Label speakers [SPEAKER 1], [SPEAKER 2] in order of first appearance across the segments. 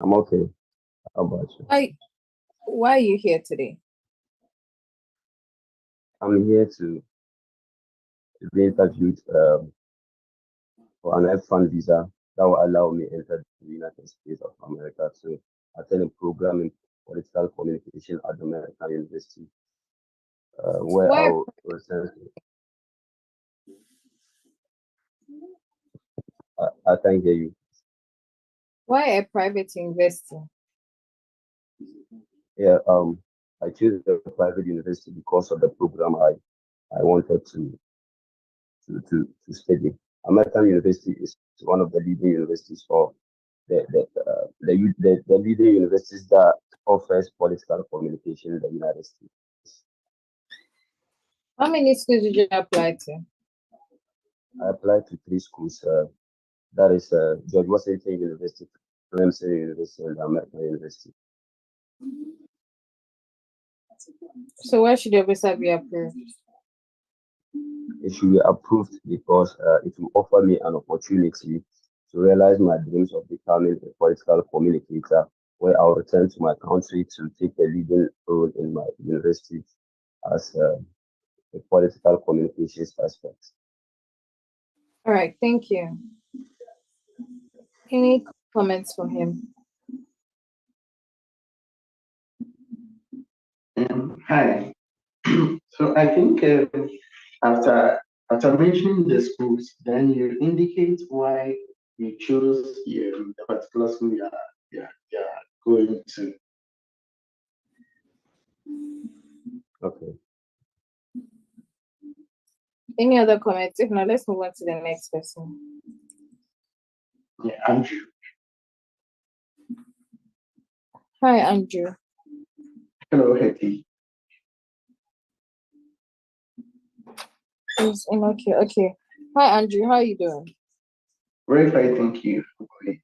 [SPEAKER 1] I'm okay. How about you?
[SPEAKER 2] Why are you here today?
[SPEAKER 1] I'm here to be interviewed for an F-1 visa that will allow me enter the United States of America to attend a program in political communication at the American University, where I
[SPEAKER 2] Why
[SPEAKER 1] will recently. I can't hear you.
[SPEAKER 2] why a private university?
[SPEAKER 1] Yeah, I chose the private university because of the program I wanted to study. American University is one of the leading universities for the leading universities that offers political communication in the United States.
[SPEAKER 2] How many schools did you apply to?
[SPEAKER 1] I applied to three schools. That is George Washington University, Clemson University, and American University.
[SPEAKER 2] So why should your visa be approved?
[SPEAKER 1] It should be approved because it will offer me an opportunity to realize my dreams of becoming a political communicator, where I'll return to my country to take a leading role in my university as a political communications aspect.
[SPEAKER 2] All right, thank you. Any comments for him?
[SPEAKER 3] Hi. So I think after after mentioning the schools, then you indicate why you chose the particular school you are going to.
[SPEAKER 1] Okay.
[SPEAKER 2] Any other comments? If not, let's move on to the next person.
[SPEAKER 3] Yeah, Andrew.
[SPEAKER 2] Hi, Andrew.
[SPEAKER 3] Hello, Hetty.
[SPEAKER 2] Okay. Hi, Andrew. How are you doing?
[SPEAKER 3] Very fine, thank you. Okay.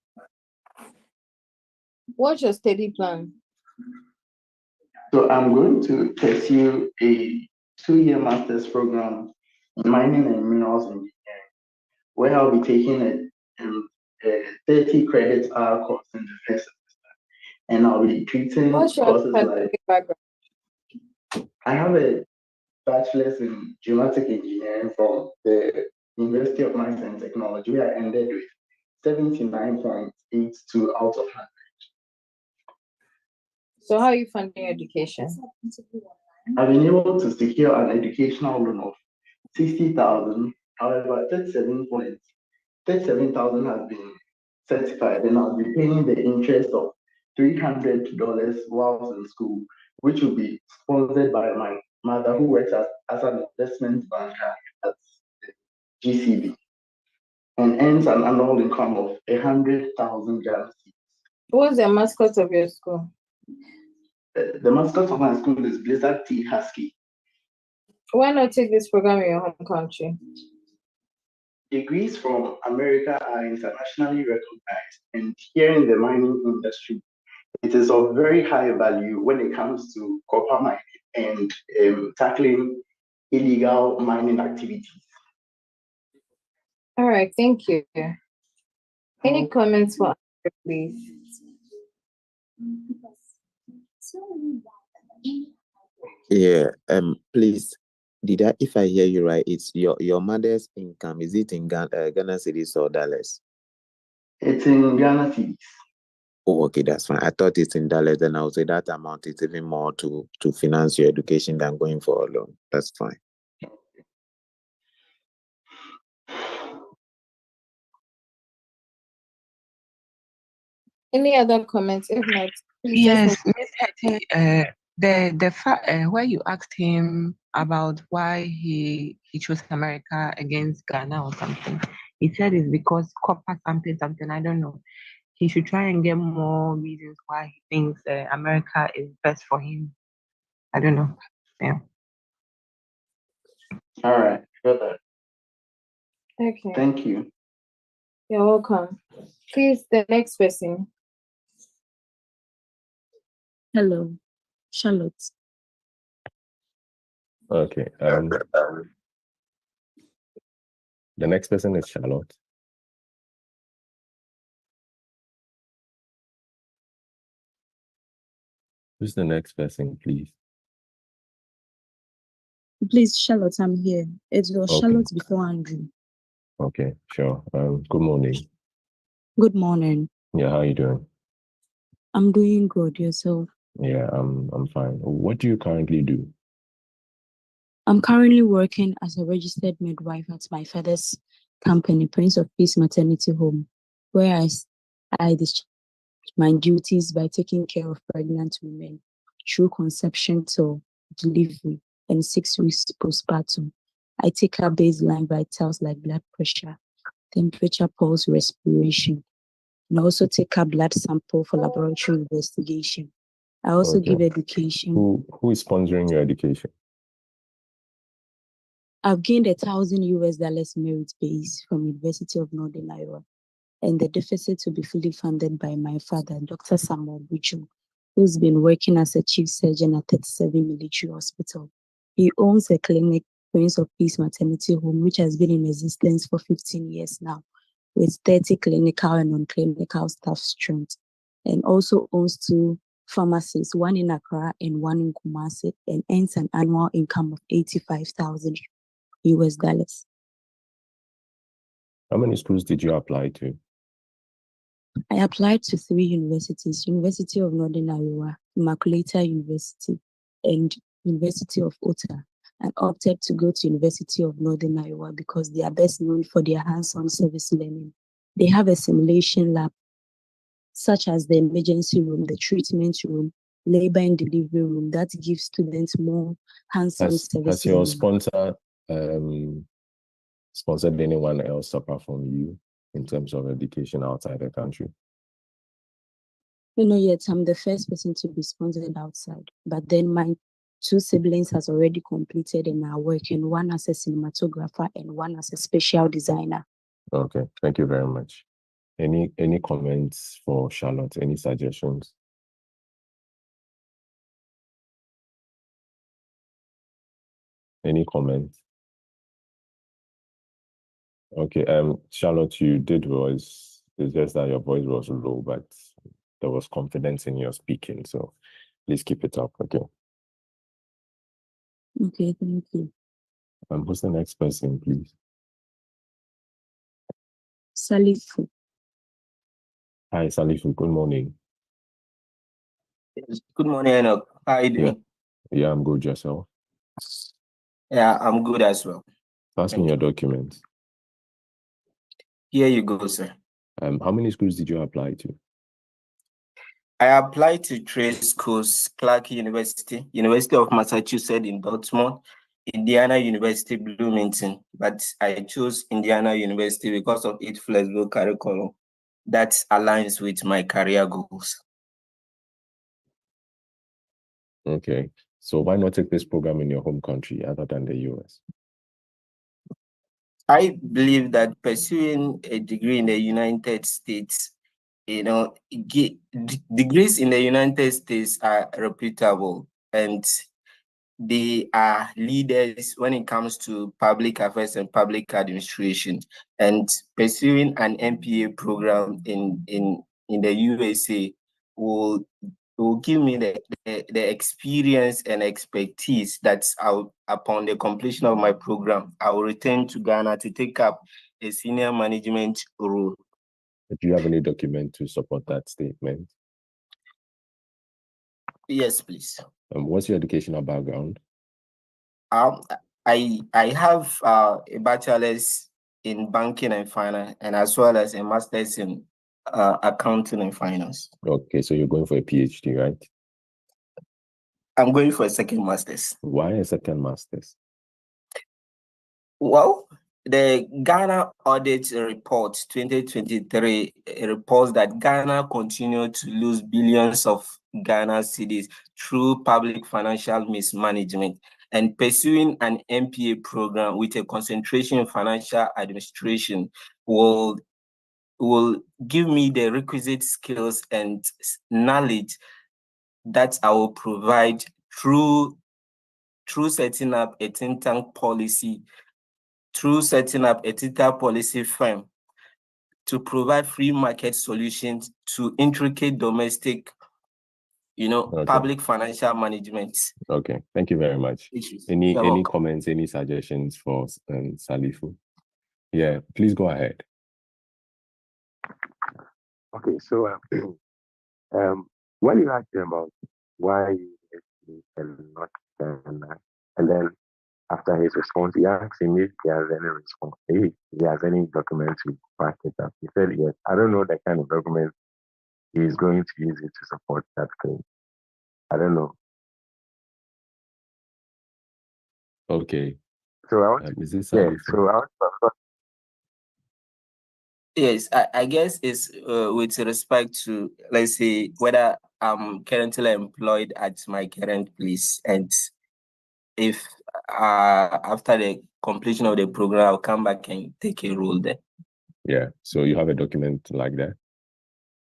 [SPEAKER 2] What's your study plan?
[SPEAKER 3] So I'm going to pursue a 2-year master's program in mining and minerals engineering, where I'll be taking a 30 credit hour course in the first semester, and I'll be treating
[SPEAKER 2] What's your
[SPEAKER 3] courses like
[SPEAKER 2] academic background?
[SPEAKER 3] I have a bachelor's in geomatics engineering from the University of Mines and Technology, where I ended with 79.82 out of 100.
[SPEAKER 2] So how are you funding education?
[SPEAKER 3] I've been able to secure an educational loan of 60,000. However, 37,000 has been certified, and I'll be paying the interest of $300 while in school, which will be sponsored by my mother, who works as an investment banker at GCB and earns an annual income of 100,000 Ghana cedis.
[SPEAKER 2] What's the mascot of your school?
[SPEAKER 3] The mascot of my school is Blizzard T Husky.
[SPEAKER 2] Why not take this program in your home country?
[SPEAKER 3] Degrees from America are internationally recognized, and here in the mining industry, it is of very high value when it comes to copper mining and tackling illegal mining activities.
[SPEAKER 2] All right, thank you. Any comments for Andrew, please?
[SPEAKER 4] Yeah, please, if I hear you right, it's your mother's income. Is it in Ghana cedis or dollars?
[SPEAKER 3] It's in Ghana cedis.
[SPEAKER 4] Oh, okay, that's fine. I thought it's in dollars, then I would say that amount is even more to finance your education than going for a loan. That's fine.
[SPEAKER 2] Any other comments? If not, please
[SPEAKER 5] Yes, Miss Hetty, where you asked him about why he chose America against Ghana or something, he said it's because copper something. I don't know. He should try and get more reasons why he thinks America is best for him. I don't know. Yeah.
[SPEAKER 3] All right, got that.
[SPEAKER 2] Okay.
[SPEAKER 3] Thank you.
[SPEAKER 2] You're welcome. Please, the next person.
[SPEAKER 6] Hello, Charlotte.
[SPEAKER 7] Okay. The next person is Charlotte. Who's the next person, please?
[SPEAKER 6] Please, Charlotte, I'm here. It was
[SPEAKER 7] Okay.
[SPEAKER 6] Charlotte before Andrew.
[SPEAKER 7] Okay, sure. Good morning.
[SPEAKER 6] Good morning.
[SPEAKER 7] Yeah, how you doing?
[SPEAKER 6] I'm doing good. Yourself?
[SPEAKER 7] Yeah, I'm fine. What do you currently do?
[SPEAKER 6] I'm currently working as a registered midwife at my father's company, Prince of Peace Maternity Home, where I discharge my duties by taking care of pregnant women through conception to delivery and 6 weeks postpartum. I take up baseline vitals like blood pressure, temperature, pulse, respiration, and also take a blood sample for laboratory investigation. I also
[SPEAKER 7] Okay.
[SPEAKER 6] give education.
[SPEAKER 7] Who is sponsoring your education?
[SPEAKER 6] I've gained $1,000 merit base from University of Northern Iowa, and the deficit will be fully funded by my father, Dr. Samuel Buchu, who's been working as a chief surgeon at 37 Military Hospital. He owns a clinic, Prince of Peace Maternity Home, which has been in existence for 15 years now, with 30 clinical and non-clinical staff strength, and also owns 2 pharmacies, one in Accra and one in Kumasi, and earns an annual income of $85,000.
[SPEAKER 7] How many schools did you apply to?
[SPEAKER 6] I applied to 3 universities, University of Northern Iowa, Immaculata University, and University of Utah, and opted to go to University of Northern Iowa because they are best known for their hands-on service learning. They have a simulation lab, such as the emergency room, the treatment room, labor and delivery room, that gives students more hands-on service
[SPEAKER 7] Has your
[SPEAKER 6] learning.
[SPEAKER 7] sponsor sponsored anyone else apart from you in terms of education outside the country?
[SPEAKER 6] Yet I'm the first person to be sponsored outside, but then my 2 siblings has already completed and are working, one as a cinematographer and one as a special designer.
[SPEAKER 7] Okay, thank you very much. Any comments for Charlotte? Any suggestions? Any comments? Okay, Charlotte, you did voice. It's just that your voice was low, but there was confidence in your speaking. So please keep it up. Okay.
[SPEAKER 6] Okay, thank you.
[SPEAKER 7] Who's the next person, please?
[SPEAKER 6] Salifu.
[SPEAKER 7] Hi, Salifu. Good morning.
[SPEAKER 8] Good morning, Enoch. How are you doing?
[SPEAKER 7] Yeah, I'm good. Yourself?
[SPEAKER 8] Yeah, I'm good as well.
[SPEAKER 7] Pass me your documents.
[SPEAKER 8] Here you go, sir.
[SPEAKER 7] How many schools did you apply to?
[SPEAKER 8] I applied to 3 schools: Clark University, University of Massachusetts in Baltimore, Indiana University, Bloomington. But I chose Indiana University because of its flexible curriculum that aligns with my career goals.
[SPEAKER 7] Okay. So why not take this program in your home country other than the US?
[SPEAKER 8] I believe that pursuing a degree in the United States, degrees in the United States are reputable and they are leaders when it comes to public affairs and public administration. And pursuing an MPA program in the USA will give me the experience and expertise that upon the completion of my program, I will return to Ghana to take up a senior management role.
[SPEAKER 7] Do you have any document to support that statement?
[SPEAKER 8] Yes, please.
[SPEAKER 7] What's your educational background?
[SPEAKER 8] I have a bachelor's in banking and finance, and as well as a master's in accounting and finance.
[SPEAKER 7] Okay, so you're going for a PhD, right?
[SPEAKER 8] I'm going for a second master's.
[SPEAKER 7] Why a second master's?
[SPEAKER 8] Well, the Ghana Audit Report 2023 reports that Ghana continued to lose billions of Ghana cedis through public financial mismanagement, and pursuing an MPA program with a concentration in financial administration will give me the requisite skills and knowledge that I will provide through setting up a think tank policy, through setting up a data policy firm to provide free market solutions to intricate domestic
[SPEAKER 7] Okay.
[SPEAKER 8] public financial management.
[SPEAKER 7] Okay, thank you very much.
[SPEAKER 8] Issues.
[SPEAKER 7] Any
[SPEAKER 8] You're welcome.
[SPEAKER 7] comments, any suggestions for Salifu? Yeah, please go ahead.
[SPEAKER 9] Okay, so when you asked him about why he and not Ghana, and then after his response, he asked him if he has any response, if he has any document to back it up. He said yes. I don't know the kind of document he is going to use it to support that claim. I don't know.
[SPEAKER 7] Okay.
[SPEAKER 9] So I want
[SPEAKER 7] is this
[SPEAKER 9] yeah. So I want
[SPEAKER 8] Yes, I guess it's with respect to, let's say, whether I'm currently employed at my current place, and if after the completion of the program, I'll come back and take a role there.
[SPEAKER 7] Yeah, so you have a document like that?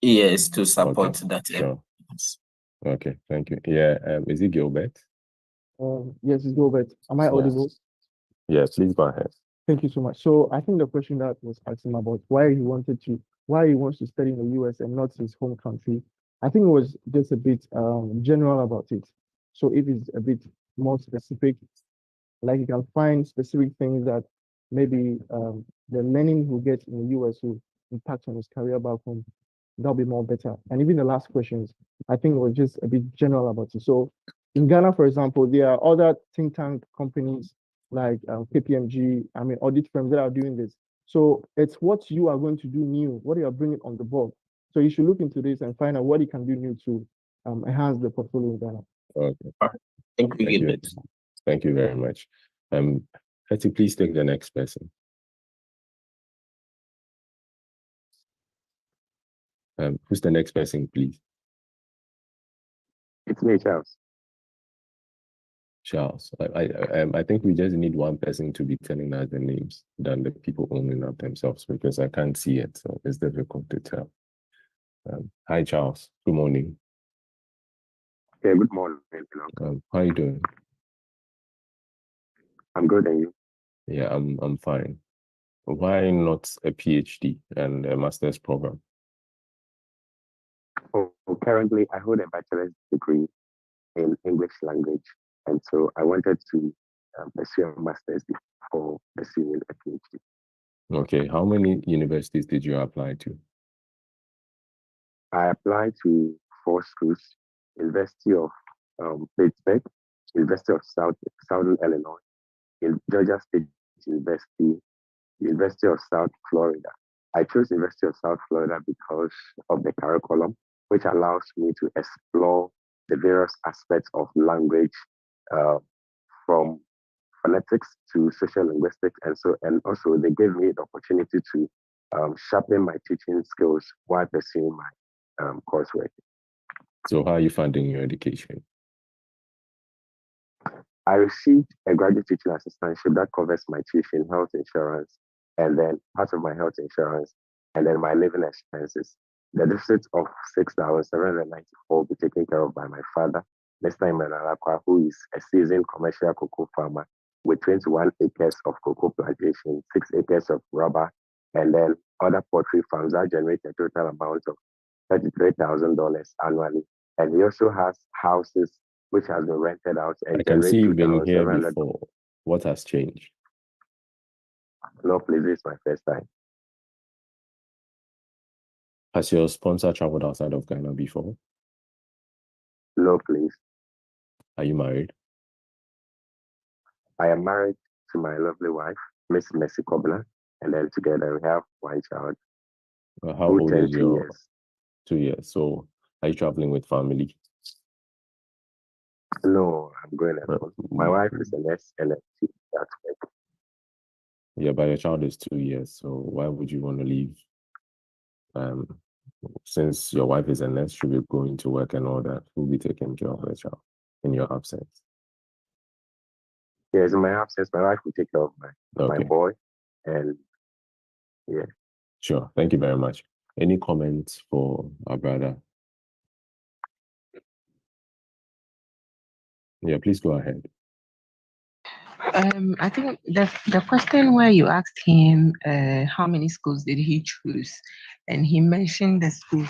[SPEAKER 8] Yes, to support that.
[SPEAKER 7] Sure. Okay, thank you. Yeah, is it Gilbert?
[SPEAKER 10] Yes, it's Gilbert. Am I audible?
[SPEAKER 7] Yes, please go ahead.
[SPEAKER 10] Thank you so much. So I think the question that was asking about why he wants to study in the US and not his home country, I think it was just a bit general about it. So if it's a bit more specific, like you can find specific things that maybe the learning he'll get in the US will impact on his career back home. That'll be more better. And even the last questions, I think it was just a bit general about it. So in Ghana, for example, there are other think tank companies like KPMG, audit firms that are doing this. So it's what you are going to do new, what you are bringing on the board. So you should look into this and find out what you can do new to enhance the portfolio in Ghana.
[SPEAKER 7] Okay.
[SPEAKER 8] Thank you.
[SPEAKER 7] Thank you very much. Hetty, please take the next person. Who's the next person, please?
[SPEAKER 9] It's me, Charles.
[SPEAKER 7] Charles. I think we just need one person to be telling us the names than the people owning up themselves, because I can't see it, so it's difficult to tell. Hi, Charles. Good morning.
[SPEAKER 9] Yeah, good morning.
[SPEAKER 7] How are you doing?
[SPEAKER 9] I'm good, and you?
[SPEAKER 7] Yeah, I'm fine. Why not a PhD and a master's program?
[SPEAKER 9] Currently, I hold a bachelor's degree in English language, and so I wanted to pursue a master's before pursuing a PhD.
[SPEAKER 7] Okay, how many universities did you apply to?
[SPEAKER 9] I applied to 4 schools: University of Pittsburgh, University of Southern Illinois, Georgia State University, University of South Florida. I chose University of South Florida because of the curriculum, which allows me to explore the various aspects of language, from phonetics to social linguistics, and also they gave me the opportunity to sharpen my teaching skills while pursuing my coursework.
[SPEAKER 7] So how are you funding your education?
[SPEAKER 9] I received a graduate teaching assistantship that covers my tuition, health insurance, and then part of my health insurance, and then my living expenses. The deficit of 6,794 will be taken care of by my father, Mr. Imanalakwa, who is a seasoned commercial cocoa farmer with 21 acres of cocoa plantation, 6 acres of rubber, and then other poultry farms that generate a total amount of $33,000 annually. And he also has houses which has been rented out and
[SPEAKER 7] I can see you've been here
[SPEAKER 9] $2,700.
[SPEAKER 7] before. What has changed?
[SPEAKER 9] No, please, this is my first time.
[SPEAKER 7] Has your sponsor traveled outside of Ghana before?
[SPEAKER 9] No, please.
[SPEAKER 7] Are you married?
[SPEAKER 9] I am married to my lovely wife, Miss Mercy Kobler, and then together we have one child.
[SPEAKER 7] How old is
[SPEAKER 9] 2
[SPEAKER 7] your?
[SPEAKER 9] years.
[SPEAKER 7] 2 years. So are you traveling with family?
[SPEAKER 9] No, I'm going alone. My wife is a nurse and she's at work.
[SPEAKER 7] Yeah, but your child is 2 years. So why would you want to leave? Since your wife is a nurse, she'll be going to work and all that. Who'll be taking care of the child in your absence?
[SPEAKER 9] Yes, in my absence, my wife will take care of my
[SPEAKER 7] Okay.
[SPEAKER 9] boy. And yeah.
[SPEAKER 7] Sure. Thank you very much. Any comments for our brother? Yeah, please go ahead.
[SPEAKER 5] I think the question where you asked him how many schools did he choose, and he mentioned the schools.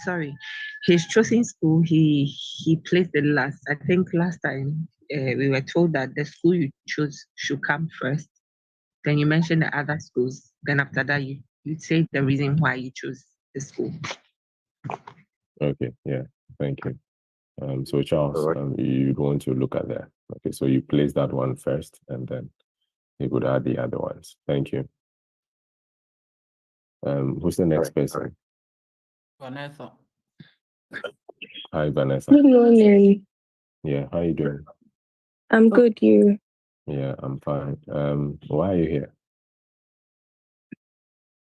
[SPEAKER 5] Sorry, his chosen school, he placed it last. I think last time we were told that the school you chose should come first. Then you mentioned the other schools. Then after that, you say the reason why you chose the school.
[SPEAKER 7] Okay, yeah, thank you. So Charles, you'd want to look at that. Okay, so you place that one first, and then you could add the other ones. Thank you. Who's the next person?
[SPEAKER 11] Vanessa.
[SPEAKER 7] Hi, Vanessa.
[SPEAKER 12] Good morning.
[SPEAKER 7] Yeah, how you doing?
[SPEAKER 12] I'm good, you?
[SPEAKER 7] Yeah, I'm fine. Why are you here?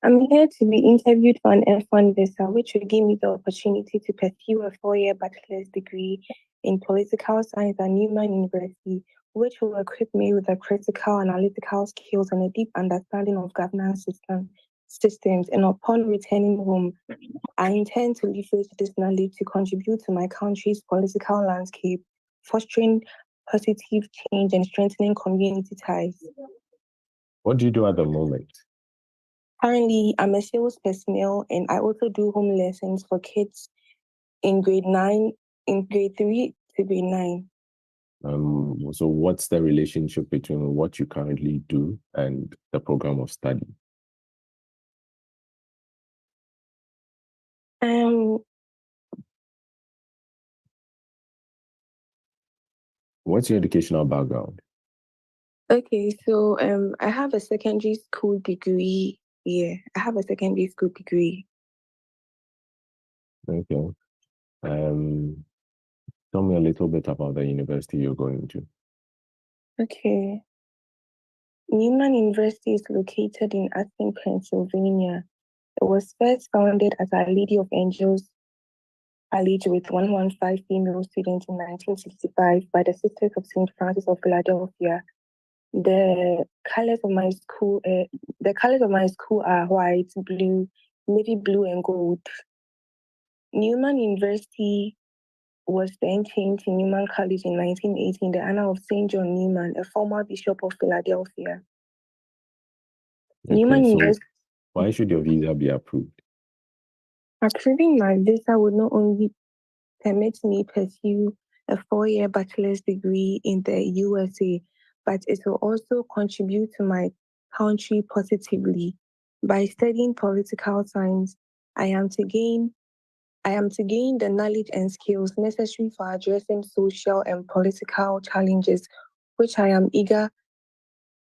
[SPEAKER 12] I'm here to be interviewed for an F-1 visa, which will give me the opportunity to pursue a 4-year bachelor's degree in political science at Newman University, which will equip me with the critical analytical skills and a deep understanding of governance systems. And upon returning home, I intend to leverage this knowledge to contribute to my country's political landscape, fostering positive change and strengthening community ties.
[SPEAKER 7] What do you do at the moment?
[SPEAKER 12] Currently, I'm a sales personnel, and I also do home lessons for kids in grade 3 to grade 9.
[SPEAKER 7] So what's the relationship between what you currently do and the program of study? What's your educational background?
[SPEAKER 12] Okay, so I have a secondary school degree. Yeah, I have a secondary school degree.
[SPEAKER 7] Okay. Tell me a little bit about the university you're going to.
[SPEAKER 12] Okay. Newman University is located in Aspen, Pennsylvania. It was first founded as Our Lady of Angels College with 115 female students in 1965 by the Sisters of St. Francis of Philadelphia. The colors of my school are white, blue, navy blue, and gold. Newman University was then changed to Newman College in 1980 in the honor of St. John Newman, a former bishop of Philadelphia.
[SPEAKER 7] Okay,
[SPEAKER 12] Newman
[SPEAKER 7] so
[SPEAKER 12] University.
[SPEAKER 7] why should your visa be approved?
[SPEAKER 12] Approving my visa would not only permit me pursue a 4-year bachelor's degree in the USA, but it will also contribute to my country positively. By studying political science, I am to gain the knowledge and skills necessary for addressing social and political challenges, which I am eager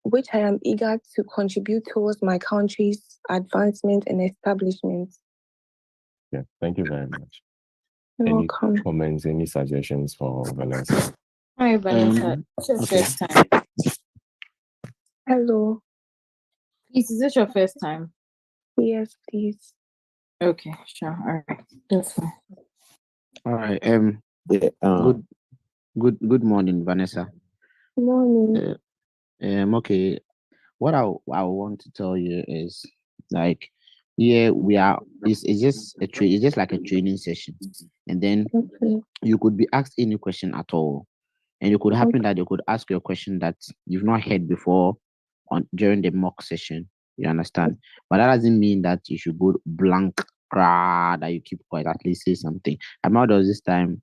[SPEAKER 12] to contribute towards my country's advancement and establishment.
[SPEAKER 7] Yeah, thank you very much.
[SPEAKER 12] You're
[SPEAKER 7] Any
[SPEAKER 12] welcome.
[SPEAKER 7] comments, any suggestions for Vanessa?
[SPEAKER 2] Hi, Vanessa. It's your first time.
[SPEAKER 12] Hello.
[SPEAKER 2] Please, is this your first time?
[SPEAKER 12] Yes, please.
[SPEAKER 2] Okay, sure. All right. That's fine.
[SPEAKER 13] All right.
[SPEAKER 7] Yeah,
[SPEAKER 13] Good morning, Vanessa.
[SPEAKER 12] Good morning.
[SPEAKER 13] Okay. What I want to tell you is, like, yeah, we are. It's just it's just like a training session, and then
[SPEAKER 12] Okay.
[SPEAKER 13] you could be asked any question at all, and it could happen that they could ask you a question that you've not heard before during the mock session. You understand? But that doesn't mean that you should go blank, that you keep quiet. At least say something. I remember there was this time.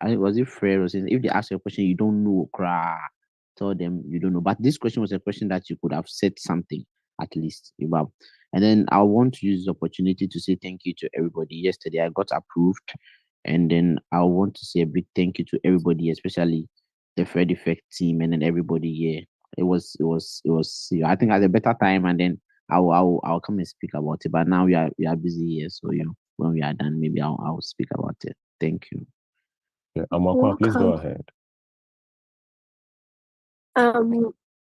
[SPEAKER 13] I think was it Frere or saying if they ask you a question you don't know, tell them you don't know. But this question was a question that you could have said something at least about. And then I want to use the opportunity to say thank you to everybody. Yesterday I got approved, and then I want to say a big thank you to everybody, especially the Fred Effect team, and then everybody here. It was. I think at a better time, and then I'll come and speak about it. But now we are busy here, so when we are done, maybe I'll speak about it. Thank you.
[SPEAKER 7] Yeah, Amakwa, please go ahead.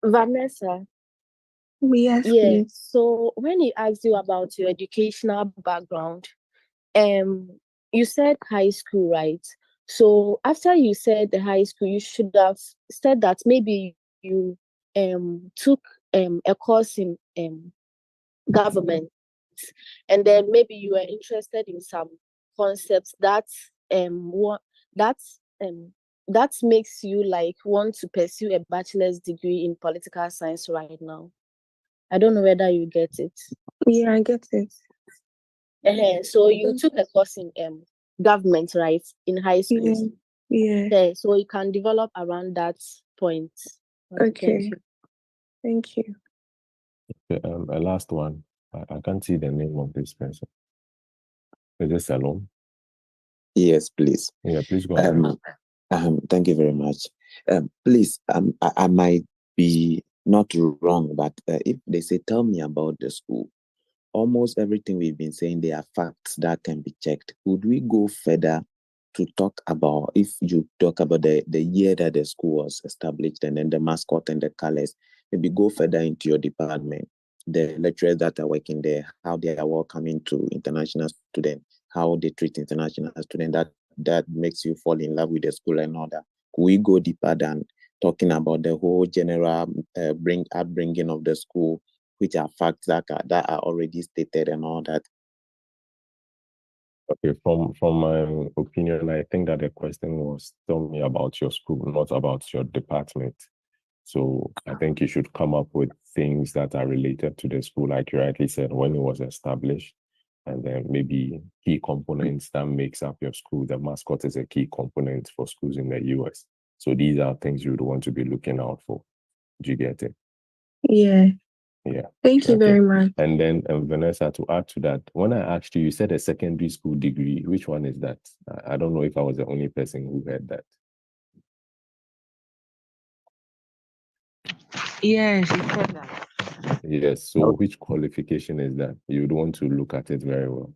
[SPEAKER 12] Vanessa. Yes,
[SPEAKER 14] Yeah.
[SPEAKER 12] please.
[SPEAKER 14] So when he asked you about your educational background, you said high school, right? So after you said the high school, you should have said that maybe you took a course in government, and then maybe you were interested in some concepts that that makes you like want to pursue a bachelor's degree in political science right now. I don't know whether you get it.
[SPEAKER 12] Yeah, I get it.
[SPEAKER 14] So you took a course in government, right, in high schools.
[SPEAKER 12] Yeah.
[SPEAKER 14] Okay, so you can develop around that point.
[SPEAKER 12] Okay. Thank you.
[SPEAKER 7] Okay, a last one. I can't see the name of this person. Is this Salome?
[SPEAKER 4] Yes, please.
[SPEAKER 7] Yeah, please go ahead.
[SPEAKER 4] Thank you very much. Please, I might be not wrong, but if they say, tell me about the school, almost everything we've been saying, there are facts that can be checked. Would we go further to talk about, if you talk about the year that the school was established and then the mascot and the colors, maybe go further into your department, the lecturers that are working there, how they are welcoming to international students, how they treat international students, that makes you fall in love with the school and all that. Could we go deeper than talking about the whole general upbringing of the school, which are facts that are already stated and all that?
[SPEAKER 7] Okay, from my opinion, I think that the question was tell me about your school, not about your department. So I think you should come up with things that are related to the school, like you rightly said, when it was established, and then maybe key components that makes up your school. The mascot is a key component for schools in the US. So these are things you would want to be looking out for. Do you get it?
[SPEAKER 12] Yeah.
[SPEAKER 7] Yeah.
[SPEAKER 12] Thank you very much.
[SPEAKER 7] And then Vanessa, to add to that, when I asked you, you said a secondary school degree. Which one is that? I don't know if I was the only person who heard that.
[SPEAKER 5] Yeah, she said that.
[SPEAKER 7] Yes. So which qualification is that? You would want to look at it very well.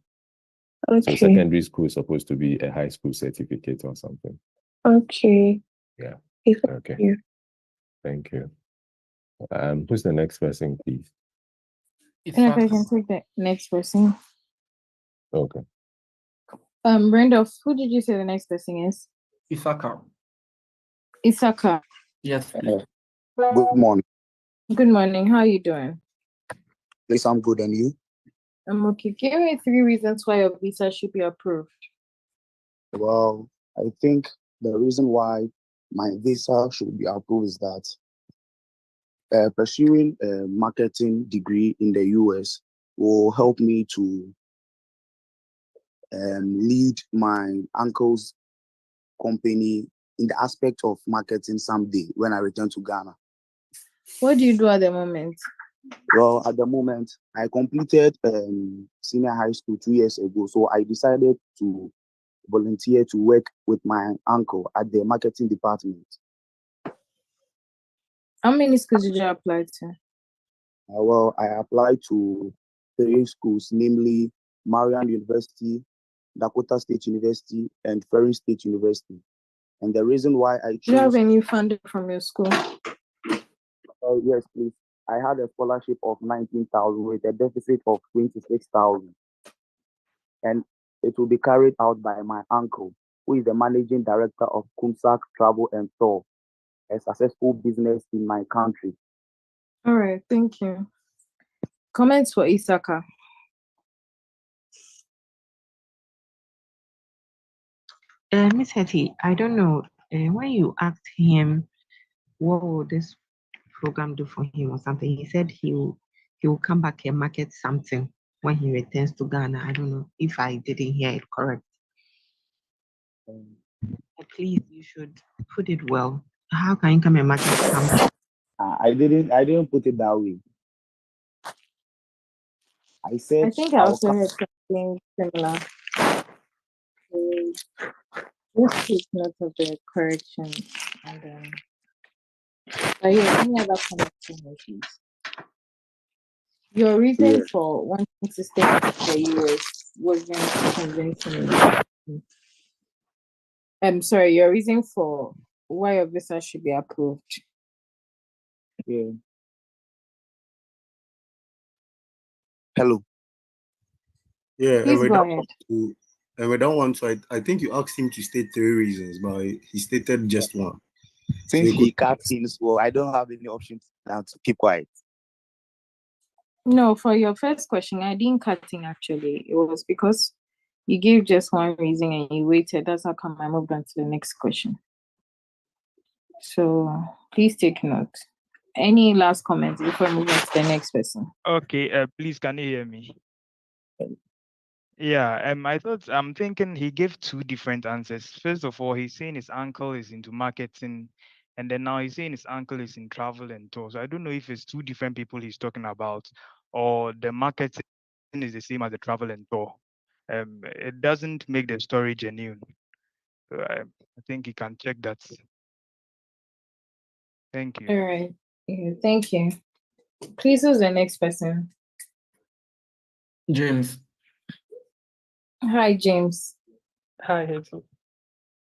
[SPEAKER 12] Okay.
[SPEAKER 7] So secondary school is supposed to be a high school certificate or something.
[SPEAKER 12] Okay.
[SPEAKER 7] Yeah.
[SPEAKER 12] Okay. You.
[SPEAKER 7] Thank you. Who's the next person, please?
[SPEAKER 2] And if I can take the next person.
[SPEAKER 7] Okay.
[SPEAKER 2] Brenda, who did you say the next person is?
[SPEAKER 11] Isaka.
[SPEAKER 2] Isaka.
[SPEAKER 11] Yes, please.
[SPEAKER 15] Good morning.
[SPEAKER 2] Good morning. How are you doing?
[SPEAKER 15] Please, I'm good. And you?
[SPEAKER 2] I'm okay. Give me 3 reasons why your visa should be approved.
[SPEAKER 15] Well, I think the reason why my visa should be approved is that pursuing a marketing degree in the US will help me to lead my uncle's company in the aspect of marketing someday when I return to Ghana.
[SPEAKER 2] What do you do at the moment?
[SPEAKER 15] Well, at the moment, I completed senior high school 2 years ago, so I decided to volunteer to work with my uncle at the marketing department.
[SPEAKER 2] How many schools did you apply to?
[SPEAKER 15] Well, I applied to 3 schools, namely Marian University, Dakota State University, and Ferry State University. And the reason why I chose...
[SPEAKER 2] Do you have any funding from your school?
[SPEAKER 15] Yes, please. I had a scholarship of 19,000 with a deficit of 26,000. And it will be carried out by my uncle, who is the managing director of Kumsak Travel and Tour, a successful business in my country.
[SPEAKER 2] All right, thank you. Comments for Isaka?
[SPEAKER 5] Miss Hetty, I don't know. When you asked him what will this program do for him or something, he said he will come back and market something when he returns to Ghana. I don't know if I didn't hear it correct. Please, you should put it well. How can you come and market something?
[SPEAKER 15] I didn't put it that way. I said
[SPEAKER 2] I think I also heard something similar. Let's take note of the correction. And but yeah, any other comments from you, please? Your reason for wanting to stay in the US wasn't convincing me. I'm sorry, your reason for why your visa should be approved.
[SPEAKER 15] Yeah. Hello.
[SPEAKER 16] Yeah,
[SPEAKER 2] Please go ahead.
[SPEAKER 16] And we don't want to. I think you asked him to state 3 reasons, but he stated just one.
[SPEAKER 15] Since he cut in, so I don't have any option now to keep quiet.
[SPEAKER 2] No, for your first question, I didn't cut in actually. It was because you gave just one reason and you waited. That's how come I moved on to the next question. So please take note. Any last comments before moving to the next person?
[SPEAKER 17] Okay, please, can you hear me? Yeah, I'm thinking he gave two different answers. First of all, he's saying his uncle is into marketing, and then now he's saying his uncle is in travel and tour. So I don't know if it's two different people he's talking about, or the marketing is the same as the travel and tour. It doesn't make the story genuine. So I think you can check that. Thank you.
[SPEAKER 2] All right. Yeah, thank you. Please, who's the next person?
[SPEAKER 11] James.
[SPEAKER 2] Hi, James.
[SPEAKER 10] Hi, Hetty.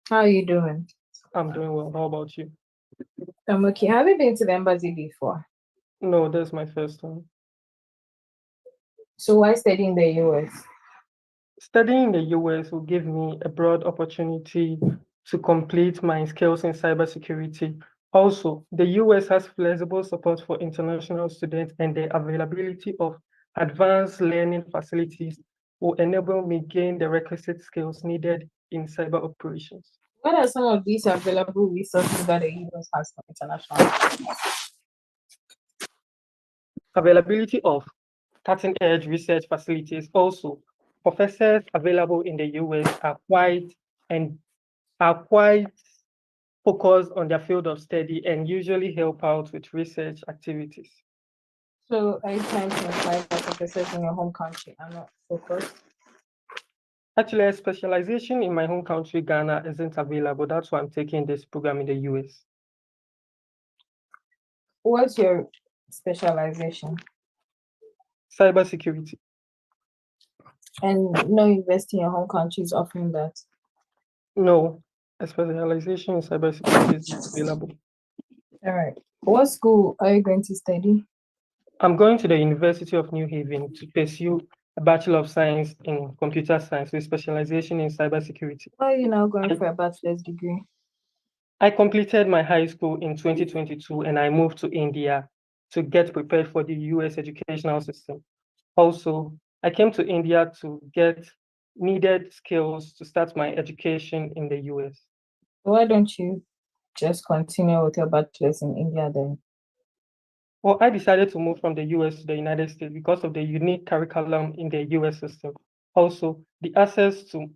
[SPEAKER 2] How are you doing?
[SPEAKER 10] I'm doing well. How about you?
[SPEAKER 2] I'm okay. Have you been to the embassy before?
[SPEAKER 10] No, that's my first time.
[SPEAKER 2] So why study in the US?
[SPEAKER 10] Studying in the US will give me a broad opportunity to complete my skills in cybersecurity. Also, the US has flexible support for international students, and the availability of advanced learning facilities will enable me gain the requisite skills needed in cyber operations.
[SPEAKER 2] What are some of these available resources that the US has for international students?
[SPEAKER 10] Availability of cutting-edge research facilities. Also, professors available in the US are quite focused on their field of study and usually help out with research activities.
[SPEAKER 2] So are you trying to imply that professors in your home country are not focused?
[SPEAKER 10] Actually, a specialization in my home country, Ghana, isn't available. That's why I'm taking this program in the US.
[SPEAKER 2] What's your specialization?
[SPEAKER 10] Cybersecurity.
[SPEAKER 2] And no university in your home country is offering that?
[SPEAKER 10] No, a specialization in cybersecurity is not available.
[SPEAKER 2] All right. What school are you going to study?
[SPEAKER 10] I'm going to the University of New Haven to pursue a Bachelor of Science in Computer Science with specialization in cybersecurity.
[SPEAKER 2] Why are you now going for a bachelor's degree?
[SPEAKER 10] I completed my high school in 2022 and I moved to India to get prepared for the US educational system. Also, I came to India to get needed skills to start my education in the US.
[SPEAKER 2] Why don't you just continue with your bachelor's in India then?
[SPEAKER 10] Well, I decided to move from the US to the United States because of the unique curriculum in the US system. Also, the access to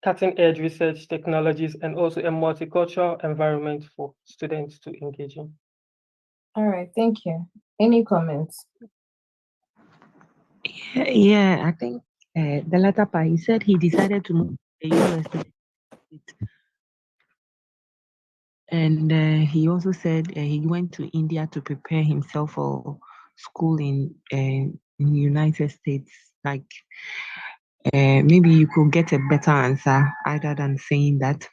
[SPEAKER 10] cutting-edge research technologies and also a multicultural environment for students to engage in.
[SPEAKER 2] All right, thank you. Any comments?
[SPEAKER 5] Yeah, I think the latter part, he said he decided to move to the US to and he also said he went to India to prepare himself for school in the United States. Like maybe you could get a better answer other than saying that.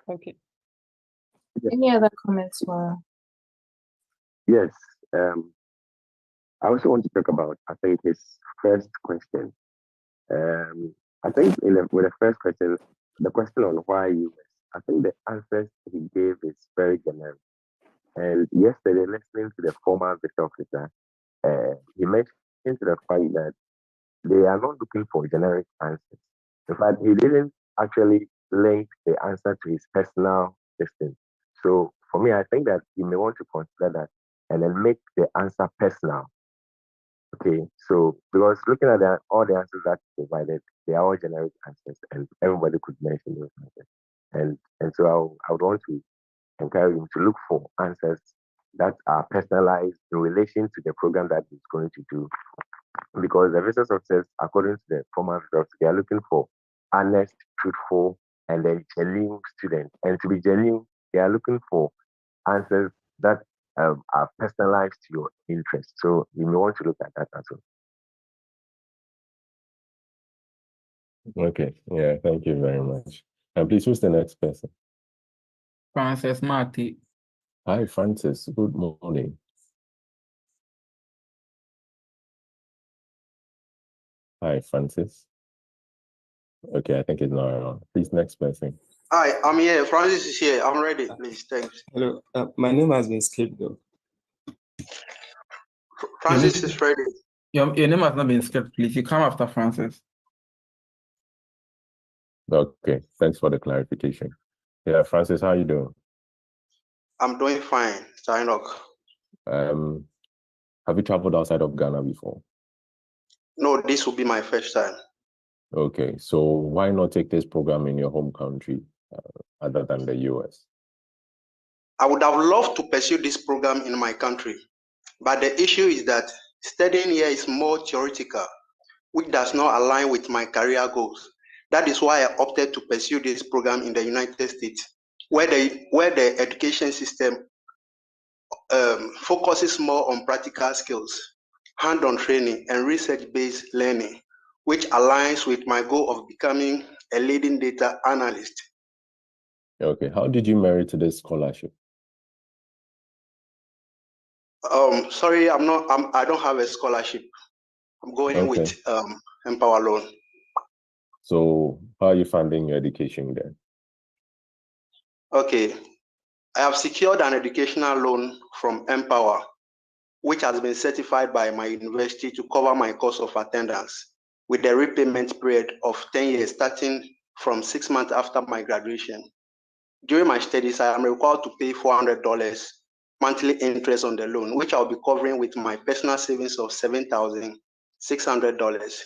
[SPEAKER 10] Okay.
[SPEAKER 2] Any other comments for?
[SPEAKER 9] Yes. I also want to talk about, I think, his first question. I think with the first question, the question on why US, I think the answers he gave is very generic. And yesterday, listening to the former Victor officer, he mentioned to the fact that they are not looking for generic answers. In fact, he didn't actually link the answer to his personal distance. So for me, I think that you may want to consider that and then make the answer personal. Okay, so because looking at all the answers that he provided, they are all generic answers, and everybody could mention those answers. And so I would want to encourage him to look for answers that are personalized in relation to the program that he's going to do. Because the visa success, according to the former results, they are looking for honest, truthful, and then genuine students. And to be genuine, they are looking for answers that are personalized to your interest. So you may want to look at that as
[SPEAKER 7] well. Okay. Yeah. Thank you very much. And please, who's the next person?
[SPEAKER 11] Francis Marty.
[SPEAKER 7] Hi, Francis. Good morning. Hi, Francis. Okay, I think he's not around. Please, next person.
[SPEAKER 18] Hi, I'm here. Francis is here. I'm ready, please. Thanks.
[SPEAKER 19] Hello, my name has been skipped though.
[SPEAKER 18] Francis is ready.
[SPEAKER 11] Your name has not been skipped, please. You come after Francis.
[SPEAKER 7] Okay, thanks for the clarification. Yeah, Francis, how are you doing?
[SPEAKER 18] I'm doing fine, Steinrock.
[SPEAKER 7] Have you traveled outside of Ghana before?
[SPEAKER 18] No, this will be my first time.
[SPEAKER 7] Okay, so why not take this program in your home country other than the US?
[SPEAKER 18] I would have loved to pursue this program in my country, but the issue is that studying here is more theoretical, which does not align with my career goals. That is why I opted to pursue this program in the United States, where the education system focuses more on practical skills, hand-on training, and research-based learning, which aligns with my goal of becoming a leading data analyst.
[SPEAKER 7] Okay, how did you merit to this scholarship?
[SPEAKER 18] Sorry, I don't have a scholarship. I'm going with Empower loan.
[SPEAKER 7] So how are you funding your education then?
[SPEAKER 18] Okay, I have secured an educational loan from Empower, which has been certified by my university to cover my cost of attendance, with a repayment period of 10 years starting from 6 months after my graduation. During my studies, I am required to pay $400 monthly interest on the loan, which I'll be covering with my personal savings of $7,600.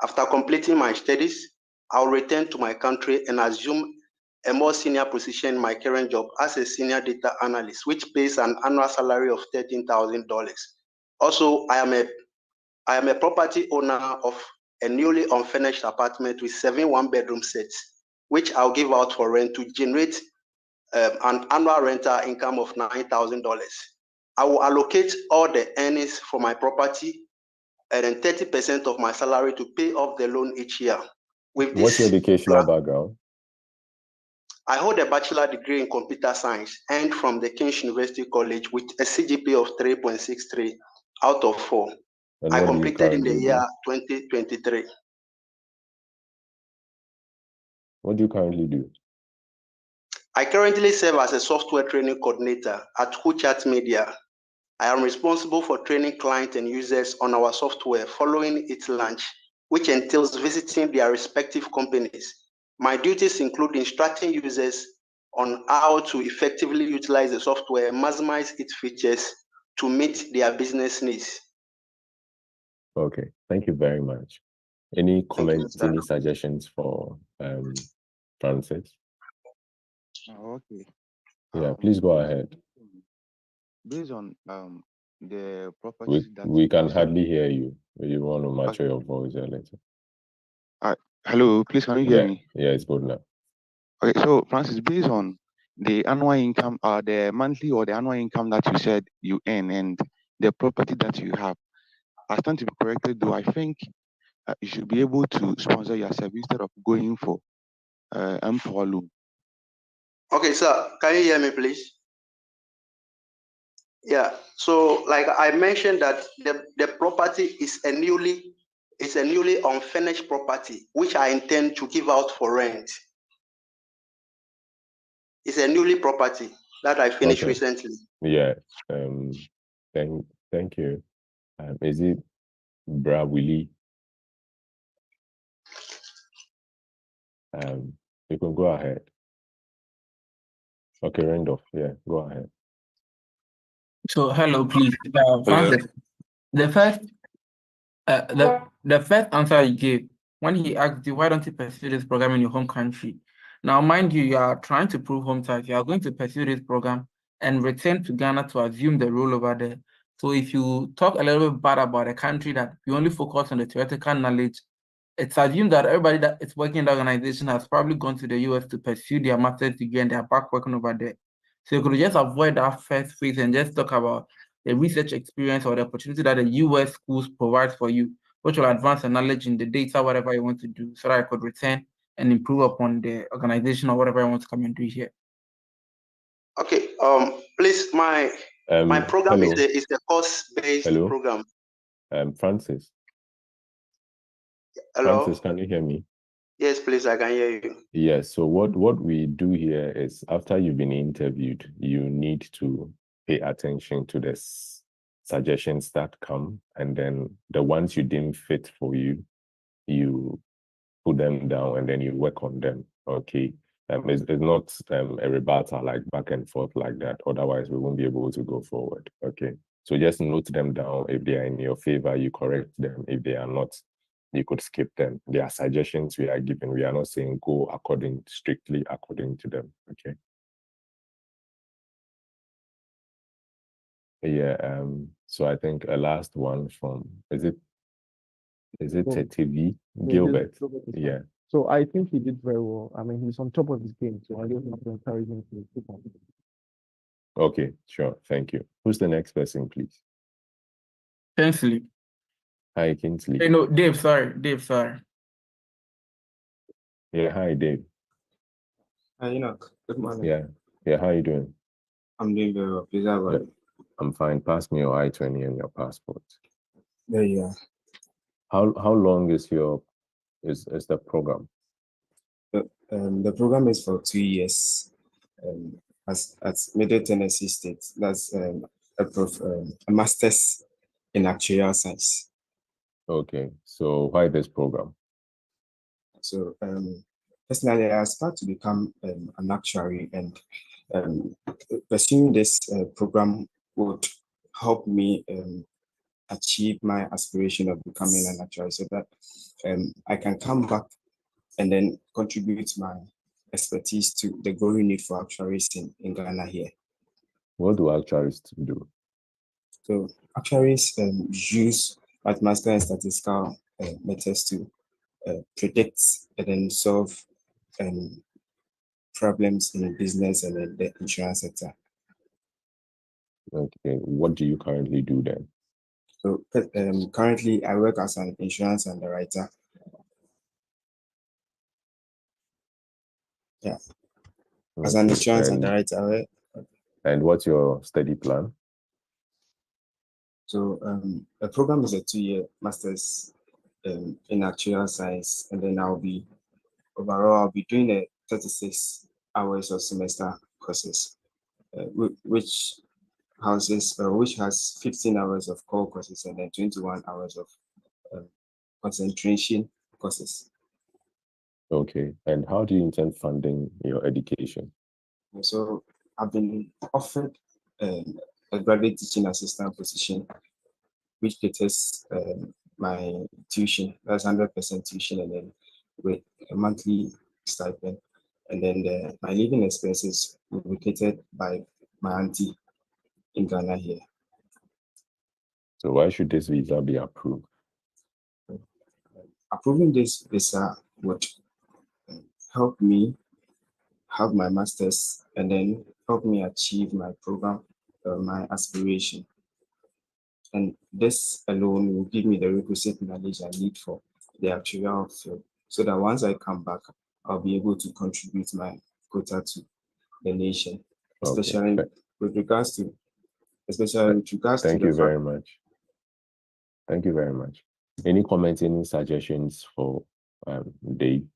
[SPEAKER 18] After completing my studies, I'll return to my country and assume a more senior position in my current job as a senior data analyst, which pays an annual salary of $13,000. Also, I am a property owner of a newly unfurnished apartment with 7 one-bedroom sets, which I'll give out for rent to generate an annual rental income of $9,000. I will allocate all the earnings for my property and then 30% of my salary to pay off the loan each year.
[SPEAKER 7] What's your educational background?
[SPEAKER 18] I hold a bachelor degree in computer science and from the King's University College with a CGPA of 3.63 out of 4.
[SPEAKER 7] And
[SPEAKER 18] I
[SPEAKER 7] what do you
[SPEAKER 18] completed in the
[SPEAKER 7] currently
[SPEAKER 18] year
[SPEAKER 7] do?
[SPEAKER 18] 2023.
[SPEAKER 7] What do you currently do?
[SPEAKER 18] I currently serve as a software training coordinator at Huchat Media. I am responsible for training clients and users on our software following its launch, which entails visiting their respective companies. My duties include instructing users on how to effectively utilize the software and maximize its features to meet their business needs.
[SPEAKER 7] Okay, thank you very much. Any comments,
[SPEAKER 18] Mr.
[SPEAKER 7] any suggestions for Francis?
[SPEAKER 15] Okay.
[SPEAKER 7] Yeah, please go ahead.
[SPEAKER 15] Based on the
[SPEAKER 7] We
[SPEAKER 15] properties that
[SPEAKER 7] we can
[SPEAKER 15] you said.
[SPEAKER 7] hardly hear you. You want to mature your voice a little.
[SPEAKER 15] Hello, please can you hear me?
[SPEAKER 7] Yeah, it's good now.
[SPEAKER 15] Okay, so Francis, based on the annual income, the monthly or the annual income that you said you earn and the property that you have, I stand to be corrected though, I think you should be able to sponsor yourself instead of going for Empower loan.
[SPEAKER 18] Okay, sir, can you hear me, please? Yeah, so like I mentioned that the property is a newly unfinished property, which I intend to give out for rent. It's a newly property that I finished
[SPEAKER 7] Okay.
[SPEAKER 18] recently.
[SPEAKER 7] Yeah. Thank you. Is it Bra Willie? You can go ahead. Okay, Randolph. Yeah, go ahead.
[SPEAKER 11] So hello, please, Francis. The first, the first answer you gave when he asked you why don't you pursue this program in your home country. Now, mind you, you are trying to prove home ties. You are going to pursue this program and return to Ghana to assume the role over there. So if you talk a little bit bad about a country that you only focus on the theoretical knowledge, it's assumed that everybody that is working in the organization has probably gone to the US to pursue their master's degree and they're back working over there. So you could just avoid that first phase and just talk about the research experience or the opportunity that the US schools provide for you, which will advance the knowledge in the data, whatever you want to do, so that I could return and improve upon the organization or whatever I want to come and do here.
[SPEAKER 18] Okay, please, my program
[SPEAKER 7] hello.
[SPEAKER 18] is a course-based
[SPEAKER 7] Hello.
[SPEAKER 18] program.
[SPEAKER 7] Francis.
[SPEAKER 18] Hello.
[SPEAKER 7] Francis, can you hear me?
[SPEAKER 18] Yes, please, I can hear you.
[SPEAKER 7] Yes. So what we do here is after you've been interviewed, you need to pay attention to the suggestions that come, and then the ones you deem fit for you, you put them down and then you work on them. Okay. It's not a rebuttal like back and forth like that. Otherwise, we won't be able to go forward. Okay. So just note them down. If they are in your favor, you correct them. If they are not, you could skip them. They are suggestions we are giving. We are not saying go strictly according to them. Okay. Yeah. So I think a last one from is it TFE Gilbert? Yeah.
[SPEAKER 10] So I think he did very well. I mean, he's on top of his game, so I just want to encourage him to keep on.
[SPEAKER 7] Okay, sure. Thank you. Who's the next person, please?
[SPEAKER 11] Kingsley.
[SPEAKER 7] Hi, Kingsley.
[SPEAKER 11] Hey, no, Dave, sorry.
[SPEAKER 7] Yeah, hi, Dave.
[SPEAKER 19] Hi, Enoch. Good morning.
[SPEAKER 7] Yeah, how are you doing?
[SPEAKER 19] I'm doing very well. Please, how about you?
[SPEAKER 7] I'm fine. Pass me your I-20 and your passport.
[SPEAKER 19] There you are.
[SPEAKER 7] How long is the program?
[SPEAKER 19] The program is for 2 years. At Middle Tennessee State. That's a master's in actuarial science.
[SPEAKER 7] Okay, so why this program?
[SPEAKER 19] So personally, I aspire to become an actuary, and pursuing this program would help me achieve my aspiration of becoming an actuary, so that I can come back and then contribute my expertise to the growing need for actuaries in Ghana here.
[SPEAKER 7] What do actuaries do?
[SPEAKER 19] So actuaries use mathematical and statistical methods to predict and then solve problems in business and in the insurance sector.
[SPEAKER 7] Okay, what do you currently do then?
[SPEAKER 19] So currently I work as an insurance underwriter. Yeah, as an insurance underwriter.
[SPEAKER 7] And what's your study plan?
[SPEAKER 19] So the program is a 2-year master's in actuarial science, and then I'll be doing a 36 hours of semester courses, which has 15 hours of core courses and then 21 hours of concentration courses.
[SPEAKER 7] Okay, and how do you intend funding your education?
[SPEAKER 19] So I've been offered a graduate teaching assistant position, which caters my tuition. That's 100% tuition, and then with a monthly stipend. And then my living expenses will be catered by my auntie in Ghana here.
[SPEAKER 7] So why should this visa be approved?
[SPEAKER 19] Approving this visa would help me have my master's and then help me achieve my program, my aspiration. And this alone will give me the requisite knowledge I need for the actuarial field, so that once I come back, I'll be able to contribute my quota to the nation, especially with regards to
[SPEAKER 7] Thank you very much. Thank you very much. Any comments, any suggestions for Dave?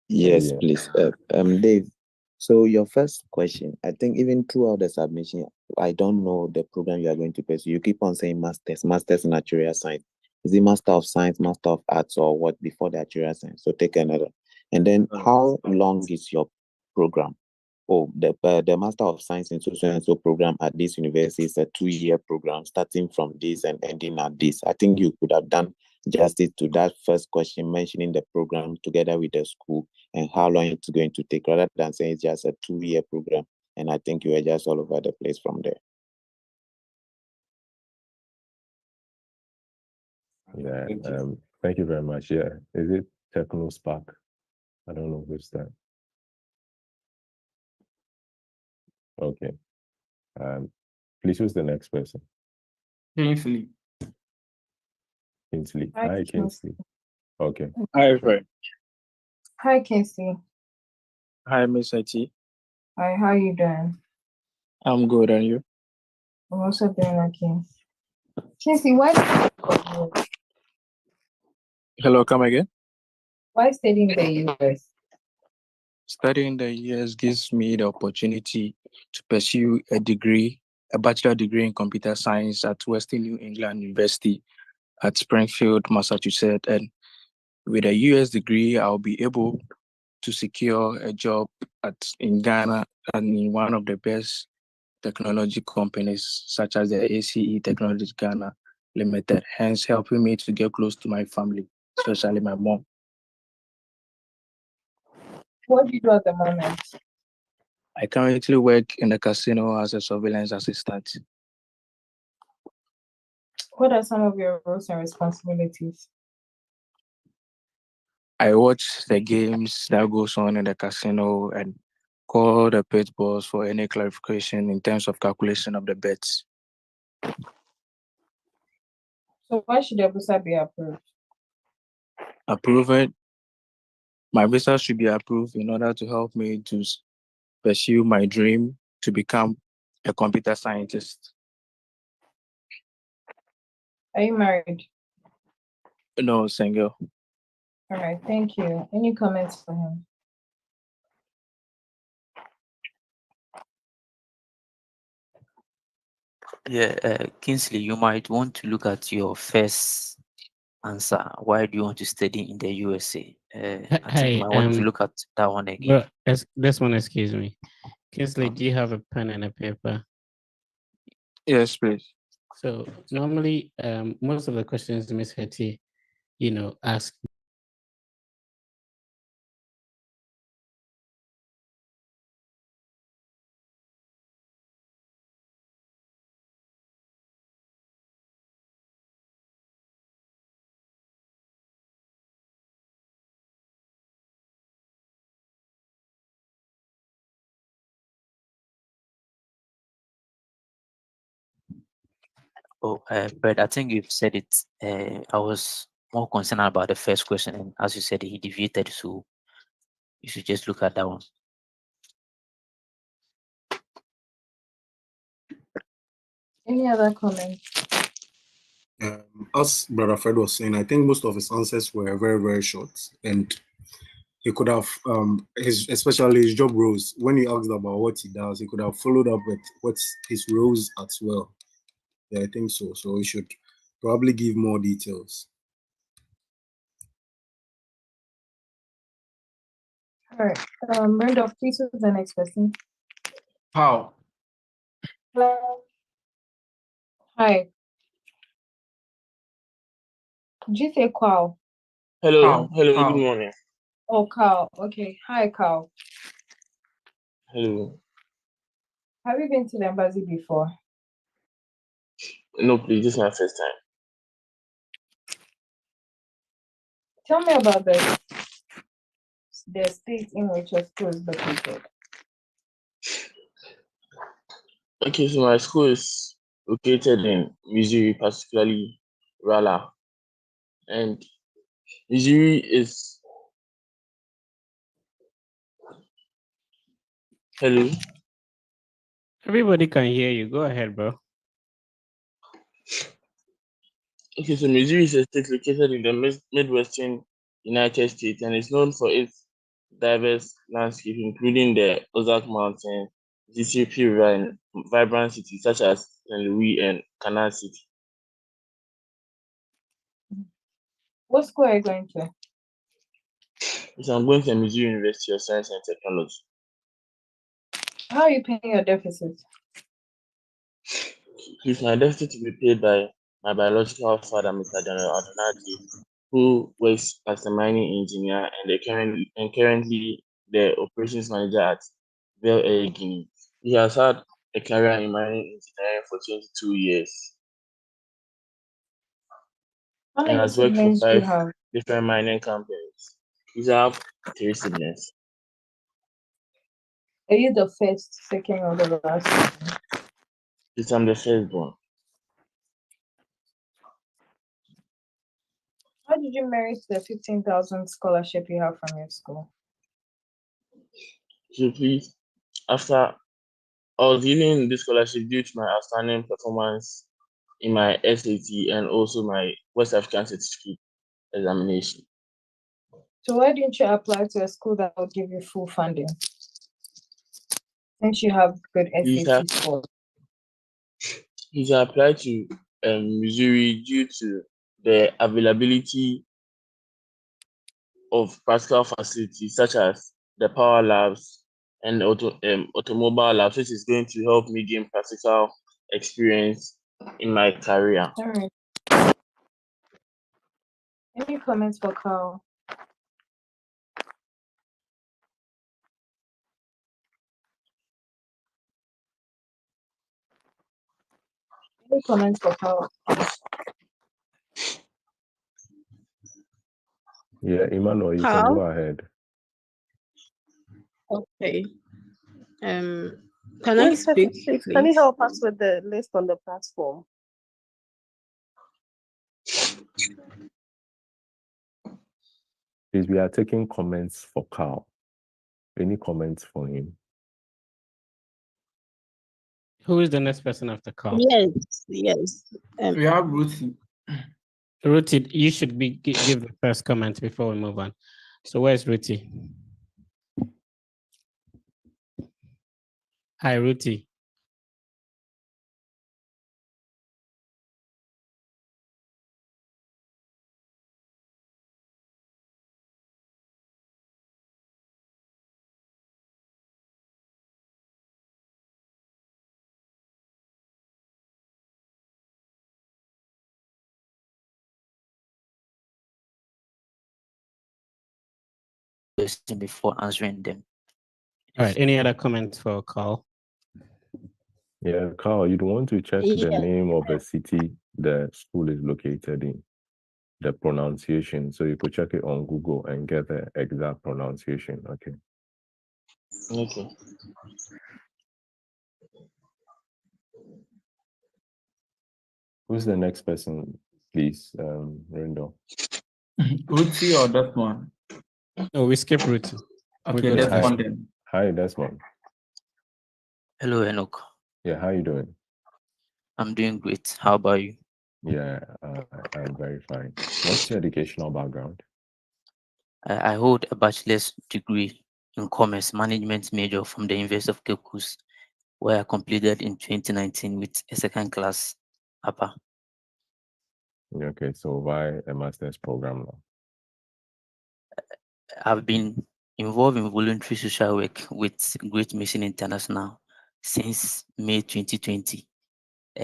[SPEAKER 4] Yes, please. Dave, so your first question, I think even throughout the submission, I don't know the program you are going to pursue. You keep on saying master's in actuarial science. Is it Master of Science, Master of Arts, or what before the actuarial science? So take another. And then how long is your program? Oh, the Master of Science in so and so program at this university is a 2-year program starting from this and ending at this. I think you could have done justice to that first question, mentioning the program together with the school and how long it's going to take, rather than saying it's just a 2-year program. And I think you were just all over the place from there.
[SPEAKER 7] Yeah, thank you very much. Yeah, is it Techno Spark? I don't know who's that. Okay. Please, who's the next person?
[SPEAKER 11] Kingsley.
[SPEAKER 7] Hi, Kingsley. Okay.
[SPEAKER 20] Hi, friend.
[SPEAKER 2] Hi, Kingsley.
[SPEAKER 20] Hi, Miss IT.
[SPEAKER 2] Hi, how you doing?
[SPEAKER 20] I'm good, and you?
[SPEAKER 2] I'm also doing okay. Kingsley, why
[SPEAKER 20] Hello, come again?
[SPEAKER 2] Why studying in the US?
[SPEAKER 20] Studying the US gives me the opportunity to pursue a bachelor degree in computer science at Western New England University at Springfield, Massachusetts. And with a US degree, I'll be able to secure a job in Ghana and in one of the best technology companies such as the ACE Technology Ghana Limited, hence helping me to get close to my family, especially my mom.
[SPEAKER 2] What do you do at the moment?
[SPEAKER 20] I currently work in the casino as a surveillance assistant.
[SPEAKER 2] What are some of your roles and responsibilities?
[SPEAKER 20] I watch the games that goes on in the casino and call the pit boss for any clarification in terms of calculation of the bets.
[SPEAKER 2] So why should your visa be approved?
[SPEAKER 20] Approved. My visa should be approved in order to help me to pursue my dream to become a computer scientist.
[SPEAKER 2] Are you married?
[SPEAKER 20] No, single.
[SPEAKER 2] All right, thank you. Any comments for him?
[SPEAKER 21] Yeah, Kingsley, you might want to look at your first answer. Why do you want to study in the USA? I think you might want to look at that one again.
[SPEAKER 22] This one, excuse me. Kingsley,
[SPEAKER 21] Okay.
[SPEAKER 22] do you have a pen and a paper?
[SPEAKER 20] Yes, please.
[SPEAKER 22] So normally, most of the questions Miss Hetty, ask.
[SPEAKER 21] Oh, but I think you've said it. I was more concerned about the first question, and as you said, he deviated, so you should just look at that one.
[SPEAKER 2] Any other comments?
[SPEAKER 16] As Brother Fred was saying, I think most of his answers were very, very short, and he could have, especially his job roles. When he asked about what he does, he could have followed up with what's his roles as well. Yeah, I think so. So he should probably give more details.
[SPEAKER 2] All right, Randolph, please who's the next person?
[SPEAKER 11] How?
[SPEAKER 2] Hi. Did you say Carl?
[SPEAKER 23] Hello, good morning.
[SPEAKER 2] Oh, Carl. Okay. Hi, Carl.
[SPEAKER 23] Hello.
[SPEAKER 2] Have you been to the embassy before?
[SPEAKER 23] No, please, this is my first time.
[SPEAKER 2] Tell me about the state in which your school is located.
[SPEAKER 23] Okay, so my school is located in Missouri, particularly Raleigh. And Missouri is... Hello?
[SPEAKER 22] Everybody can hear you. Go ahead, bro.
[SPEAKER 23] Okay, so Missouri is a state located in the Midwestern United States and is known for its diverse landscape, including the Ozark Mountains, Mississippi River, and vibrant cities such as St. Louis and Canal City.
[SPEAKER 2] What school are you going to?
[SPEAKER 23] So I'm going to Missouri University of Science and Technology.
[SPEAKER 2] How are you paying your deficit?
[SPEAKER 23] It's my deficit to be paid by my biological father, Mr. General Adonati, who works as a mining engineer and currently the operations manager at Bel Air Guinea. He has had a career in mining engineering for 22 years
[SPEAKER 2] How
[SPEAKER 23] and
[SPEAKER 2] many
[SPEAKER 23] has worked for
[SPEAKER 2] siblings do you
[SPEAKER 23] 5
[SPEAKER 2] have?
[SPEAKER 23] different mining companies. He's have 3 siblings.
[SPEAKER 2] Are you the first, second, or the last?
[SPEAKER 23] I'm the firstborn.
[SPEAKER 2] How did you merit the 15,000 scholarship you have from your school?
[SPEAKER 23] So please, after I was given this scholarship due to my outstanding performance in my SAT and also my West African certificate examination.
[SPEAKER 2] So why didn't you apply to a school that will give you full funding? Since you have good SAT scores.
[SPEAKER 23] He's applied to Missouri due to the availability of practical facilities such as the power labs and automobile labs, which is going to help me gain practical experience in my career.
[SPEAKER 2] All right. Any comments for Carl? Any comments for Carl?
[SPEAKER 7] Yeah, Emmanuel, you can
[SPEAKER 14] Carl?
[SPEAKER 7] go ahead.
[SPEAKER 14] Okay. Can I
[SPEAKER 12] Please,
[SPEAKER 14] speak,
[SPEAKER 12] please, can you
[SPEAKER 14] please?
[SPEAKER 12] help us with the list on the platform?
[SPEAKER 7] Please, we are taking comments for Carl. Any comments for him?
[SPEAKER 22] Who is the next person after Carl?
[SPEAKER 14] Yes, yes.
[SPEAKER 11] We have Ruthie.
[SPEAKER 22] Ruti, you should give the first comment before we move on. So where's Ruti? Hi, Ruti.
[SPEAKER 21] Before answering them.
[SPEAKER 22] All right. Any other comments for Carl?
[SPEAKER 7] Yeah, Carl, you'd want to check the
[SPEAKER 14] Yeah.
[SPEAKER 7] name of the city the school is located in, the pronunciation. So you could check it on Google and get the exact pronunciation. Okay.
[SPEAKER 23] Okay.
[SPEAKER 7] Who's the next person, please, Rindo?
[SPEAKER 11] Ruthie or Desmond?
[SPEAKER 22] No, we skip Ruti.
[SPEAKER 11] Okay,
[SPEAKER 22] go to
[SPEAKER 11] Desmond
[SPEAKER 7] Hi.
[SPEAKER 11] then.
[SPEAKER 7] Hi, Desmond.
[SPEAKER 21] Hello, Enoch.
[SPEAKER 7] Yeah, how you doing?
[SPEAKER 21] I'm doing great. How about you?
[SPEAKER 7] Yeah, I'm very fine. What's your educational background?
[SPEAKER 21] I hold a bachelor's degree in commerce management major from the University of Cape Coast, where I completed in 2019 with a second class upper.
[SPEAKER 7] Okay, so why a master's program now?
[SPEAKER 21] I've been involved in voluntary social work with Great Mission International since May 2020.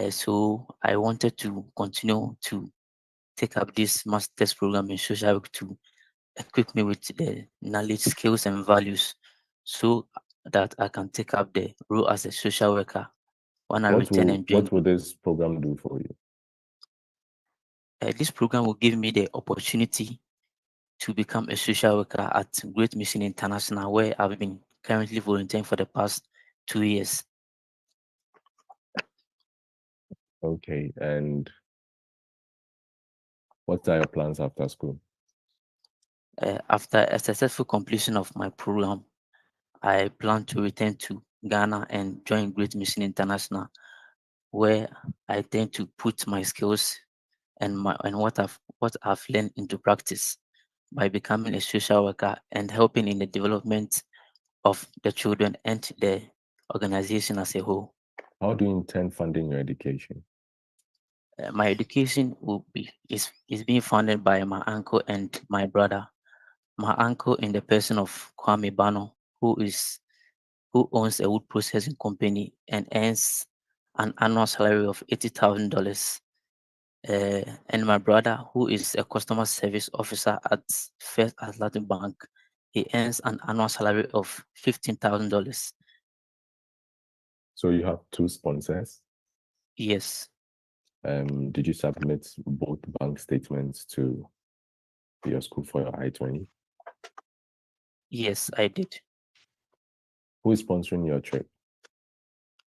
[SPEAKER 21] So I wanted to continue to take up this master's program in social work to equip me with the knowledge, skills, and values so that I can take up the role as a social worker when I return and join.
[SPEAKER 7] What will this program do for you?
[SPEAKER 21] This program will give me the opportunity to become a social worker at Great Mission International, where I've been currently volunteering for the past 2 years.
[SPEAKER 7] Okay, and what are your plans after school?
[SPEAKER 21] After a successful completion of my program, I plan to return to Ghana and join Great Mission International, where I tend to put my skills and what I've learned into practice by becoming a social worker and helping in the development of the children and the organization as a whole.
[SPEAKER 7] How do you intend funding your education?
[SPEAKER 21] My education is being funded by my uncle and my brother. My uncle, in the person of Kwame Bano, who owns a wood processing company and earns an annual salary of $80,000. And my brother, who is a customer service officer at First Atlantic Bank, he earns an annual salary of $15,000.
[SPEAKER 7] So you have two sponsors?
[SPEAKER 21] Yes.
[SPEAKER 7] Did you submit both bank statements to your school for your I-20?
[SPEAKER 21] Yes, I did.
[SPEAKER 7] Who is sponsoring your trip?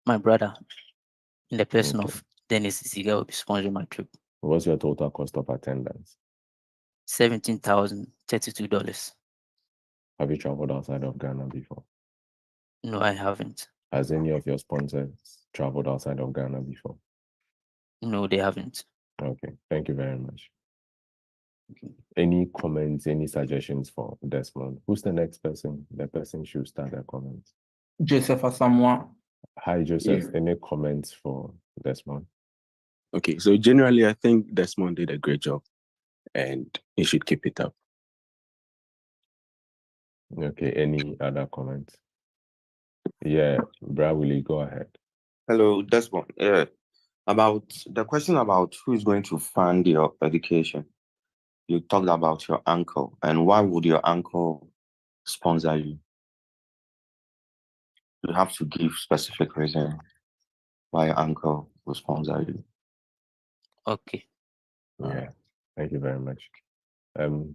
[SPEAKER 21] My brother, in the person of Dennis Ziga, will be sponsoring my trip.
[SPEAKER 7] What's your total cost of attendance?
[SPEAKER 21] $17,032.
[SPEAKER 7] Have you traveled outside of Ghana before?
[SPEAKER 21] No, I haven't.
[SPEAKER 7] Has any of your sponsors traveled outside of Ghana before?
[SPEAKER 21] No, they haven't.
[SPEAKER 7] Okay, thank you very much. Any comments, any suggestions for Desmond? Who's the next person? The person should start their comments.
[SPEAKER 11] Joseph Asamoah.
[SPEAKER 7] Hi, Joseph.
[SPEAKER 1] Yeah.
[SPEAKER 7] Any comments for Desmond?
[SPEAKER 1] Okay, so generally, I think Desmond did a great job, and he should keep it up.
[SPEAKER 7] Okay, any other comments? Yeah, Brad, will you go ahead?
[SPEAKER 3] Hello, Desmond. About the question about who is going to fund your education. You talked about your uncle, and why would your uncle sponsor you? You have to give specific reason why your uncle will sponsor you.
[SPEAKER 21] Okay.
[SPEAKER 7] Yeah, thank you very much. Who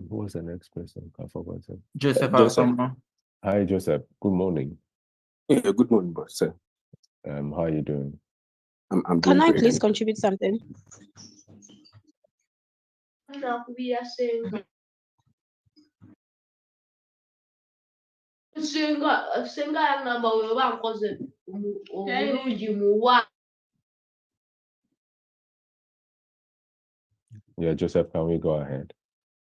[SPEAKER 7] was the next person? I forgot him.
[SPEAKER 11] Joseph
[SPEAKER 1] Joseph.
[SPEAKER 11] Asoma.
[SPEAKER 7] Hi, Joseph. Good morning.
[SPEAKER 1] Yeah, good morning, boss, sir.
[SPEAKER 7] How are you doing?
[SPEAKER 1] I'm
[SPEAKER 6] Can
[SPEAKER 1] doing
[SPEAKER 6] I
[SPEAKER 1] great.
[SPEAKER 6] please contribute something?
[SPEAKER 7] Yeah, Joseph, can we go ahead?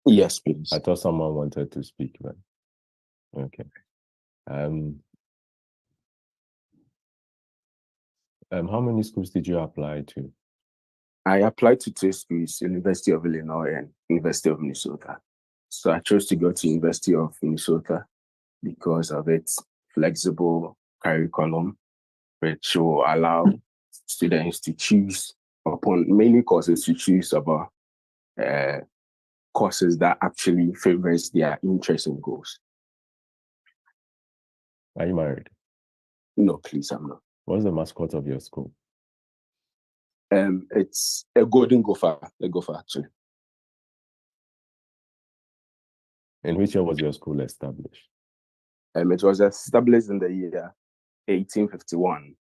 [SPEAKER 1] Yes, please.
[SPEAKER 7] I thought someone wanted to speak, but okay. How many schools did you apply to?
[SPEAKER 1] I applied to two schools, University of Illinois and University of Minnesota. So I chose to go to University of Minnesota because of its flexible curriculum, which will allow students to choose upon many courses to choose about courses that actually favors their interests and goals.
[SPEAKER 7] Are you married?
[SPEAKER 1] No, please, I'm not.
[SPEAKER 7] What's the mascot of your school?
[SPEAKER 1] It's a golden gopher, actually.
[SPEAKER 7] In which year was your school established?
[SPEAKER 1] It was established in the year 1851,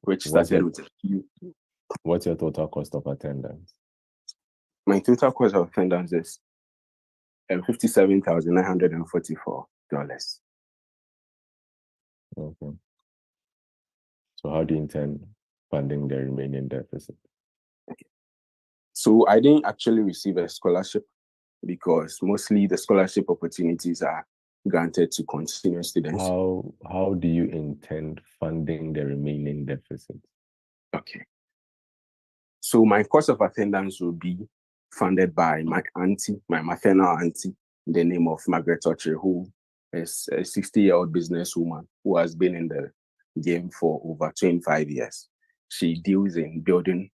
[SPEAKER 1] which started with a few.
[SPEAKER 7] What's your total cost of attendance?
[SPEAKER 1] My total cost of attendance is $57,944.
[SPEAKER 7] Okay. So how do you intend funding the remaining deficit?
[SPEAKER 1] Okay. So I didn't actually receive a scholarship because mostly the scholarship opportunities are granted to continuing students.
[SPEAKER 7] How do you intend funding the remaining deficit?
[SPEAKER 1] Okay. So my cost of attendance will be funded by my auntie, my maternal auntie, in the name of Margaret Oche, who is a 60-year-old businesswoman who has been in the game for over 25 years. She deals in building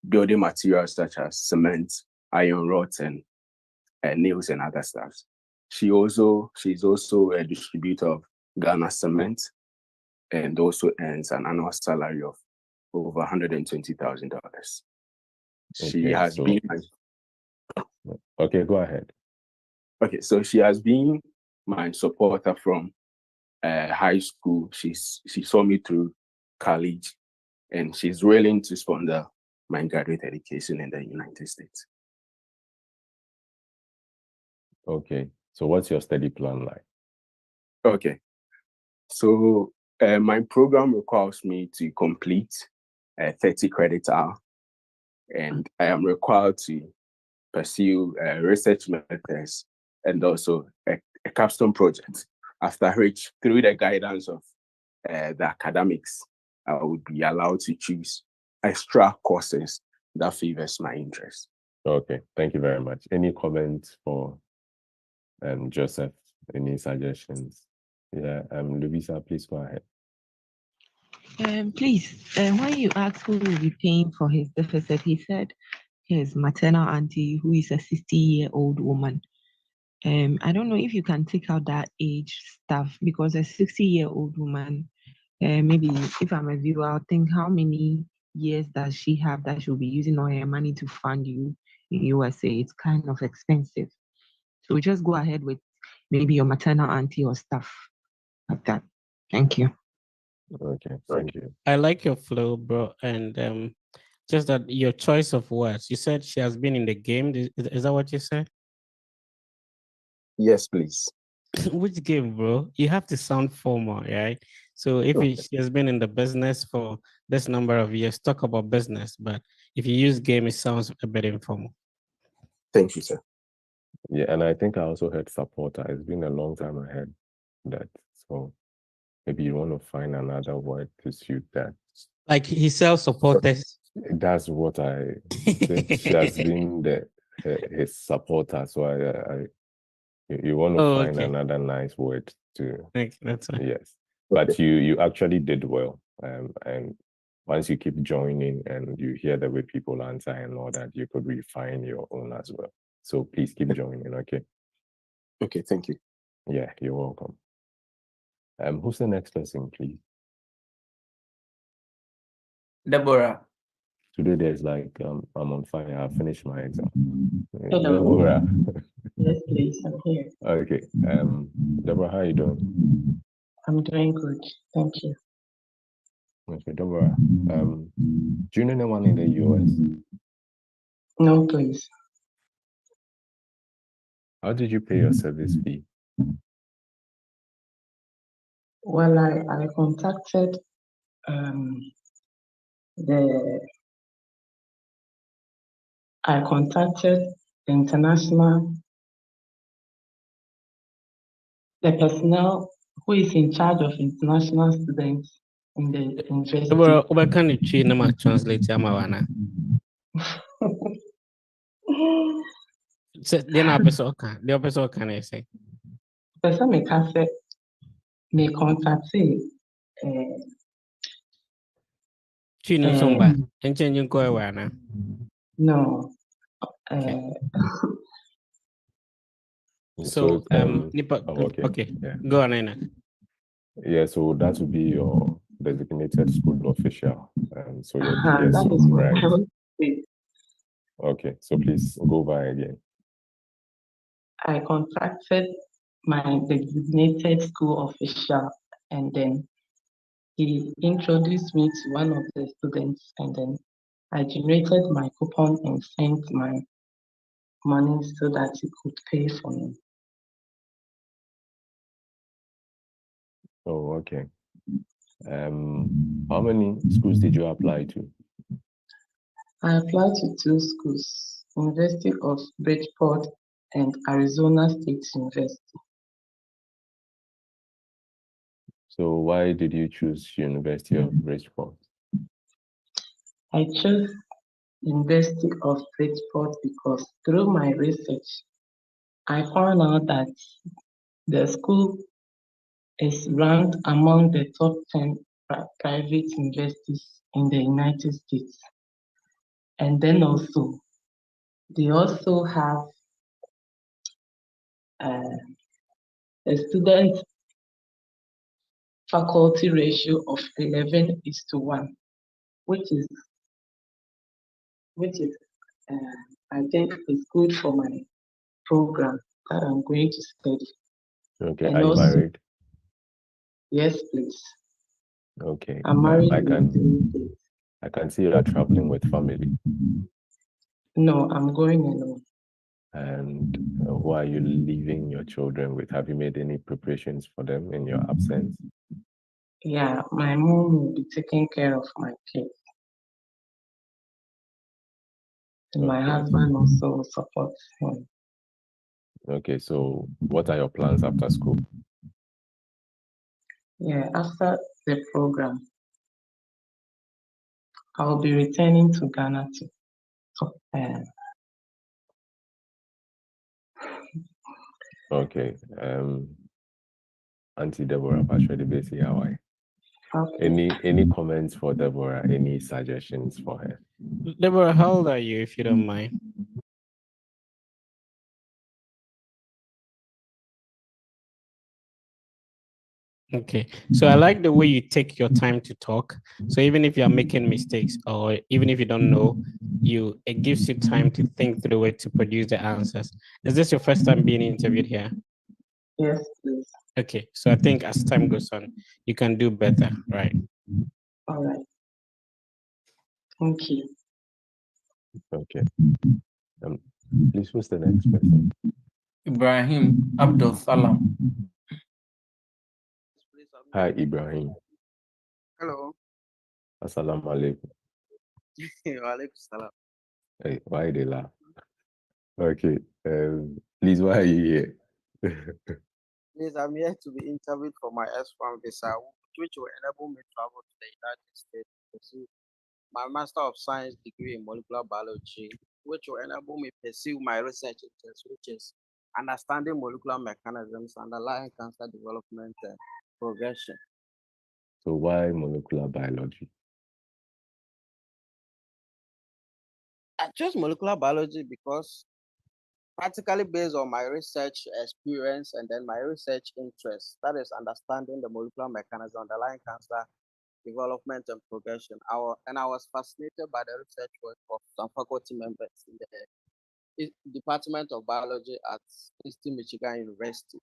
[SPEAKER 1] materials such as cement, iron rods, and nails and other stuff. She's also a distributor of Ghana cement and also earns an annual salary of over $120,000. She has been.
[SPEAKER 7] Okay, go ahead.
[SPEAKER 1] Okay, so she has been my supporter from high school. She saw me through college, and she's willing to sponsor my graduate education in the United States.
[SPEAKER 7] Okay, so what's your study plan like?
[SPEAKER 1] Okay, so my program requires me to complete 30 credit hour, and I am required to pursue research methods and also a capstone project, after which, through the guidance of the academics, I would be allowed to choose extra courses that favors my interest.
[SPEAKER 7] Okay, thank you very much. Any comments for Joseph? Any suggestions? Yeah, Louisa, please go ahead.
[SPEAKER 5] Please, when you asked who will be paying for his deficit, he said his maternal auntie, who is a 60-year-old woman. I don't know if you can take out that age stuff, because a 60-year-old woman, maybe if I'm a viewer, I'll think, how many years does she have that she'll be using all her money to fund you in USA? It's kind of expensive. So just go ahead with maybe your maternal auntie or stuff like that. Thank you.
[SPEAKER 7] Okay, thank you.
[SPEAKER 22] I like your flow, bro, and just that your choice of words. You said she has been in the game. Is that what you said?
[SPEAKER 1] Yes, please.
[SPEAKER 22] Which game, bro? You have to sound formal, right? So if she has been in the business for this number of years, talk about business. But if you use game, it sounds a bit informal.
[SPEAKER 1] Thank you, sir.
[SPEAKER 7] Yeah, and I think I also heard supporter. It's been a long time I heard that. So maybe you want to find another word to suit that.
[SPEAKER 22] Like he sells supporters.
[SPEAKER 7] That's what I think. She has been his supporter. So You want to
[SPEAKER 22] Oh,
[SPEAKER 7] find
[SPEAKER 22] okay.
[SPEAKER 7] another nice word to
[SPEAKER 22] Okay, that's fine.
[SPEAKER 7] yes. But you actually did well. And once you keep joining and you hear the way people answer and all that, you could refine your own as well. So please keep joining, okay?
[SPEAKER 1] Okay, thank you.
[SPEAKER 7] Yeah, you're welcome. Who's the next person, please?
[SPEAKER 11] Deborah.
[SPEAKER 7] Today there's like I'm on fire. I finished my exam.
[SPEAKER 6] Hello.
[SPEAKER 7] Deborah.
[SPEAKER 6] Yes, please. I'm here.
[SPEAKER 7] Okay. Deborah, how are you doing?
[SPEAKER 6] I'm doing good. Thank you.
[SPEAKER 7] Okay, Deborah. Do you know anyone in the US?
[SPEAKER 6] No, please.
[SPEAKER 7] How did you pay your service fee?
[SPEAKER 6] Well, I contacted the I contacted the international the personnel who is in charge of international students in the university.
[SPEAKER 22] Deborah, can you nama translate amawana? So then I person can. The person can I say?
[SPEAKER 6] Person me can say me contacted
[SPEAKER 22] Chino somba. And changing go awana.
[SPEAKER 6] no.
[SPEAKER 22] Okay. So okay.
[SPEAKER 7] Yeah.
[SPEAKER 22] Go on, Ina.
[SPEAKER 7] Yeah, so that would be your designated school official. So your
[SPEAKER 6] That
[SPEAKER 7] DSO,
[SPEAKER 6] is what
[SPEAKER 7] right?
[SPEAKER 6] I want to say.
[SPEAKER 7] Okay, so please go by again.
[SPEAKER 6] I contacted my designated school official, and then he introduced me to one of the students, and then I generated my coupon and sent my money so that he could pay for me.
[SPEAKER 7] Oh, okay. How many schools did you apply to?
[SPEAKER 6] I applied to 2 schools, University of Bridgeport and Arizona State University.
[SPEAKER 7] So why did you choose University of Bridgeport?
[SPEAKER 6] I chose University of Bridgeport because through my research, I found out that the school is ranked among the top 10 private universities in the United States. And then also, they also have a student faculty ratio of 11:1, which is I think is good for my program that I'm going to study.
[SPEAKER 7] Okay,
[SPEAKER 6] And
[SPEAKER 7] are you
[SPEAKER 6] also,
[SPEAKER 7] married?
[SPEAKER 6] yes, please.
[SPEAKER 7] Okay.
[SPEAKER 6] I'm married
[SPEAKER 7] I
[SPEAKER 6] with 3
[SPEAKER 7] can
[SPEAKER 6] kids.
[SPEAKER 7] I can see you are traveling with family.
[SPEAKER 6] No, I'm going alone.
[SPEAKER 7] And who are you leaving your children with? Have you made any preparations for them in your absence?
[SPEAKER 6] Yeah, my mom will be taking care of my kids. And my husband also supports him.
[SPEAKER 7] Okay, so what are your plans after school?
[SPEAKER 6] Yeah, after the program, I'll be returning to Ghana
[SPEAKER 7] Okay. Auntie Deborah, Patrick Basi Hawaii.
[SPEAKER 6] Okay.
[SPEAKER 7] Any comments for Deborah? Any suggestions for her?
[SPEAKER 22] Deborah, how old are you, if you don't mind? Okay, so I like the way you take your time to talk. So even if you are making mistakes or even if you don't know, it gives you time to think through it to produce the answers. Is this your first time being interviewed here?
[SPEAKER 6] Yes, please.
[SPEAKER 22] Okay, so I think as time goes on, you can do better, right?
[SPEAKER 6] All right. Thank you.
[SPEAKER 7] Okay. Please, who's the next person?
[SPEAKER 11] Ibrahim Abdul Salam.
[SPEAKER 7] Hi, Ibrahim.
[SPEAKER 8] Hello.
[SPEAKER 7] Assalamu alaikum.
[SPEAKER 8] Walaikum salam.
[SPEAKER 7] Hey, why they laugh? Okay. Please, why are you here?
[SPEAKER 8] Please, I'm here to be interviewed for my F-1 visa, which will enable me to travel to the United States to pursue my Master of Science degree in molecular biology, which will enable me to pursue my research interests, which is understanding molecular mechanisms underlying cancer development and progression.
[SPEAKER 7] So why molecular biology?
[SPEAKER 8] I chose molecular biology because practically based on my research experience and then my research interest, that is understanding the molecular mechanism underlying cancer development and progression. I was fascinated by the research work of some faculty members in the Department of Biology at Eastern Michigan University.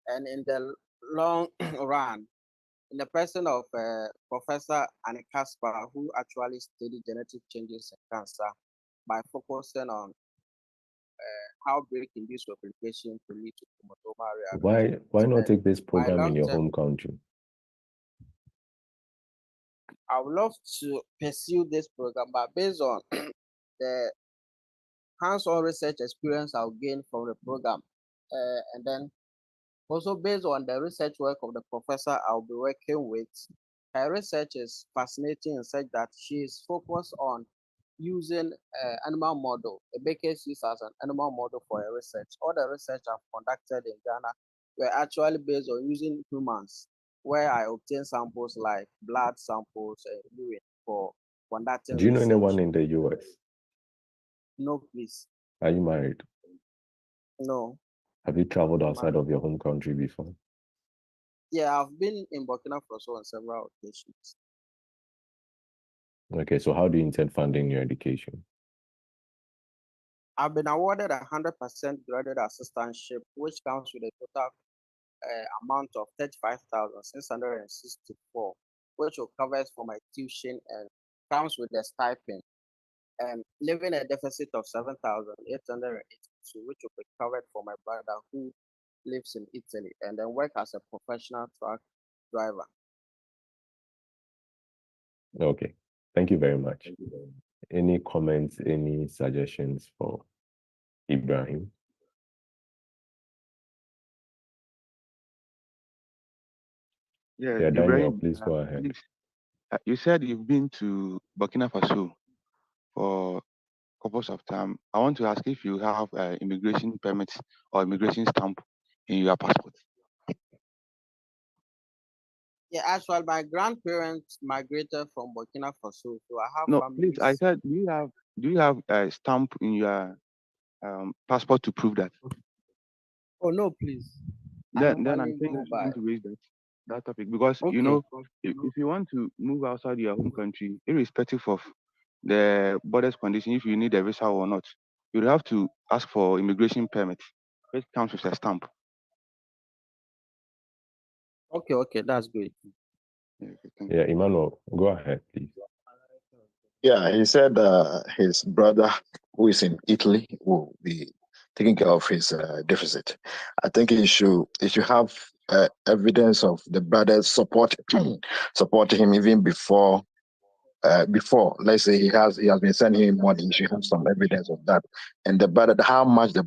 [SPEAKER 8] And in the long run, in the person of Professor Annie Kasper, who actually studied genetic changes in cancer by focusing on how break-induced replication can lead to chromosomal rearrangement.
[SPEAKER 7] Why not take this
[SPEAKER 8] My
[SPEAKER 7] program in your
[SPEAKER 8] long-term,
[SPEAKER 7] home country?
[SPEAKER 8] I would love to pursue this program, but based on the hands-on research experience I'll gain from the program, and then also based on the research work of the professor I'll be working with, her research is fascinating in such that she is focused on using animal model. The Baker's used as an animal model for her research. All the research I've conducted in Ghana were actually based on using humans, where I obtain samples like blood samples and urine for conducting
[SPEAKER 7] Do you know
[SPEAKER 8] research.
[SPEAKER 7] anyone in the US?
[SPEAKER 8] No, please.
[SPEAKER 7] Are you married?
[SPEAKER 8] No.
[SPEAKER 7] Have you traveled
[SPEAKER 8] I'm
[SPEAKER 7] outside
[SPEAKER 8] married.
[SPEAKER 7] of your home country before?
[SPEAKER 8] Yeah, I've been in Burkina Faso on several occasions.
[SPEAKER 7] Okay, so how do you intend funding your education?
[SPEAKER 8] I've been awarded 100% graduate assistantship, which comes with a total amount of 35,664, which will cover for my tuition and comes with a stipend, and leaving a deficit of 7,882, which will be covered for my brother who lives in Italy and then work as a professional truck driver.
[SPEAKER 7] Okay, thank you very much. Any comments, any suggestions for Ibrahim?
[SPEAKER 9] Yes,
[SPEAKER 7] Yeah, Daniel,
[SPEAKER 9] Ibrahim,
[SPEAKER 7] please go ahead.
[SPEAKER 9] please, you said you've been to Burkina Faso for couples of time. I want to ask if you have immigration permits or immigration stamp in your passport.
[SPEAKER 8] Yeah, actually, my grandparents migrated from Burkina Faso, so I have
[SPEAKER 9] No, please, I
[SPEAKER 8] families.
[SPEAKER 9] said, do you have a stamp in your passport to prove that?
[SPEAKER 8] Oh no, please. I
[SPEAKER 9] Then I
[SPEAKER 8] normally
[SPEAKER 9] think
[SPEAKER 8] go
[SPEAKER 9] you
[SPEAKER 8] by.
[SPEAKER 9] need to raise that topic because you
[SPEAKER 8] Okay.
[SPEAKER 9] know if you want to move outside your home country, irrespective of the borders condition, if you need a visa or not, you have to ask for immigration permit, which comes with a stamp.
[SPEAKER 8] Okay, that's great.
[SPEAKER 7] Yeah, Emmanuel, go ahead, please.
[SPEAKER 13] Yeah, he said his brother, who is in Italy, will be taking care of his deficit. I think he should have evidence of the brother supporting him even before. Let's say he has been sending him money. He should have some evidence of that. And the brother, how much the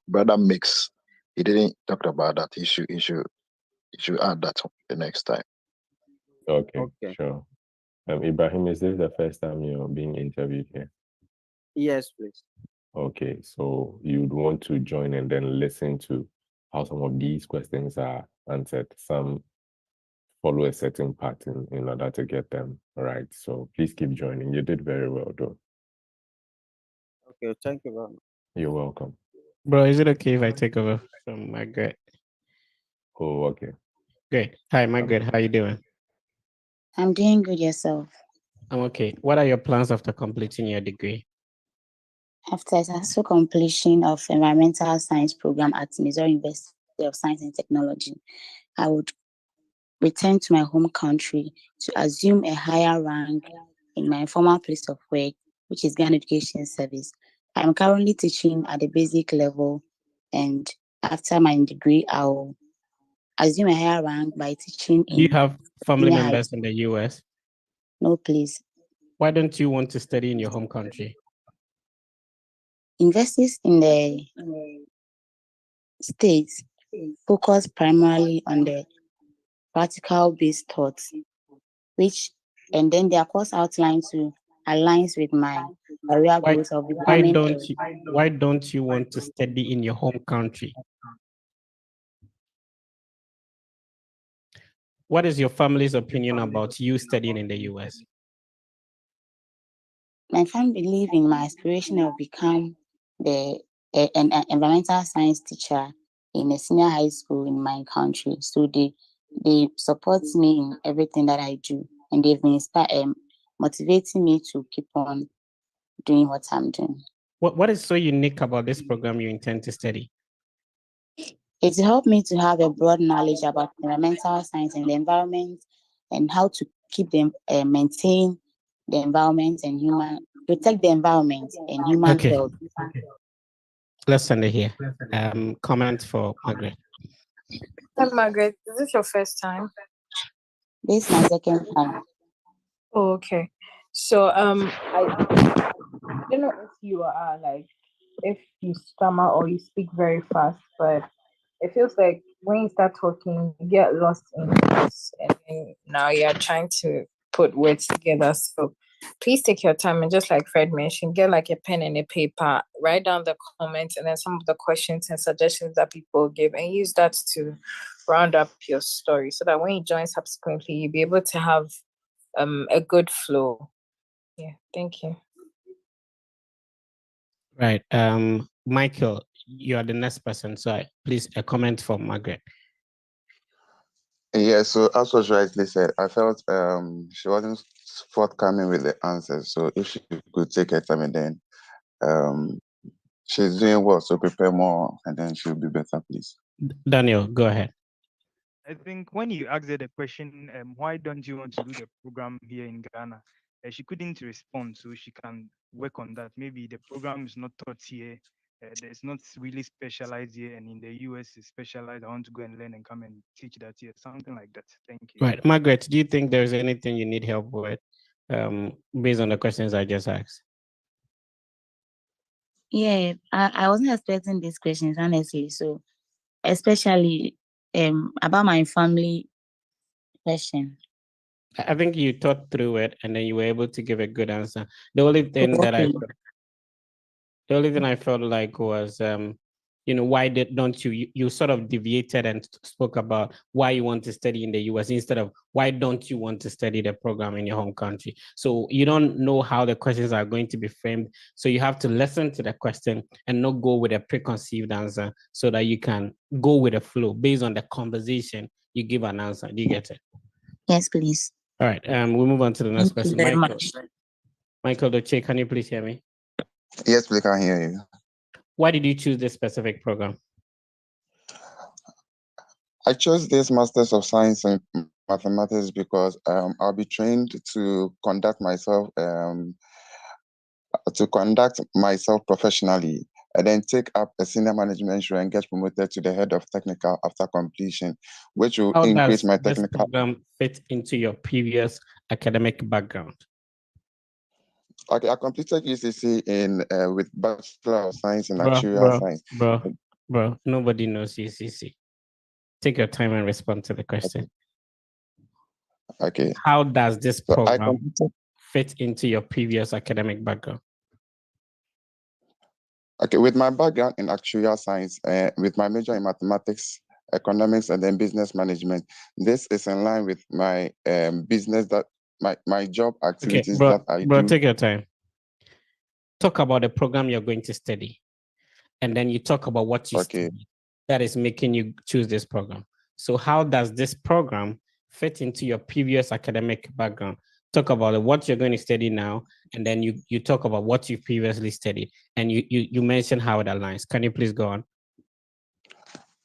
[SPEAKER 13] brother makes, he didn't talk about that. He should add that the next time.
[SPEAKER 7] Okay, sure. Ibrahim, is this the first time you're being interviewed here?
[SPEAKER 8] Yes, please.
[SPEAKER 7] Okay, so you'd want to join and then listen to how some of these questions are answered. Some follow a certain pattern in order to get them right. So please keep joining. You did very well, though.
[SPEAKER 8] Okay, thank you very much.
[SPEAKER 7] You're welcome.
[SPEAKER 22] Bro, is it okay if I take over from Margaret?
[SPEAKER 7] Oh, okay.
[SPEAKER 22] Great. Hi, Margaret. How you doing?
[SPEAKER 17] I'm doing good. Yourself?
[SPEAKER 22] I'm okay. What are your plans after completing your degree?
[SPEAKER 17] After successful completion of environmental science program at Missouri University of Science and Technology, I would return to my home country to assume a higher rank in my former place of work, which is Ghana Education Service. I'm currently teaching at the basic level, and after my degree, I'll assume a higher rank by teaching
[SPEAKER 22] Do you
[SPEAKER 17] in
[SPEAKER 22] have family
[SPEAKER 17] junior high
[SPEAKER 22] members
[SPEAKER 17] school.
[SPEAKER 22] in the US?
[SPEAKER 17] No, please.
[SPEAKER 22] Why don't you want to study in your home country?
[SPEAKER 17] Universities in the States focus primarily on the practical based thoughts, and then their course outline too aligns with my career
[SPEAKER 22] Why,
[SPEAKER 17] goals of becoming
[SPEAKER 22] why don't you want to study in your home country? What is your family's opinion about you studying in the US?
[SPEAKER 17] my family believe in my aspiration of become an environmental science teacher in a senior high school in my country. So they support me in everything that I do, and they've been motivating me to keep on doing what I'm doing.
[SPEAKER 22] What is so unique about this program you intend to study?
[SPEAKER 17] It's helped me to have a broad knowledge about environmental science and the environment, and how to keep them maintain the environment and protect the environment and human
[SPEAKER 22] Okay.
[SPEAKER 17] health.
[SPEAKER 22] Let's send it here. Comment for Margaret.
[SPEAKER 2] Hi, Margaret, is this your first time?
[SPEAKER 17] This is my second time.
[SPEAKER 2] Oh, okay. So I don't know if you are like, if you stammer or you speak very fast, but it feels like when you start talking, you get lost in this, and then now you're trying to put words together. So please take your time, and just like Fred mentioned, get like a pen and a paper, write down the comments and then some of the questions and suggestions that people give, and use that to round up your story, so that when you join subsequently, you'll be able to have a good flow. Yeah, thank you.
[SPEAKER 22] Right. Michael, you are the next person. So please, a comment for Margaret.
[SPEAKER 9] Yeah, so as was rightly said, I felt she wasn't forthcoming with the answers. So if she could take her time, and then she's doing well, so prepare more, and then she'll be better, please.
[SPEAKER 22] Daniel, go ahead.
[SPEAKER 10] I think when you asked her the question, why don't you want to do the program here in Ghana? She couldn't respond, so she can work on that. Maybe the program is not taught here. It's not really specialized here, and in the US it's specialized. I want to go and learn and come and teach that here, something like that. Thank you.
[SPEAKER 22] Right. Margaret, do you think there's anything you need help with based on the questions I just asked?
[SPEAKER 17] Yeah, I wasn't expecting these questions, honestly. So especially about my family question.
[SPEAKER 22] I think you thought through it and then you were able to give a good answer. The only thing that I felt like was, why don't you sort of deviated and spoke about why you want to study in the US instead of why don't you want to study the program in your home country? So you don't know how the questions are going to be framed. So you have to listen to the question and not go with a preconceived answer, so that you can go with the flow based on the conversation. You give an answer. Do you get it?
[SPEAKER 17] Yes, please.
[SPEAKER 22] All right. We'll move on to the next
[SPEAKER 17] Thank you
[SPEAKER 22] person.
[SPEAKER 17] very
[SPEAKER 22] Michael.
[SPEAKER 17] much.
[SPEAKER 22] Michael Doche, can you please hear me?
[SPEAKER 9] Yes, we can hear you.
[SPEAKER 22] Why did you choose this specific program?
[SPEAKER 9] I chose this Masters of Science in Mathematics because I'll be trained to conduct myself professionally, and then take up a senior management role and get promoted to the head of technical after completion, which will
[SPEAKER 22] How
[SPEAKER 9] increase
[SPEAKER 22] does
[SPEAKER 9] my
[SPEAKER 22] this
[SPEAKER 9] technical.
[SPEAKER 22] program fit into your previous academic background?
[SPEAKER 9] Okay, I completed UCC with Bachelor of Science in Actuarial Science.
[SPEAKER 22] Bro, nobody knows UCC. Take your time and respond to the question.
[SPEAKER 9] Okay.
[SPEAKER 22] How does this program fit into your previous academic background?
[SPEAKER 9] Okay, with my background in actuarial science, with my major in mathematics, economics, and then business management, this is in line with my business my job activities that I do.
[SPEAKER 22] Take your time. Talk about the program you're going to study, and then you talk about what you study that is making you choose this program. So how does this program fit into your previous academic background? Talk about what you're going to study now, and then you talk about what you previously studied, and you mention how it aligns. Can you please go on?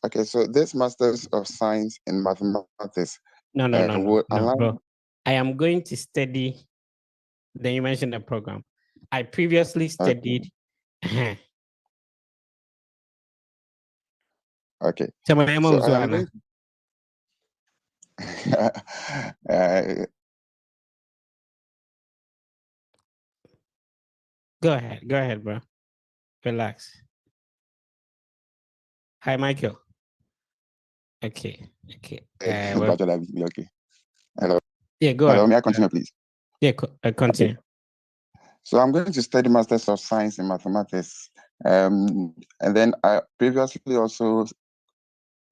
[SPEAKER 9] Okay, so this Masters of Science in Mathematics.
[SPEAKER 22] No, bro. I am going to study. Then you mentioned the program. I previously studied.
[SPEAKER 9] Okay.
[SPEAKER 22] So
[SPEAKER 9] I am going
[SPEAKER 22] Go ahead, bro. Relax. Hi, Michael. Okay.
[SPEAKER 9] okay.
[SPEAKER 22] Okay.
[SPEAKER 9] Hello.
[SPEAKER 22] Yeah, go
[SPEAKER 9] Hello,
[SPEAKER 22] on.
[SPEAKER 9] may I continue, please?
[SPEAKER 22] Yeah, continue.
[SPEAKER 9] So I'm going to study Masters of Science in Mathematics. And then I previously also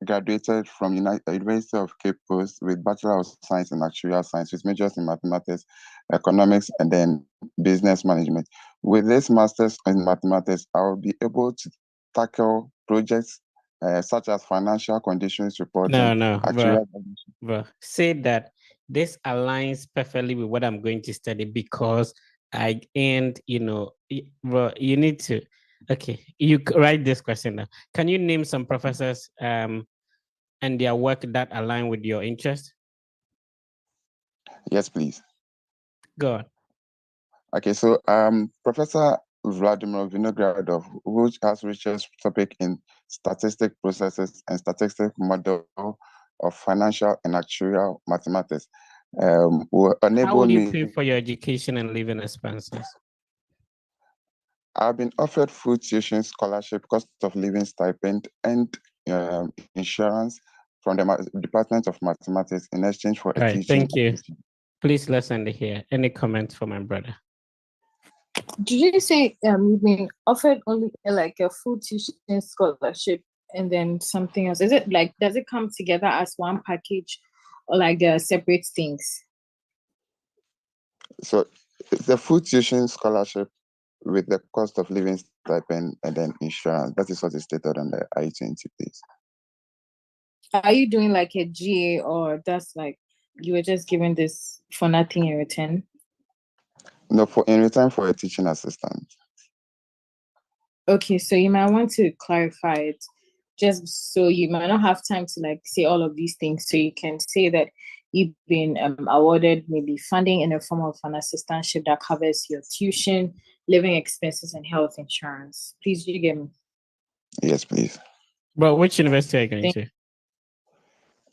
[SPEAKER 9] graduated from University of Cape Coast with Bachelor of Science in Actuarial Science with majors in Mathematics, Economics, and then Business Management. With this Masters in Mathematics, I'll be able to tackle projects such as financial conditions reporting,
[SPEAKER 22] But say that this aligns perfectly with what I'm going to study because bro, you need to, okay, you write this question down. Can you name some professors and their work that align with your interest?
[SPEAKER 9] Yes, please.
[SPEAKER 22] Go on.
[SPEAKER 9] Okay, so Professor Vladimir Vinogradov, who has research topic in statistic processes and statistic model of financial and actuarial mathematics, will
[SPEAKER 22] How
[SPEAKER 9] enable
[SPEAKER 22] will you
[SPEAKER 9] me.
[SPEAKER 22] pay for your education and living expenses?
[SPEAKER 9] I've been offered full tuition scholarship, cost of living stipend, and insurance from the Department of Mathematics in exchange for
[SPEAKER 22] All
[SPEAKER 9] a
[SPEAKER 22] right,
[SPEAKER 9] teaching
[SPEAKER 22] thank you.
[SPEAKER 9] position.
[SPEAKER 22] Please let's end it here. Any comments for my brother?
[SPEAKER 2] Did you say you've been offered only like a full tuition scholarship and then something else? Is it like, does it come together as one package or like there are separate things?
[SPEAKER 9] So it's the full tuition scholarship with the cost of living stipend and then insurance. That is what is stated on the I-20 page.
[SPEAKER 2] Are you doing like a GA or that's like you were just given this for nothing in return?
[SPEAKER 9] No, in return for a teaching assistant.
[SPEAKER 2] Okay, so you might want to clarify it just so you might not have time to like say all of these things. So you can say that you've been awarded maybe funding in the form of an assistantship that covers your tuition, living expenses, and health insurance. Please, do you get me?
[SPEAKER 9] Yes, please.
[SPEAKER 22] But which university are you going to?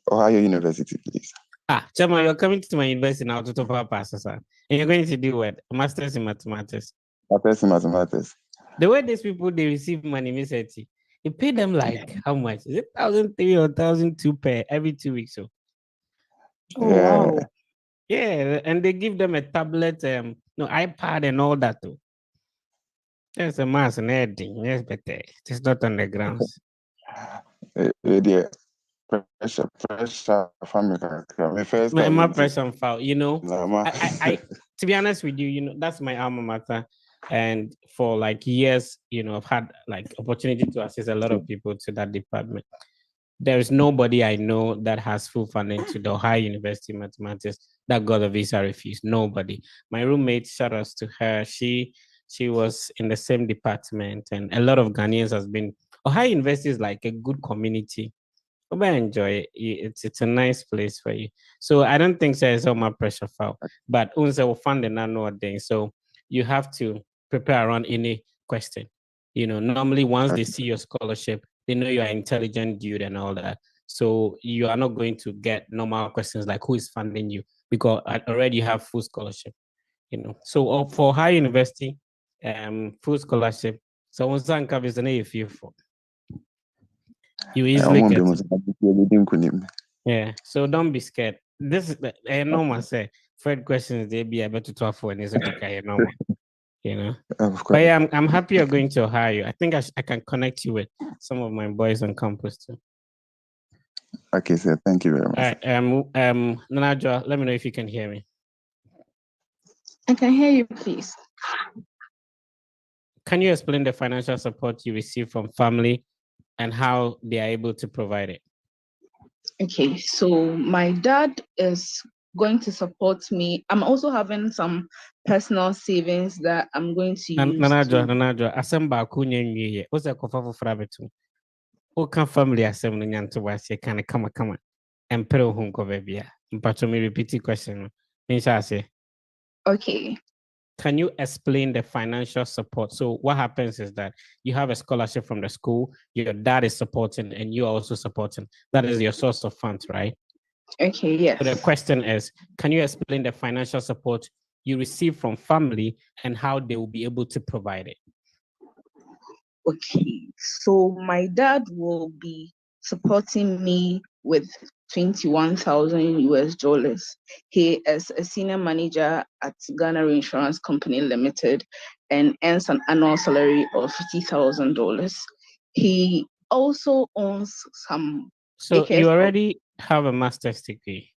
[SPEAKER 9] Ohio University, please.
[SPEAKER 22] Chama, you're coming to my university now to talk about passes, and you're going to do what? A master's in mathematics.
[SPEAKER 9] Master's in mathematics.
[SPEAKER 22] The way these people they receive money, Miss Etty, you pay them like how much? Is it 1,300 or 1,200 per every 2 weeks? So,
[SPEAKER 2] wow.
[SPEAKER 22] Yeah, and they give them a tablet, no iPad and all that too. There's a mass and everything. Yes, but it's not on the grounds.
[SPEAKER 9] Pressure family.
[SPEAKER 22] My pressure foul, you know. I to be honest with you, you know, that's my alma mater. And for like years, you know, I've had like opportunity to assist a lot of people to that department. There is nobody I know that has full funding to the Ohio University Mathematics that got a visa refused. Nobody. My roommate, shout out to her. She was in the same department, and a lot of Ghanaians has been. Ohio University is like a good community. I enjoy it. It's a nice place for you. So I don't think there's all my pressure file, but also will fund the nano thing. So you have to prepare around any question. You know, normally once they see your scholarship, they know you're an intelligent dude and all that. So you are not going to get normal questions like who is funding you because I already have full scholarship. You know, so for high university, full scholarship. So once I have is an for. You easily get it. Yeah, so don't be scared. This is normal say Fred questions they be able to talk for and it's normal. You know. But yeah, I'm happy you're going to Ohio. I think I can connect you with some of my boys on campus too.
[SPEAKER 9] Okay, sir. Thank you very much.
[SPEAKER 22] All right. Nanajo, let me know if you can hear me.
[SPEAKER 2] I can hear you, please.
[SPEAKER 22] Can you explain the financial support you receive from family and how they are able to provide it?
[SPEAKER 15] Okay, so my dad is going to support me. I'm also having some personal savings that I'm going to use.
[SPEAKER 22] Nanajo, assemble kunye ngiye. Oza kofafu frabetu. Oka family assembly nyanto wasi kana kama. Empero hunko bebia. Mpacho me repeat question. Inshase.
[SPEAKER 15] Okay.
[SPEAKER 22] Can you explain the financial support? So what happens is that you have a scholarship from the school, your dad is supporting, and you are also supporting. That is your source of funds, right?
[SPEAKER 15] Okay, yes.
[SPEAKER 22] So the question is, can you explain the financial support you receive from family and how they will be able to provide it?
[SPEAKER 15] Okay, so my dad will be supporting me with 21,000 US dollars. He is a senior manager at Ghana Reinsurance Company Limited and earns an annual salary of $50,000. He also owns some
[SPEAKER 22] So
[SPEAKER 15] acres
[SPEAKER 22] you
[SPEAKER 15] of,
[SPEAKER 22] already have a master's degree.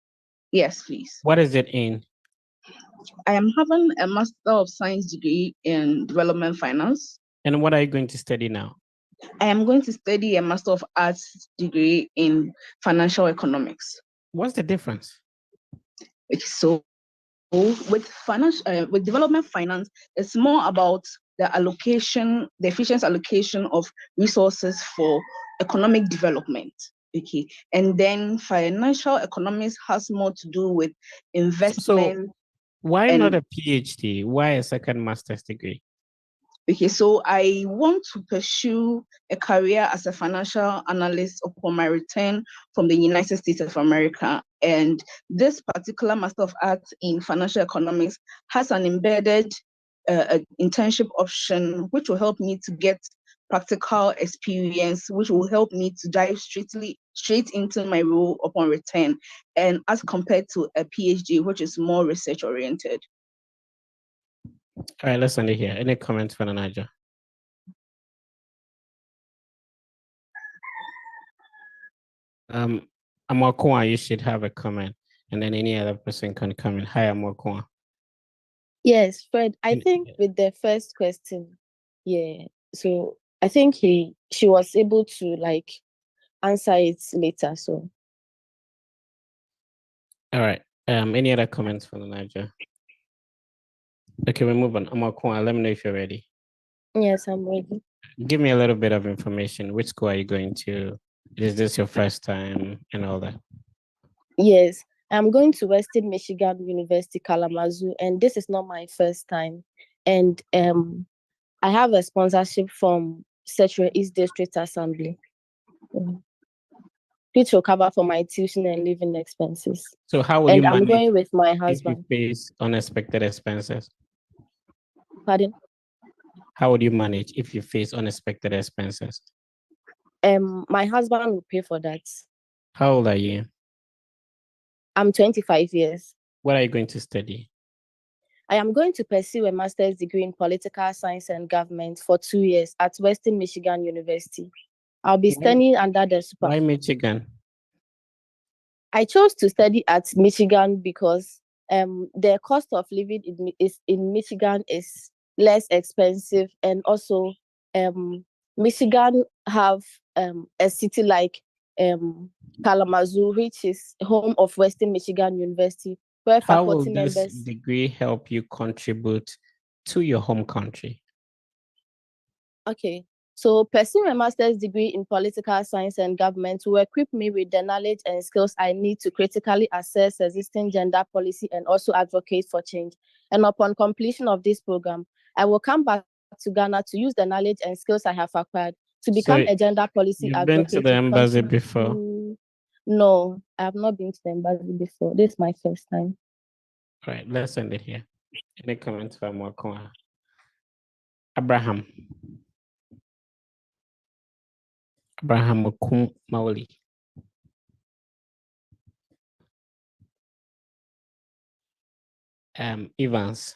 [SPEAKER 15] yes, please.
[SPEAKER 22] What is it in?
[SPEAKER 15] I am having a Master of Science degree in Development Finance.
[SPEAKER 22] And what are you going to study now?
[SPEAKER 15] I am going to study a Master of Arts degree in Financial Economics.
[SPEAKER 22] What's the difference?
[SPEAKER 15] So with development finance, it's more about the allocation, the efficient allocation of resources for economic development. Okay. And then financial economics has more to do with investment.
[SPEAKER 22] So why
[SPEAKER 15] and
[SPEAKER 22] not a PhD? Why a second master's degree?
[SPEAKER 15] Okay, so I want to pursue a career as a financial analyst upon my return from the United States of America. And this particular Master of Arts in Financial Economics has an embedded internship option, which will help me to get practical experience, which will help me to dive straight into my role upon return, and as compared to a PhD, which is more research oriented.
[SPEAKER 22] All right, let's end it here. Any comments for Nanaja? Amokwa, you should have a comment, and then any other person can comment. Hi, Amokwa.
[SPEAKER 14] Yes, Fred, I think with the first question, yeah. So I think she was able to like answer it later. So
[SPEAKER 22] All right. Any other comments for Nanaja? Okay, we move on. Amokwa, let me know if you're ready.
[SPEAKER 14] yes, I'm ready.
[SPEAKER 22] Give me a little bit of information. Which school are you going to? Is this your first time and all that?
[SPEAKER 14] Yes, I'm going to Western Michigan University, Kalamazoo, and this is not my first time. And I have a sponsorship from Central East District Assembly, which will cover for my tuition and living expenses.
[SPEAKER 22] So how will
[SPEAKER 14] and
[SPEAKER 22] you
[SPEAKER 14] I'm
[SPEAKER 22] manage
[SPEAKER 14] going with my
[SPEAKER 22] if you
[SPEAKER 14] husband.
[SPEAKER 22] face unexpected expenses?
[SPEAKER 14] Pardon?
[SPEAKER 22] How would you manage if you face unexpected expenses?
[SPEAKER 14] My husband will pay for that.
[SPEAKER 22] How old are you?
[SPEAKER 14] I'm 25 years.
[SPEAKER 22] What are you going to study?
[SPEAKER 14] I am going to pursue a master's degree in political science and government for 2 years at Western Michigan University. I'll be studying under the super.
[SPEAKER 22] Why Michigan?
[SPEAKER 14] I chose to study at Michigan because the cost of living in Michigan is less expensive, and also Michigan have a city like Kalamazoo, which is home of Western Michigan University, where
[SPEAKER 22] How will
[SPEAKER 14] faculty
[SPEAKER 22] this
[SPEAKER 14] members.
[SPEAKER 22] degree help you contribute to your home country?
[SPEAKER 14] Okay, so pursuing a master's degree in political science and government will equip me with the knowledge and skills I need to critically assess existing gender policy and also advocate for change. And upon completion of this program, I will come back to Ghana to use the knowledge and skills I have acquired to become a gender policy
[SPEAKER 22] you've
[SPEAKER 14] advocate.
[SPEAKER 22] been to the embassy before?
[SPEAKER 14] No, I have not been to the embassy before. This is my first time.
[SPEAKER 22] All right, let's end it here. Any comments from Wakwa? Abraham Okun Maoli. Evans.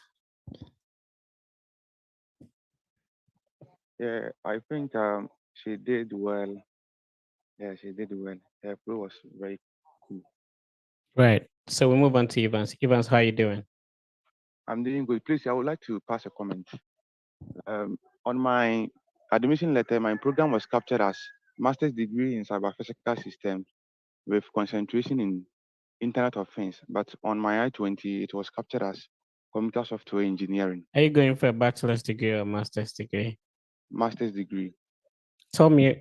[SPEAKER 3] Yeah, I think she did well. Yeah, she did well. Her play was very cool.
[SPEAKER 22] Right. So we move on to Evans. Evans, how are you doing?
[SPEAKER 3] I'm doing good. Please, I would like to pass a comment. On my admission letter, my program was captured as master's degree in cyber physical systems with concentration in Internet of Things. But on my I-20, it was captured as computer software engineering.
[SPEAKER 22] Are you going for a bachelor's degree or master's degree?
[SPEAKER 3] Master's degree.
[SPEAKER 22] Tell me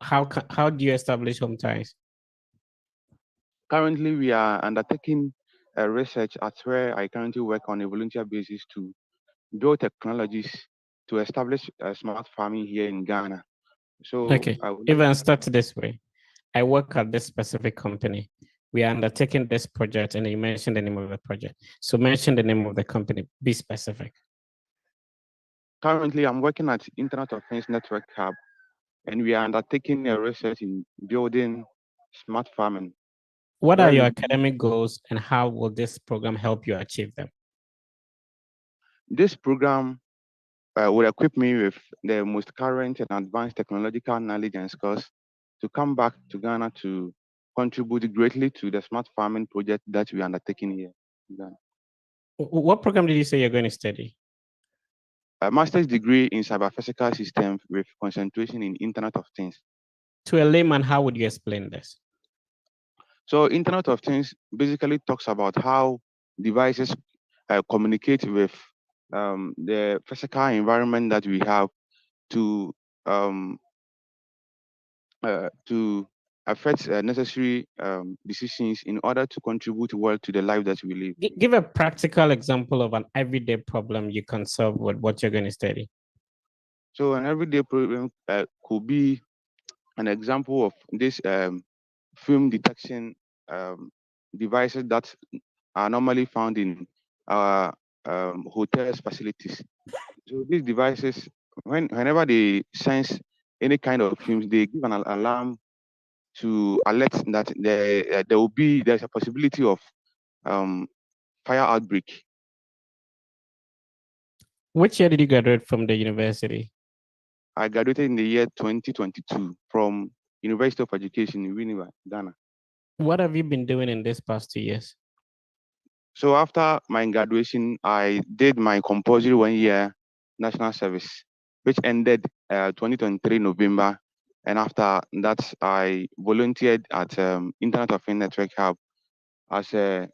[SPEAKER 22] how do you establish home ties?
[SPEAKER 3] Currently, we are undertaking a research at where I currently work on a volunteer basis to build technologies to establish a smart farming here in Ghana. So
[SPEAKER 22] Okay, even start this way. I work at this specific company. We are undertaking this project, and you mentioned the name of the project. So mention the name of the company. Be specific.
[SPEAKER 3] Currently, I'm working at Internet of Things Network Hub, and we are undertaking a research in building
[SPEAKER 4] smart farming.
[SPEAKER 22] What are
[SPEAKER 4] where
[SPEAKER 22] your
[SPEAKER 4] we-
[SPEAKER 22] academic goals and how will this program help you achieve them?
[SPEAKER 4] This program will equip me with the most current and advanced technological knowledge and skills to come back to Ghana to contribute greatly to the smart farming project that we are undertaking here in Ghana.
[SPEAKER 22] What program did you say you're going to study?
[SPEAKER 4] A master's degree in cyber-physical systems with concentration in Internet of Things.
[SPEAKER 22] To a layman, how would you explain this?
[SPEAKER 4] So Internet of Things basically talks about how devices communicate with the physical environment that we have to affect necessary decisions in order to contribute well to the life that we live.
[SPEAKER 22] Give a practical example of an everyday problem you can solve with what you're going to study.
[SPEAKER 4] So an everyday problem could be an example of this film detection devices that are normally found in our hotels facilities. So these devices, whenever they sense any kind of films, they give an alarm to alert that there's a possibility of fire outbreak.
[SPEAKER 22] Which year did you graduate from the university?
[SPEAKER 4] I graduated in the year 2022 from University of Education in Winneba, Ghana.
[SPEAKER 22] What have you been doing in this past 2 years?
[SPEAKER 4] So after my graduation, I did my compulsory 1-year national service, which ended 2023 November. And after that, I volunteered at Internet of Things Network Hub as a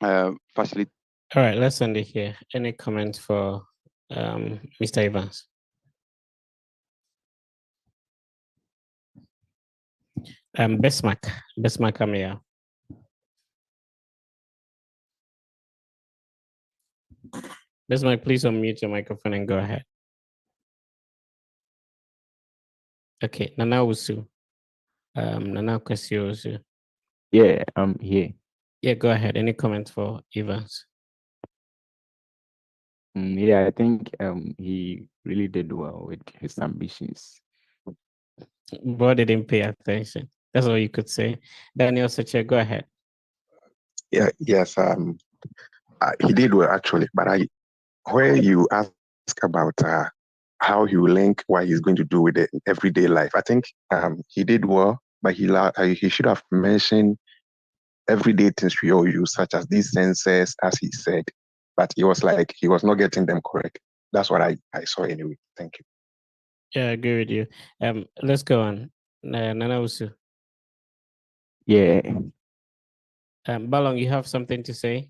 [SPEAKER 4] facilitator.
[SPEAKER 22] All right, let's end it here. Any comments for Mr. Evans? Bismarck Amaya. Bismarck, please unmute your microphone and go ahead. Okay, Nana Usu. Nana Kwesi Usu.
[SPEAKER 18] Yeah, I'm here.
[SPEAKER 22] Yeah, go ahead. Any comments for Evans?
[SPEAKER 18] Yeah, I think he really did well with his ambitions.
[SPEAKER 22] Boy didn't pay attention. That's all you could say. Daniel Sache, go ahead.
[SPEAKER 19] Yeah, yes, he did well actually, but where you ask about how he will link what he's going to do with the everyday life, I think he did well, but he should have mentioned everyday things we all use, such as these sensors, as he said, but he was not getting them correct. That's what I saw anyway. Thank you.
[SPEAKER 22] Yeah, I agree with you. Let's go on. Nana Usu.
[SPEAKER 18] Yeah.
[SPEAKER 22] Balong, you have something to say?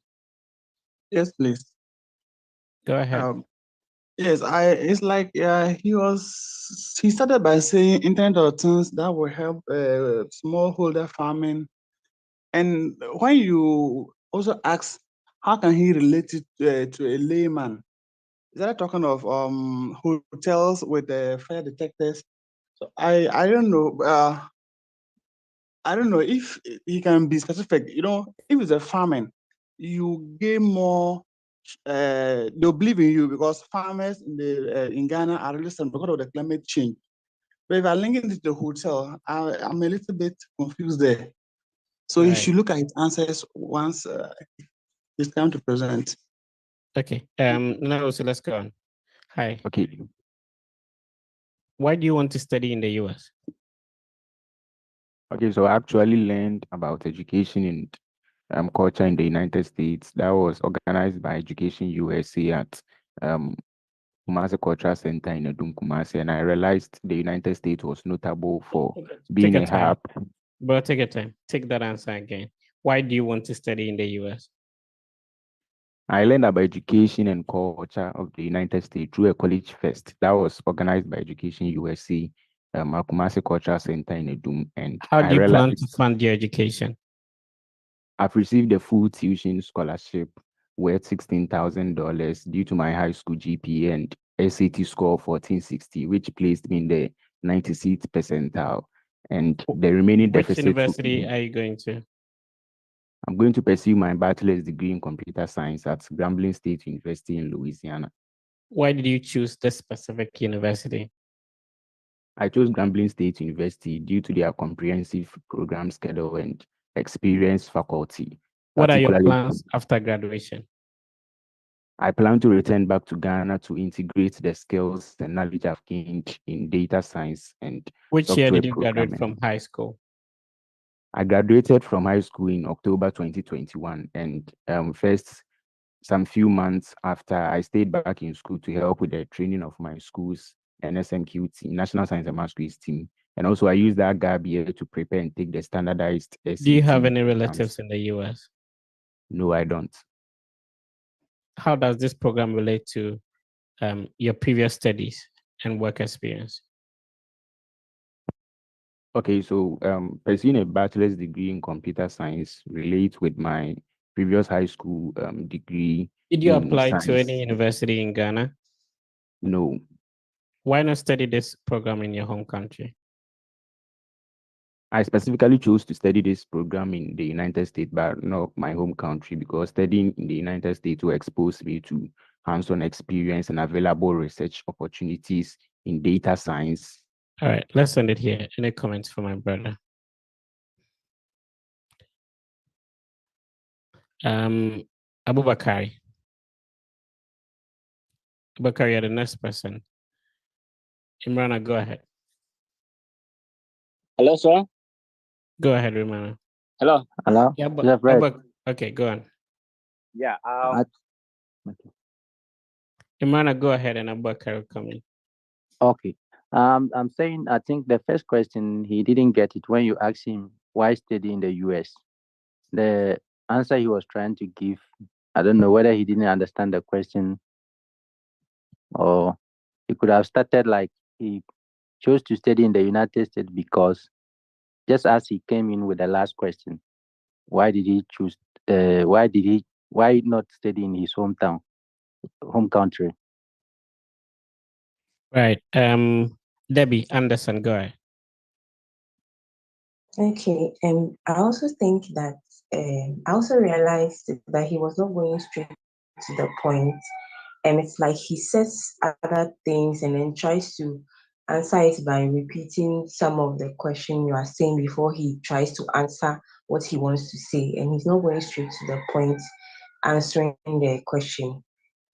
[SPEAKER 11] Yes, please.
[SPEAKER 22] Go ahead.
[SPEAKER 11] Yes, it's like he started by saying Internet of Things that will help smallholder farming. And when you also ask how can he relate it to a layman, is that talking of hotels with the fire detectors? So I don't know. I don't know if he can be specific. You know, if it's a farming, you gain more. They'll believe in you because farmers in Ghana are resistant because of the climate change. But if I link it to the hotel, I'm a little bit confused there. So you should look at his answers once it's time to present.
[SPEAKER 22] Okay. Now, so let's go on. Hi.
[SPEAKER 18] Okay.
[SPEAKER 22] Why do you want to study in the US?
[SPEAKER 18] Okay, so I actually learned about education and culture in the United States. That was organized by Education USA at Kumasi Cultural Center in Edum, Kumasi, and I realized the United States was notable for being a hub.
[SPEAKER 22] But take your time. Take that answer again. Why do you want to study in the US?
[SPEAKER 18] I learned about education and culture of the United States through a college fest that was organized by Education USA, Kumasi Cultural Center in Edum. And
[SPEAKER 22] how do you plan to fund your education?
[SPEAKER 18] I've received a full tuition scholarship worth $16,000 due to my high school GPA and SAT score of 1460, which placed me in the 96th percentile. And the remaining
[SPEAKER 22] Which
[SPEAKER 18] deficit.
[SPEAKER 22] university are you going to?
[SPEAKER 18] I'm going to pursue my bachelor's degree in computer science at Grambling State University in Louisiana.
[SPEAKER 22] Why did you choose this specific university?
[SPEAKER 18] I chose Grambling State University due to their comprehensive program schedule and experienced faculty.
[SPEAKER 22] What are your
[SPEAKER 18] particularly-
[SPEAKER 22] plans after graduation?
[SPEAKER 18] I plan to return back to Ghana to integrate the skills and knowledge I've gained in data science and
[SPEAKER 22] Which year
[SPEAKER 18] software
[SPEAKER 22] did you graduate
[SPEAKER 18] programming.
[SPEAKER 22] from high school?
[SPEAKER 18] I graduated from high school in October 2021, and some few months after, I stayed back in school to help with the training of my school's NSMQ team, National Science and Math Quiz team. And also I used that gap year to prepare and take the standardized SAT.
[SPEAKER 22] Do you have any
[SPEAKER 18] exams.
[SPEAKER 22] relatives in the US?
[SPEAKER 18] No, I don't.
[SPEAKER 22] How does this program relate to your previous studies and work experience?
[SPEAKER 18] Okay, so pursuing a bachelor's degree in computer science relates with my previous high school degree.
[SPEAKER 22] Did you
[SPEAKER 18] in
[SPEAKER 22] apply to
[SPEAKER 18] science.
[SPEAKER 22] any university in Ghana?
[SPEAKER 18] No.
[SPEAKER 22] Why not study this program in your home country?
[SPEAKER 18] I specifically chose to study this program in the United States, but not my home country, because studying in the United States will expose me to hands-on experience and available research opportunities in data science.
[SPEAKER 22] All right, let's end it here. Any comments from my brother? Abubakar. Abubakar, you're the next person. Imrana, go ahead.
[SPEAKER 12] Hello, sir.
[SPEAKER 22] Go ahead, Imrana.
[SPEAKER 12] Hello. Hello.
[SPEAKER 22] Yeah, okay, go on.
[SPEAKER 12] Yeah.
[SPEAKER 22] Imrana, go ahead, and Abubakar will come in.
[SPEAKER 12] Okay. I'm saying I think the first question he didn't get it when you asked him why study in the US. The answer he was trying to give, I don't know whether he didn't understand the question, or he could have started like he chose to study in the United States because just as he came in with the last question, why did he choose why not study in his home country?
[SPEAKER 22] Right. Debbie Anderson, go ahead.
[SPEAKER 16] Okay, I also think that I also realized that he was not going straight to the point. And it's like he says other things and then tries to answer it by repeating some of the question you are saying before he tries to answer what he wants to say. And he's not going straight to the point answering the question.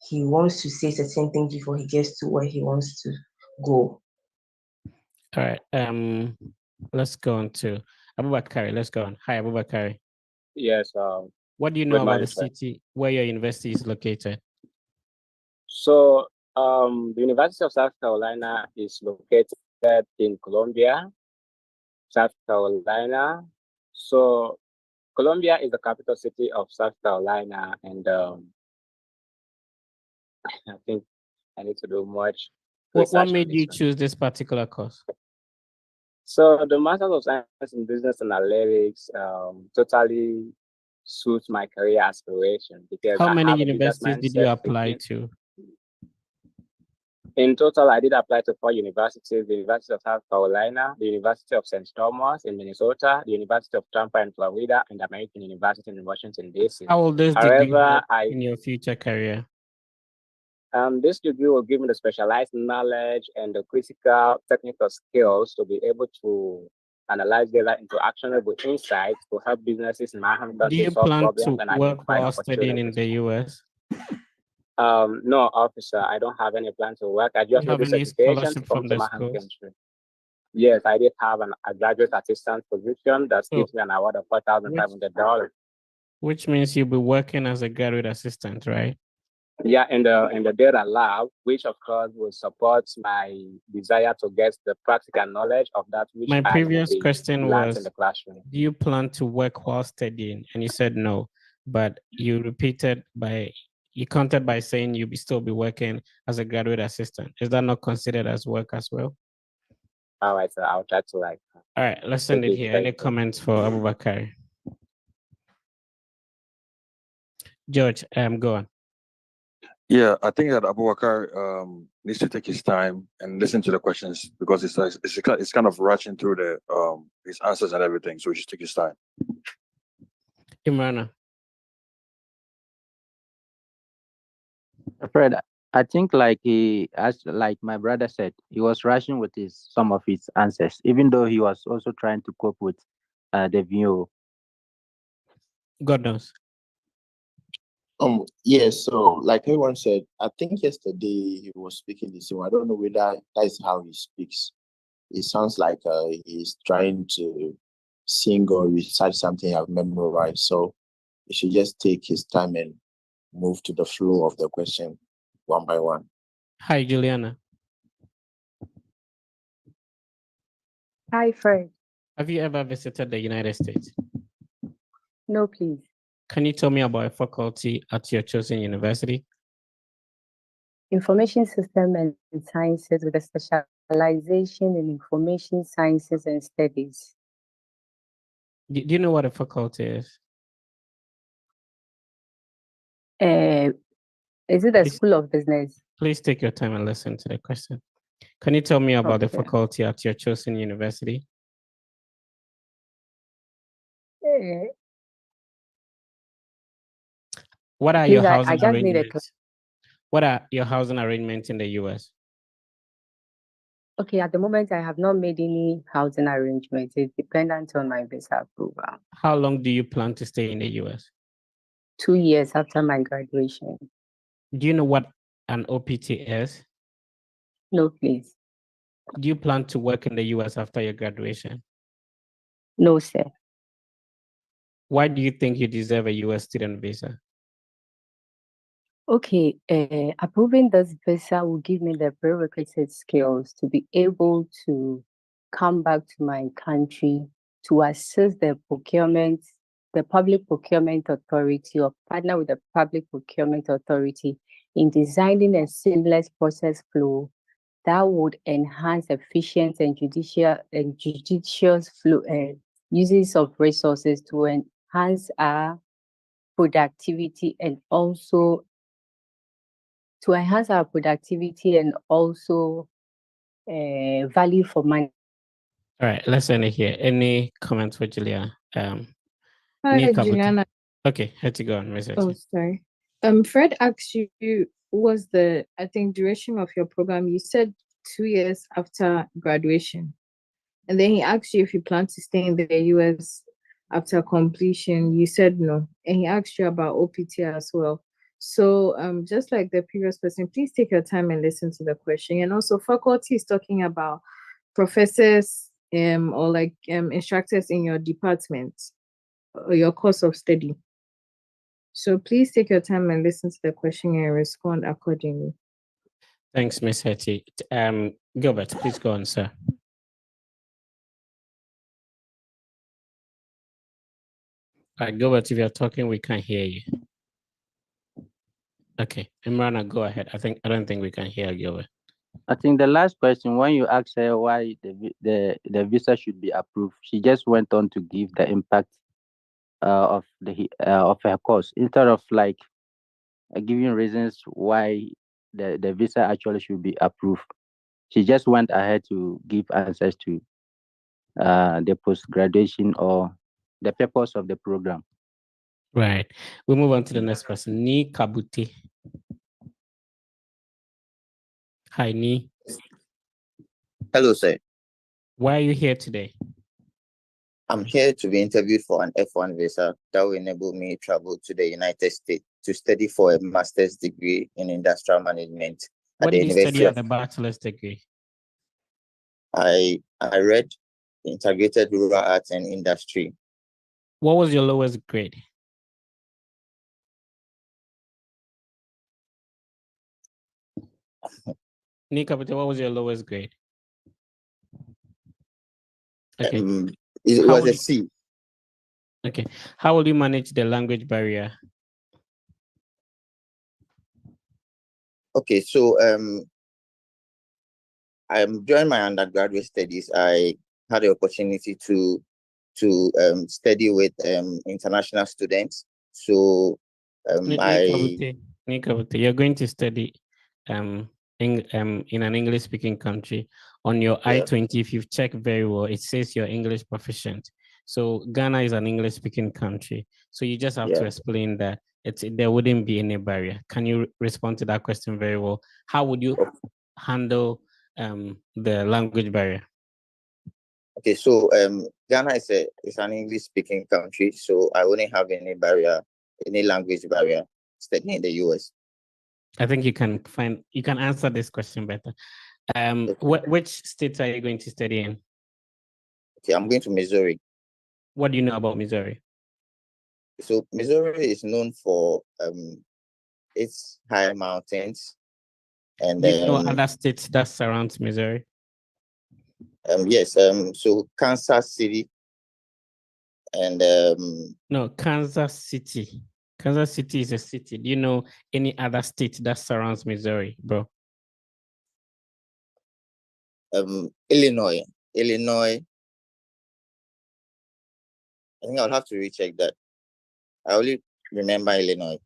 [SPEAKER 16] He wants to say certain things before he gets to where he wants to go.
[SPEAKER 22] All right. Let's go on to Abubakar. Let's go on. Hi, Abubakar.
[SPEAKER 12] Yes.
[SPEAKER 22] What do you know about the city where your university is located?
[SPEAKER 12] So the University of South Carolina is located in Columbia, South Carolina. So Columbia is the capital city of South Carolina, and I think I need to do much.
[SPEAKER 22] What made you choose this particular course?
[SPEAKER 12] So the Master of Science in Business Analytics totally suits my career aspiration because
[SPEAKER 22] How
[SPEAKER 12] I
[SPEAKER 22] many
[SPEAKER 12] have a business
[SPEAKER 22] universities did you
[SPEAKER 12] mindset
[SPEAKER 22] apply
[SPEAKER 12] thinking.
[SPEAKER 22] to?
[SPEAKER 12] In total, I did apply to 4 universities: the University of South Carolina, the University of St. Thomas in Minnesota, the University of Tampa in Florida, and the American University in Washington, D.C.
[SPEAKER 22] How will this degree
[SPEAKER 12] However,
[SPEAKER 22] help in your future career?
[SPEAKER 12] This degree will give me the specialized knowledge and the critical technical skills to be able to analyze data into actionable insights to help businesses in my home
[SPEAKER 22] Do
[SPEAKER 12] country
[SPEAKER 22] you
[SPEAKER 12] solve
[SPEAKER 22] plan
[SPEAKER 12] problems
[SPEAKER 22] to
[SPEAKER 12] and
[SPEAKER 22] work
[SPEAKER 12] identify
[SPEAKER 22] while studying in
[SPEAKER 12] opportunities.
[SPEAKER 22] the US?
[SPEAKER 12] No, officer, I don't have any plan to work. I
[SPEAKER 22] Do you
[SPEAKER 12] just need
[SPEAKER 22] have
[SPEAKER 12] this
[SPEAKER 22] any
[SPEAKER 12] education to
[SPEAKER 22] scholarship
[SPEAKER 12] come
[SPEAKER 22] from
[SPEAKER 12] to
[SPEAKER 22] the
[SPEAKER 12] my home
[SPEAKER 22] schools?
[SPEAKER 12] country. Yes, I did have a graduate assistant position that
[SPEAKER 22] So,
[SPEAKER 12] gives me an award of $4,500.
[SPEAKER 22] which means you'll be working as a graduate assistant, right?
[SPEAKER 12] Yeah, in the data lab, which of course will support my desire to get the practical knowledge of that which
[SPEAKER 22] My
[SPEAKER 12] I
[SPEAKER 22] previous question
[SPEAKER 12] learned in
[SPEAKER 22] was,
[SPEAKER 12] the classroom.
[SPEAKER 22] do you plan to work while studying? And you said no, but you counted by saying you'll still be working as a graduate assistant. Is that not considered as work as well?
[SPEAKER 12] All right, so I'll try to
[SPEAKER 22] All right, let's end it here. Any comments for Abubakar? George, go on.
[SPEAKER 20] Yeah, I think that Abubakar needs to take his time and listen to the questions because it's kind of rushing through his answers and everything. So he should take his time.
[SPEAKER 22] Imrana.
[SPEAKER 12] Fred, I think like he, as like my brother said, he was rushing with his some of his answers, even though he was also trying to cope with the view.
[SPEAKER 22] God knows.
[SPEAKER 5] Yes, so like everyone said, I think yesterday he was speaking the same. I don't know whether that is how he speaks. It sounds like he's trying to sing or recite something I've memorized. So he should just take his time and move to the flow of the question one by one.
[SPEAKER 22] Hi, Juliana.
[SPEAKER 21] Hi, Fred.
[SPEAKER 22] Have you ever visited the United States?
[SPEAKER 21] No, please.
[SPEAKER 22] Can you tell me about a faculty at your chosen university?
[SPEAKER 21] Information System and Sciences with a specialization in information sciences and studies.
[SPEAKER 22] Do you know what a faculty is?
[SPEAKER 21] Is it a school of business?
[SPEAKER 22] Please take your time and listen to the question. Can you tell me about the
[SPEAKER 21] Okay.
[SPEAKER 22] faculty at your chosen university?
[SPEAKER 21] Eh,
[SPEAKER 22] What are
[SPEAKER 21] Please,
[SPEAKER 22] your
[SPEAKER 21] I
[SPEAKER 22] housing
[SPEAKER 21] just need a
[SPEAKER 22] arrangements? What are your housing arrangements in the US?
[SPEAKER 21] Okay, at the moment, I have not made any housing arrangements. It's dependent on my visa approval.
[SPEAKER 22] How long do you plan to stay in the US?
[SPEAKER 21] 2 years after my graduation.
[SPEAKER 22] Do you know what an OPT is?
[SPEAKER 21] No, please.
[SPEAKER 22] Do you plan to work in the US after your graduation?
[SPEAKER 21] No, sir.
[SPEAKER 22] Why do you think you deserve a US student visa?
[SPEAKER 21] Okay, approving this visa will give me the prerequisite skills to be able to come back to my country to assist the public procurement authority, or partner with the public procurement authority in designing a seamless process flow that would enhance efficient and judicious flow uses of resources to enhance our productivity and also value for money.
[SPEAKER 22] All right, let's end it here. Any comments for Julia?
[SPEAKER 23] Hi,
[SPEAKER 22] Nika,
[SPEAKER 23] Juliana.
[SPEAKER 22] okay, had to go on research.
[SPEAKER 23] Oh, sorry. Fred asked you what was the, I think, duration of your program. You said 2 years after graduation. And then he asked you if you plan to stay in the US after completion. You said no. And he asked you about OPT as well. So just like the previous person, please take your time and listen to the question. And also faculty is talking about professors or like instructors in your department or your course of study. So please take your time and listen to the question and respond accordingly.
[SPEAKER 22] Thanks, Ms. Hetty. Gilbert, please go on, sir. Gilbert, if you're talking, we can't hear you. Okay, Imrana, go ahead. I don't think we can hear Gilbert.
[SPEAKER 12] I think the last question, when you asked her why the visa should be approved, she just went on to give the impact of her course instead of like giving reasons why the visa actually should be approved. She just went ahead to give answers to the post graduation or the purpose of the program.
[SPEAKER 22] Right. We'll move on to the next person. Ni Kabuti. Hi, Ni.
[SPEAKER 24] Hello, sir.
[SPEAKER 22] Why are you here today?
[SPEAKER 24] I'm here to be interviewed for an F-1 visa that will enable me to travel to the United States to study for a master's degree in industrial management at
[SPEAKER 22] What
[SPEAKER 24] the
[SPEAKER 22] did you
[SPEAKER 24] University
[SPEAKER 22] study
[SPEAKER 24] of.
[SPEAKER 22] at the bachelor's degree?
[SPEAKER 24] I read integrated rural arts and industry.
[SPEAKER 22] What was your lowest grade? Nika, what was your lowest grade? Okay.
[SPEAKER 24] It was a C.
[SPEAKER 22] Okay. How will you manage the language barrier?
[SPEAKER 24] Okay, so during my undergraduate studies, I had the opportunity to study with international students. So
[SPEAKER 22] Nika, you're going to study in an English speaking country. On your I-20, if you've checked very well, it says you're English proficient. So Ghana is an English speaking country. So you just have to explain that there wouldn't be any barrier. Can you respond to that question very well? How would you handle the language barrier?
[SPEAKER 24] Okay, so Ghana is an English speaking country, so I wouldn't have any barrier, any language barrier studying in the US.
[SPEAKER 22] I think you can answer this question better. Which states are you going to study in?
[SPEAKER 24] Okay, I'm going to Missouri.
[SPEAKER 22] What do you know about Missouri?
[SPEAKER 24] So Missouri is known for its high mountains, and
[SPEAKER 22] Do you know other states that surrounds Missouri?
[SPEAKER 24] Yes, so Kansas City and
[SPEAKER 22] no, Kansas City. Kansas City is a city. Do you know any other state that surrounds Missouri, bro?
[SPEAKER 24] Illinois. I think I'll have to recheck that. I only remember Illinois.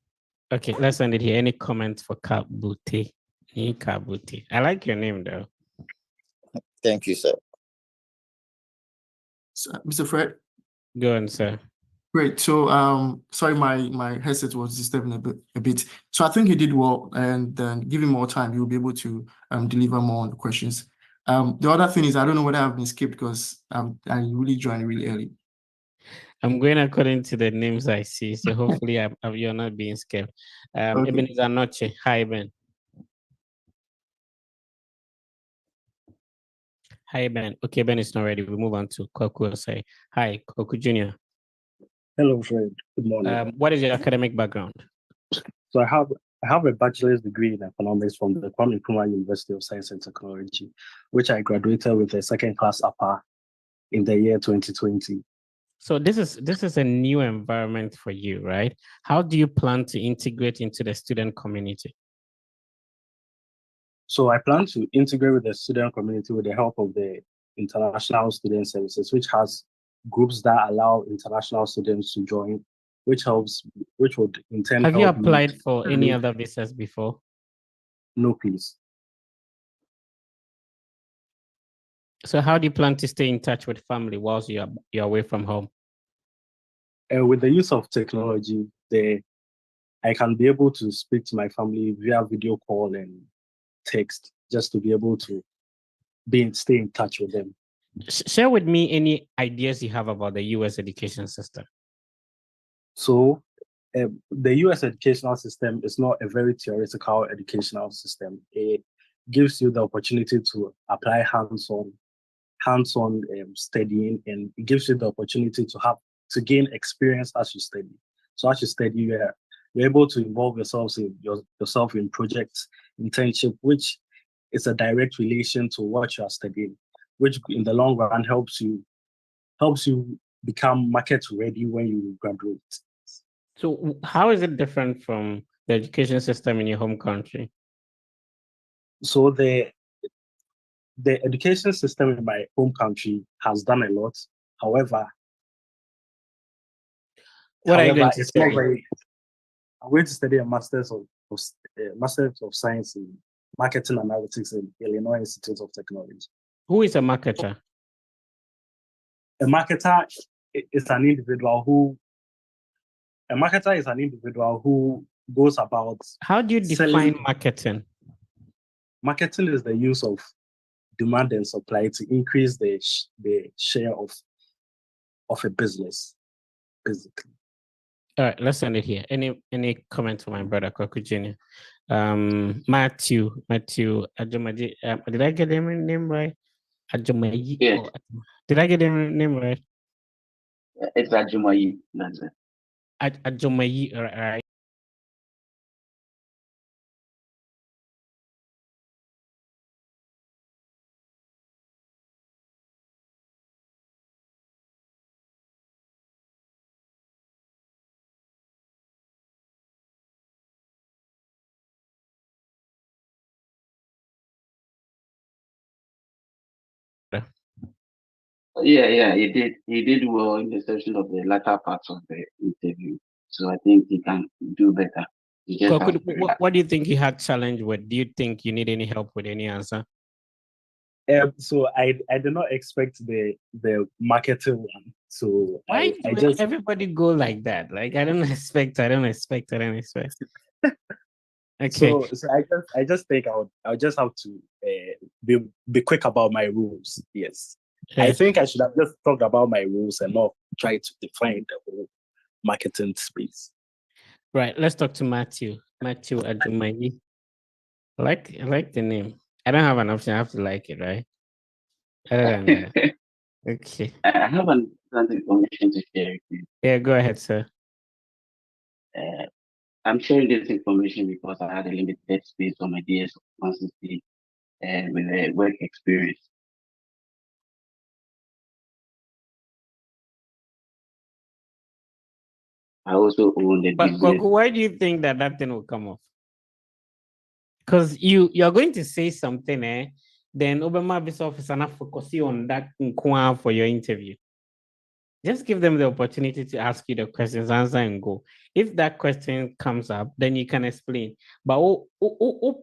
[SPEAKER 22] Okay, let's end it here. Any comments for Kabute? Kabute. I like your name though.
[SPEAKER 24] Thank you, sir.
[SPEAKER 1] Mr. Fred.
[SPEAKER 22] Go on, sir.
[SPEAKER 1] Great. So sorry, my headset was disturbing a bit. So I think you did well, and then give him more time, you'll be able to deliver more on the questions. The other thing is I don't know whether I've been skipped because I really joined really early.
[SPEAKER 22] I'm going according to the names I see, so hopefully you're not being scared.
[SPEAKER 1] Okay.
[SPEAKER 22] Ebenezer Noche. Hi, Ben. Hi, Ben. Okay, Ben is not ready. We move on to Koku. Say hi, Koku Jr.
[SPEAKER 6] Hello, Fred. Good morning.
[SPEAKER 22] What is your academic background?
[SPEAKER 6] So I have a bachelor's degree in economics from the Kwame Nkrumah University of Science and Technology, which I graduated with a second-class upper in the year 2020.
[SPEAKER 22] So this is a new environment for you, right? How do you plan to integrate into the student community?
[SPEAKER 6] So I plan to integrate with the student community with the help of the International Student Services, which has groups that allow international students to join, which would in turn
[SPEAKER 22] Have you
[SPEAKER 6] help
[SPEAKER 22] applied for any other visas before?
[SPEAKER 6] No, please.
[SPEAKER 22] So how do you plan to stay in touch with family whilst you're away from home?
[SPEAKER 6] With the use of technology, I can be able to speak to my family via video call and text, just to be able to stay in touch with them.
[SPEAKER 22] Share with me any ideas you have about the US education system.
[SPEAKER 6] So the US educational system is not a very theoretical educational system. It gives you the opportunity to apply hands-on studying, and it gives you the opportunity to gain experience as you study. So as you study, you're able to involve yourself in projects, internship, which is a direct relation to what you are studying, which in the long run helps you become market ready when you graduate.
[SPEAKER 22] So how is it different from the education system in your home country?
[SPEAKER 6] So the education system in my home country has done a lot. However,
[SPEAKER 22] what are you going to study?
[SPEAKER 6] I'm going to study a Master's of Science in Marketing Analytics in Illinois Institute of Technology.
[SPEAKER 22] Who is a marketer?
[SPEAKER 6] A marketer is an individual who goes about.
[SPEAKER 22] How do you define marketing?
[SPEAKER 6] Marketing is the use of demand and supply to increase the share of a business, basically.
[SPEAKER 22] All right, let's end it here. Any comments from my brother Kwaku Jr.? Matthew Ajomaji. Did I get their name right? Ajomaji.
[SPEAKER 8] Yeah.
[SPEAKER 22] Did I get their name right?
[SPEAKER 8] It's Ajomaji. That's it.
[SPEAKER 22] Ajomaji. All right.
[SPEAKER 8] Yeah, he did well in the section of the latter parts of the interview. So I think he can do better.
[SPEAKER 22] What do you think you had challenge with? Do you think you need any help with any answer?
[SPEAKER 6] So I did not expect the marketing one. So
[SPEAKER 22] Why
[SPEAKER 6] I
[SPEAKER 22] do
[SPEAKER 6] just
[SPEAKER 22] everybody go like that? Like, I don't expect. Okay.
[SPEAKER 6] so I just think I'll just have to be quick about my rules. Yes. I
[SPEAKER 22] Yeah.
[SPEAKER 6] think I should have just talked about my rules and not try to define the whole marketing space.
[SPEAKER 22] Right. Let's talk to Matthew. Matthew Ajumayi. I like the name. I don't have an option. I have to like it, right? Other than that. Okay.
[SPEAKER 8] I have an information to share with you.
[SPEAKER 22] Yeah, go ahead, sir.
[SPEAKER 8] I'm sharing this information because I had a limited space on my DS consistency with a work experience. I also own the
[SPEAKER 22] But
[SPEAKER 8] business.
[SPEAKER 22] why do you think that thing will come off? Because you're going to say something, then Obama Visa officer not focus you on that for your interview. Just give them the opportunity to ask you the questions, answer and go. If that question comes up, then you can explain. But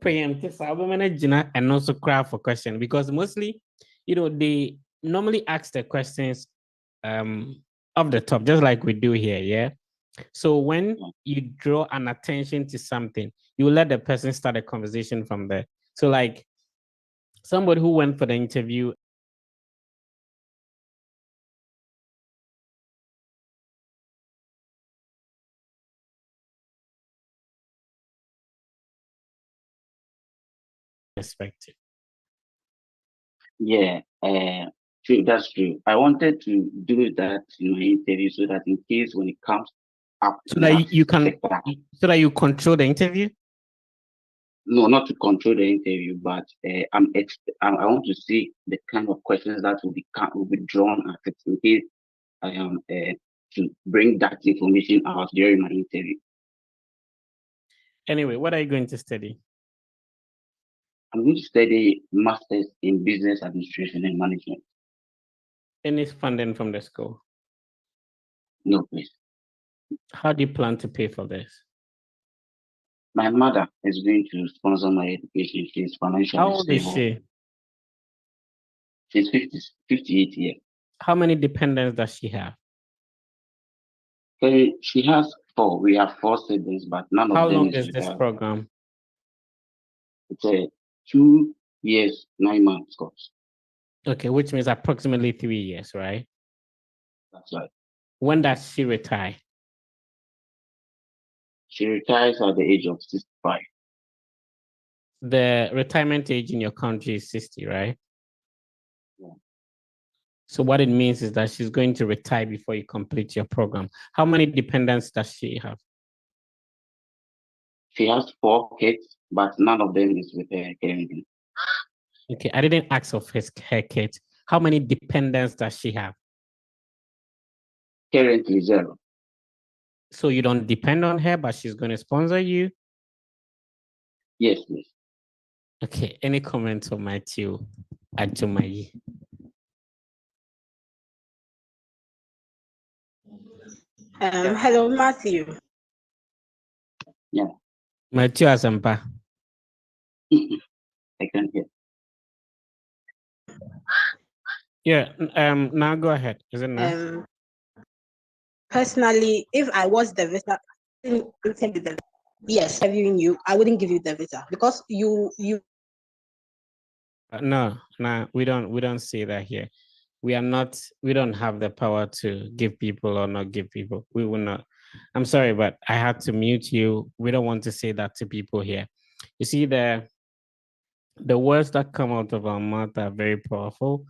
[SPEAKER 22] preempt and also cry for question, because mostly, they normally ask the questions off the top, just like we do here, yeah. So when you draw an attention to something, you let the person start a conversation from there. So like somebody who went for the interview perspective.
[SPEAKER 8] Yeah, true, that's true. I wanted to do that in my interview so that in case when it comes up,
[SPEAKER 22] So that you can, so that you control the interview.
[SPEAKER 8] No, not to control the interview, but I want to see the kind of questions that will be drawn at it in case I am to bring that information out during my interview.
[SPEAKER 22] Anyway, what are you going to study?
[SPEAKER 8] I'm going to study masters in business administration and management.
[SPEAKER 22] Any funding from the school?
[SPEAKER 8] No, please.
[SPEAKER 22] How do you plan to pay for this?
[SPEAKER 8] My mother is going to sponsor my education. She's financially
[SPEAKER 22] How old is
[SPEAKER 8] stable.
[SPEAKER 22] she?
[SPEAKER 8] She's 58 years.
[SPEAKER 22] How many dependents does she have?
[SPEAKER 8] She has 4. We have 4 siblings, but none
[SPEAKER 22] How
[SPEAKER 8] of them
[SPEAKER 22] long
[SPEAKER 8] is
[SPEAKER 22] is
[SPEAKER 8] with
[SPEAKER 22] this
[SPEAKER 8] her.
[SPEAKER 22] program?
[SPEAKER 8] It's a 2 years, 9 months course.
[SPEAKER 22] Okay, which means approximately 3 years, right?
[SPEAKER 8] That's right.
[SPEAKER 22] When does she retire?
[SPEAKER 8] She retires at the age of 65.
[SPEAKER 22] The retirement age in your country is 60, right?
[SPEAKER 8] Yeah.
[SPEAKER 22] So what it means is that she's going to retire before you complete your program. How many dependents does she have?
[SPEAKER 8] She has 4 kids, but none of them is with her currently.
[SPEAKER 22] Okay, I didn't ask of her kids. How many dependents does she have?
[SPEAKER 8] Currently 0.
[SPEAKER 22] So you don't depend on her, but she's going to sponsor you?
[SPEAKER 8] Yes, please.
[SPEAKER 22] Okay, any comments on Matthew Ajumayi?
[SPEAKER 7] Hello, Matthew.
[SPEAKER 8] Yeah.
[SPEAKER 22] Matthew Asampa.
[SPEAKER 8] I can hear.
[SPEAKER 22] Yeah, now go ahead. Is it now?
[SPEAKER 7] Personally, if I was the visa, yes, interviewing you, I wouldn't give you the visa because you.
[SPEAKER 22] No, we don't say that here. We don't have the power to give people or not give people. We will not. I'm sorry, but I had to mute you. We don't want to say that to people here. You see, the words that come out of our mouth are very powerful.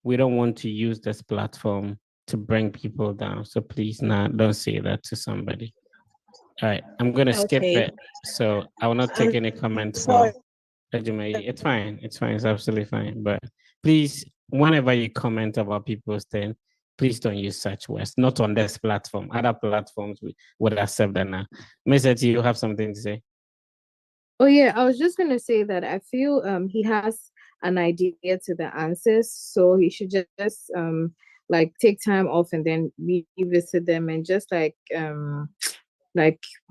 [SPEAKER 22] We don't want to use this platform to bring people down. So please, don't say that to somebody. All right, I'm gonna skip it. So I will not take any comments for Ejimai. It's fine. It's absolutely fine. But please, whenever you comment about people's thing, please don't use such words. Not on this platform. Other platforms would accept that now. Mr. T, you have something to say?
[SPEAKER 23] Oh yeah, I was just gonna say that I feel he has an idea to the answers, so he should just like take time off and then revisit them and just like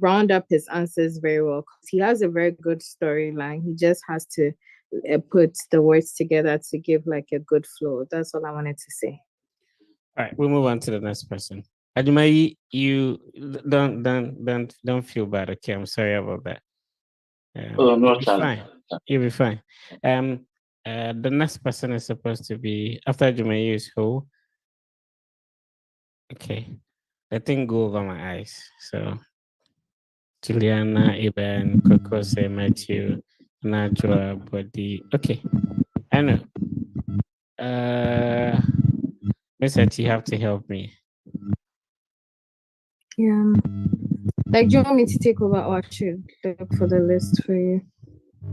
[SPEAKER 23] round up his answers very well, because he has a very good storyline. He just has to put the words together to give like a good flow. That's all I wanted to say.
[SPEAKER 22] All right, we'll move on to the next person. Ajumayi, you don't feel bad. Okay, I'm sorry about that.
[SPEAKER 8] Oh, no
[SPEAKER 22] You'll be
[SPEAKER 8] challenge.
[SPEAKER 22] fine. You'll be fine. The next person is supposed to be after Ajumayi is who? Okay, I think go over my eyes. So Juliana, Iban, Kokose, Matthew, Najwa, Body. Okay, I know. Miss Eti, you have to help me.
[SPEAKER 23] Yeah. Like, do you want me to take over or I should look for the list for you?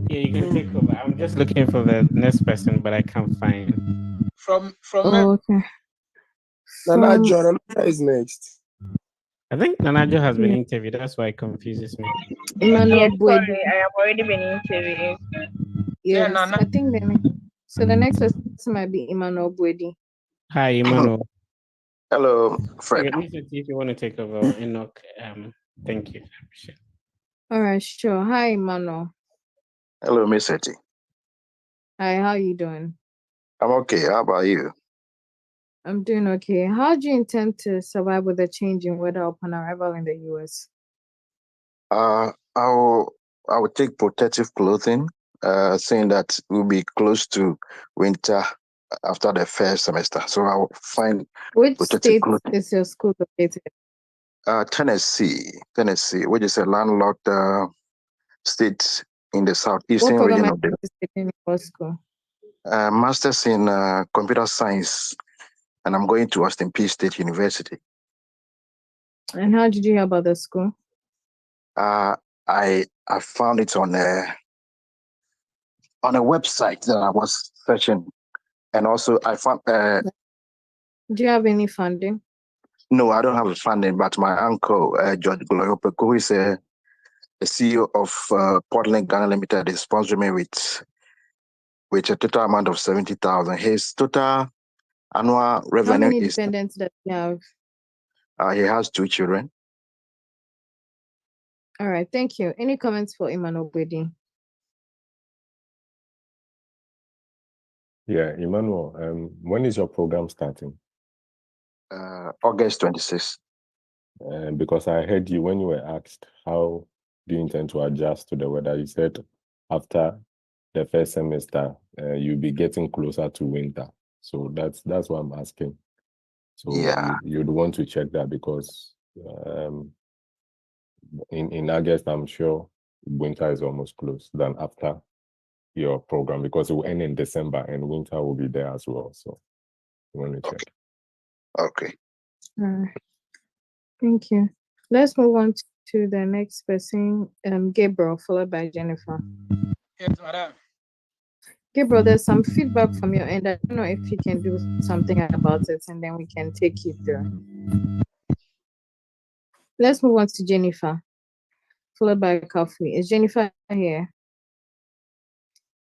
[SPEAKER 22] Yeah, you can take over. I'm just looking for the next person, but I can't find.
[SPEAKER 9] From
[SPEAKER 23] Oh, okay.
[SPEAKER 9] Nana
[SPEAKER 23] From
[SPEAKER 9] John is next.
[SPEAKER 22] I think Nanajo has been
[SPEAKER 23] Yeah.
[SPEAKER 22] interviewed. That's why it confuses me.
[SPEAKER 23] Emmanuel
[SPEAKER 10] Yes,
[SPEAKER 23] Bwedi.
[SPEAKER 10] sorry, I have already been interviewed.
[SPEAKER 23] Yes,
[SPEAKER 9] Nana.
[SPEAKER 23] I think so the next person might be Emmanuel Bwedi.
[SPEAKER 22] Hi, Emmanuel.
[SPEAKER 19] Hello, Fred.
[SPEAKER 22] Okay, Mr. T, if you want to take over, Enoch, thank you. I appreciate it.
[SPEAKER 23] All right, sure. Hi, Emmanuel.
[SPEAKER 19] Hello, Miss Eti.
[SPEAKER 23] Hi, how you doing?
[SPEAKER 19] I'm okay. How about you?
[SPEAKER 23] I'm doing okay. How do you intend to survive with the change in weather upon arrival in the US?
[SPEAKER 19] I will take protective clothing, saying that we'll be close to winter after the first semester. So I will find
[SPEAKER 23] Which
[SPEAKER 19] protective
[SPEAKER 23] state
[SPEAKER 19] clothing.
[SPEAKER 23] is your school located?
[SPEAKER 19] Tennessee, which is a landlocked state in the
[SPEAKER 23] What
[SPEAKER 19] southeastern
[SPEAKER 23] program
[SPEAKER 19] region
[SPEAKER 23] are
[SPEAKER 19] of the
[SPEAKER 23] you participating in your school?
[SPEAKER 19] Masters in Computer Science, and I'm going to Austin Peay State University.
[SPEAKER 23] And how did you hear about the school?
[SPEAKER 19] I found it on a website that I was searching, and also I found
[SPEAKER 23] Do you have any funding?
[SPEAKER 19] no, I don't have a funding, but my uncle George Gloyopeco, who is the CEO of Portland Ghana Limited, is sponsoring me with a total amount of 70,000. His total annual
[SPEAKER 23] How
[SPEAKER 19] revenue
[SPEAKER 23] many
[SPEAKER 19] is
[SPEAKER 23] dependents does he have?
[SPEAKER 19] he has 2 children.
[SPEAKER 23] All right, thank you. Any comments for Emmanuel Bwedi?
[SPEAKER 13] Yeah, Emmanuel, when is your program starting?
[SPEAKER 19] August 26th.
[SPEAKER 13] Because I heard you when you were asked how do you intend to adjust to the weather, you said after the first semester, you'll be getting closer to winter. So that's what I'm asking. So
[SPEAKER 19] Yeah.
[SPEAKER 13] you'd want to check that because in August, I'm sure winter is almost close than after your program because it will end in December and winter will be there as well. So you want to check.
[SPEAKER 19] Okay.
[SPEAKER 23] All right, thank you. Let's move on to the next person, Gabriel, followed by Jennifer.
[SPEAKER 9] Yes, madam.
[SPEAKER 23] Gabriel, there's some feedback from your end. I don't know if you can do something about it, and then we can take you through. Let's move on to Jennifer, followed by Kafui. Is Jennifer here?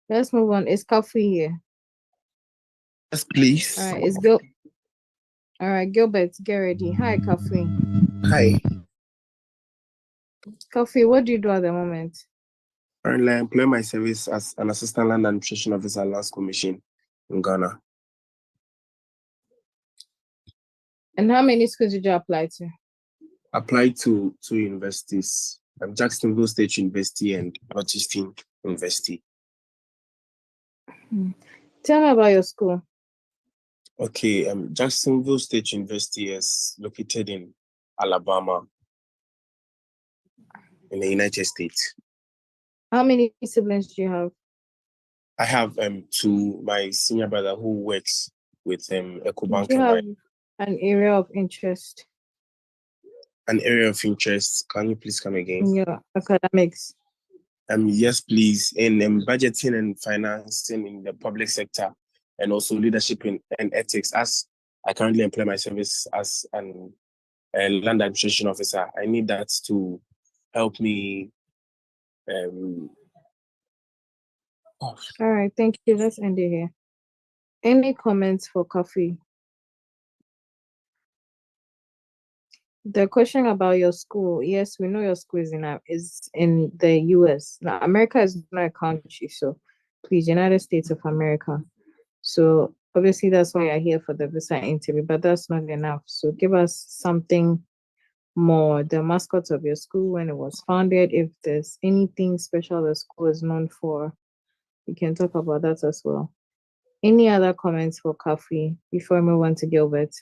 [SPEAKER 23] Let's move on. Is Kafui here?
[SPEAKER 9] Yes, please.
[SPEAKER 23] All right, is Gil. All right, Gilbert, get ready. Hi, Kafui.
[SPEAKER 9] Hi.
[SPEAKER 23] Kafui, what do you do at the moment?
[SPEAKER 9] Currently, I employ my service as an assistant land administration officer at Lands Commission in Ghana.
[SPEAKER 23] And how many schools did you apply to?
[SPEAKER 9] Applied to 2 universities, Jacksonville State University and Northeastern University.
[SPEAKER 23] Tell me about your school.
[SPEAKER 9] Okay, Jacksonville State University is located in Alabama, in the United States.
[SPEAKER 23] How many siblings do you have?
[SPEAKER 9] I have 2, my senior brother who works with EcoBank
[SPEAKER 23] Do you
[SPEAKER 9] and
[SPEAKER 23] have an area of interest
[SPEAKER 9] an area of interest. Can you please come again?
[SPEAKER 23] in your academics?
[SPEAKER 9] Yes, please. In budgeting and financing in the public sector, and also leadership and ethics. As I currently employ my service as a land administration officer, I need that to help me.
[SPEAKER 23] All right, thank you. Let's end it here. Any comments for Coffee? The question about your school, yes, we know your school is in the US. Now, America is not a country, so please, United States of America. So obviously that's why you're here for the visa interview, but that's not enough. So give us something more, the mascot of your school, when it was founded, if there's anything special the school is known for, we can talk about that as well. Any other comments for Kafi before we move on to Gilbert?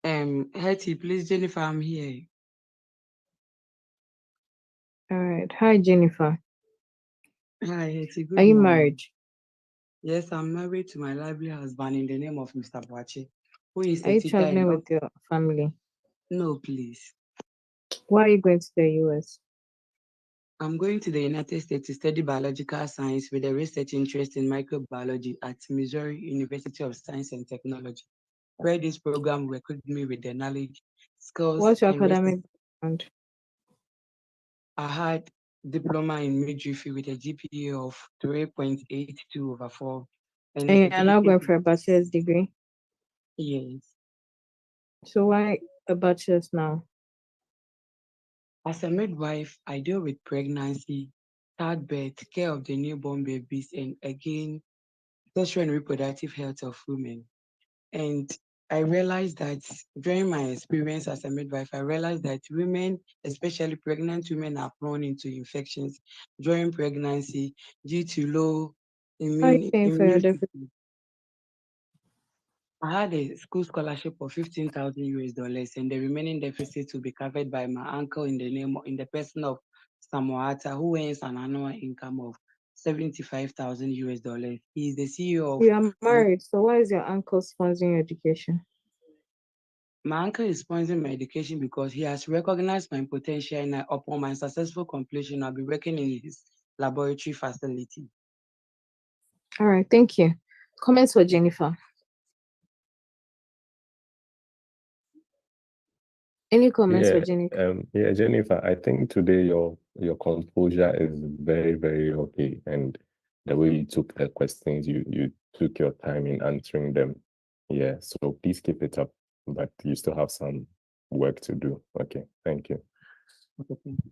[SPEAKER 2] Hetty, please, Jennifer, I'm here.
[SPEAKER 23] All right. Hi, Jennifer.
[SPEAKER 2] Hi, Hetty. Good
[SPEAKER 23] Are you
[SPEAKER 2] morning.
[SPEAKER 23] married?
[SPEAKER 2] Yes, I'm married to my lovely husband in the name of Mr. Boache, who is
[SPEAKER 23] Are
[SPEAKER 2] a
[SPEAKER 23] you
[SPEAKER 2] teacher
[SPEAKER 23] traveling
[SPEAKER 2] in.
[SPEAKER 23] with your family?
[SPEAKER 2] No, please.
[SPEAKER 23] Why are you going to the US?
[SPEAKER 2] I'm going to the United States to study biological science with a research interest in microbiology at Missouri University of Science and Technology, where this program will equip me with the knowledge, skills,
[SPEAKER 23] What's your
[SPEAKER 2] and
[SPEAKER 23] academic background?
[SPEAKER 2] I had diploma in midwifery with a GPA of 3.82/4 and a
[SPEAKER 23] And you're now going
[SPEAKER 2] certificate.
[SPEAKER 23] for a bachelor's degree.
[SPEAKER 2] Yes.
[SPEAKER 23] So why a bachelor's now?
[SPEAKER 2] As a midwife, I deal with pregnancy, childbirth, care of the newborn babies, and again, sexual and reproductive health of women. And I realized that during my experience as a midwife, I realized that women, especially pregnant women, are prone into infections during pregnancy due to low
[SPEAKER 23] How are you paying for your
[SPEAKER 2] immune
[SPEAKER 23] deficit?
[SPEAKER 2] system. I had a school scholarship of $15,000, and the remaining deficit will be covered by my uncle in the person of Samoata, who earns an annual income of $75,000. He is the CEO of.
[SPEAKER 23] You are married, so why is your uncle sponsoring your education?
[SPEAKER 2] My uncle is sponsoring my education because he has recognized my potential, and upon my successful completion, I'll be working in his laboratory facility.
[SPEAKER 23] All right, thank you. Comments for Jennifer? Any comments for Jennifer?
[SPEAKER 13] Yeah, Jennifer, I think today your composure is very, very okay. And the way you took the questions, you took your time in answering them. Yeah, so please keep it up. But you still have some work to do. Okay, thank you.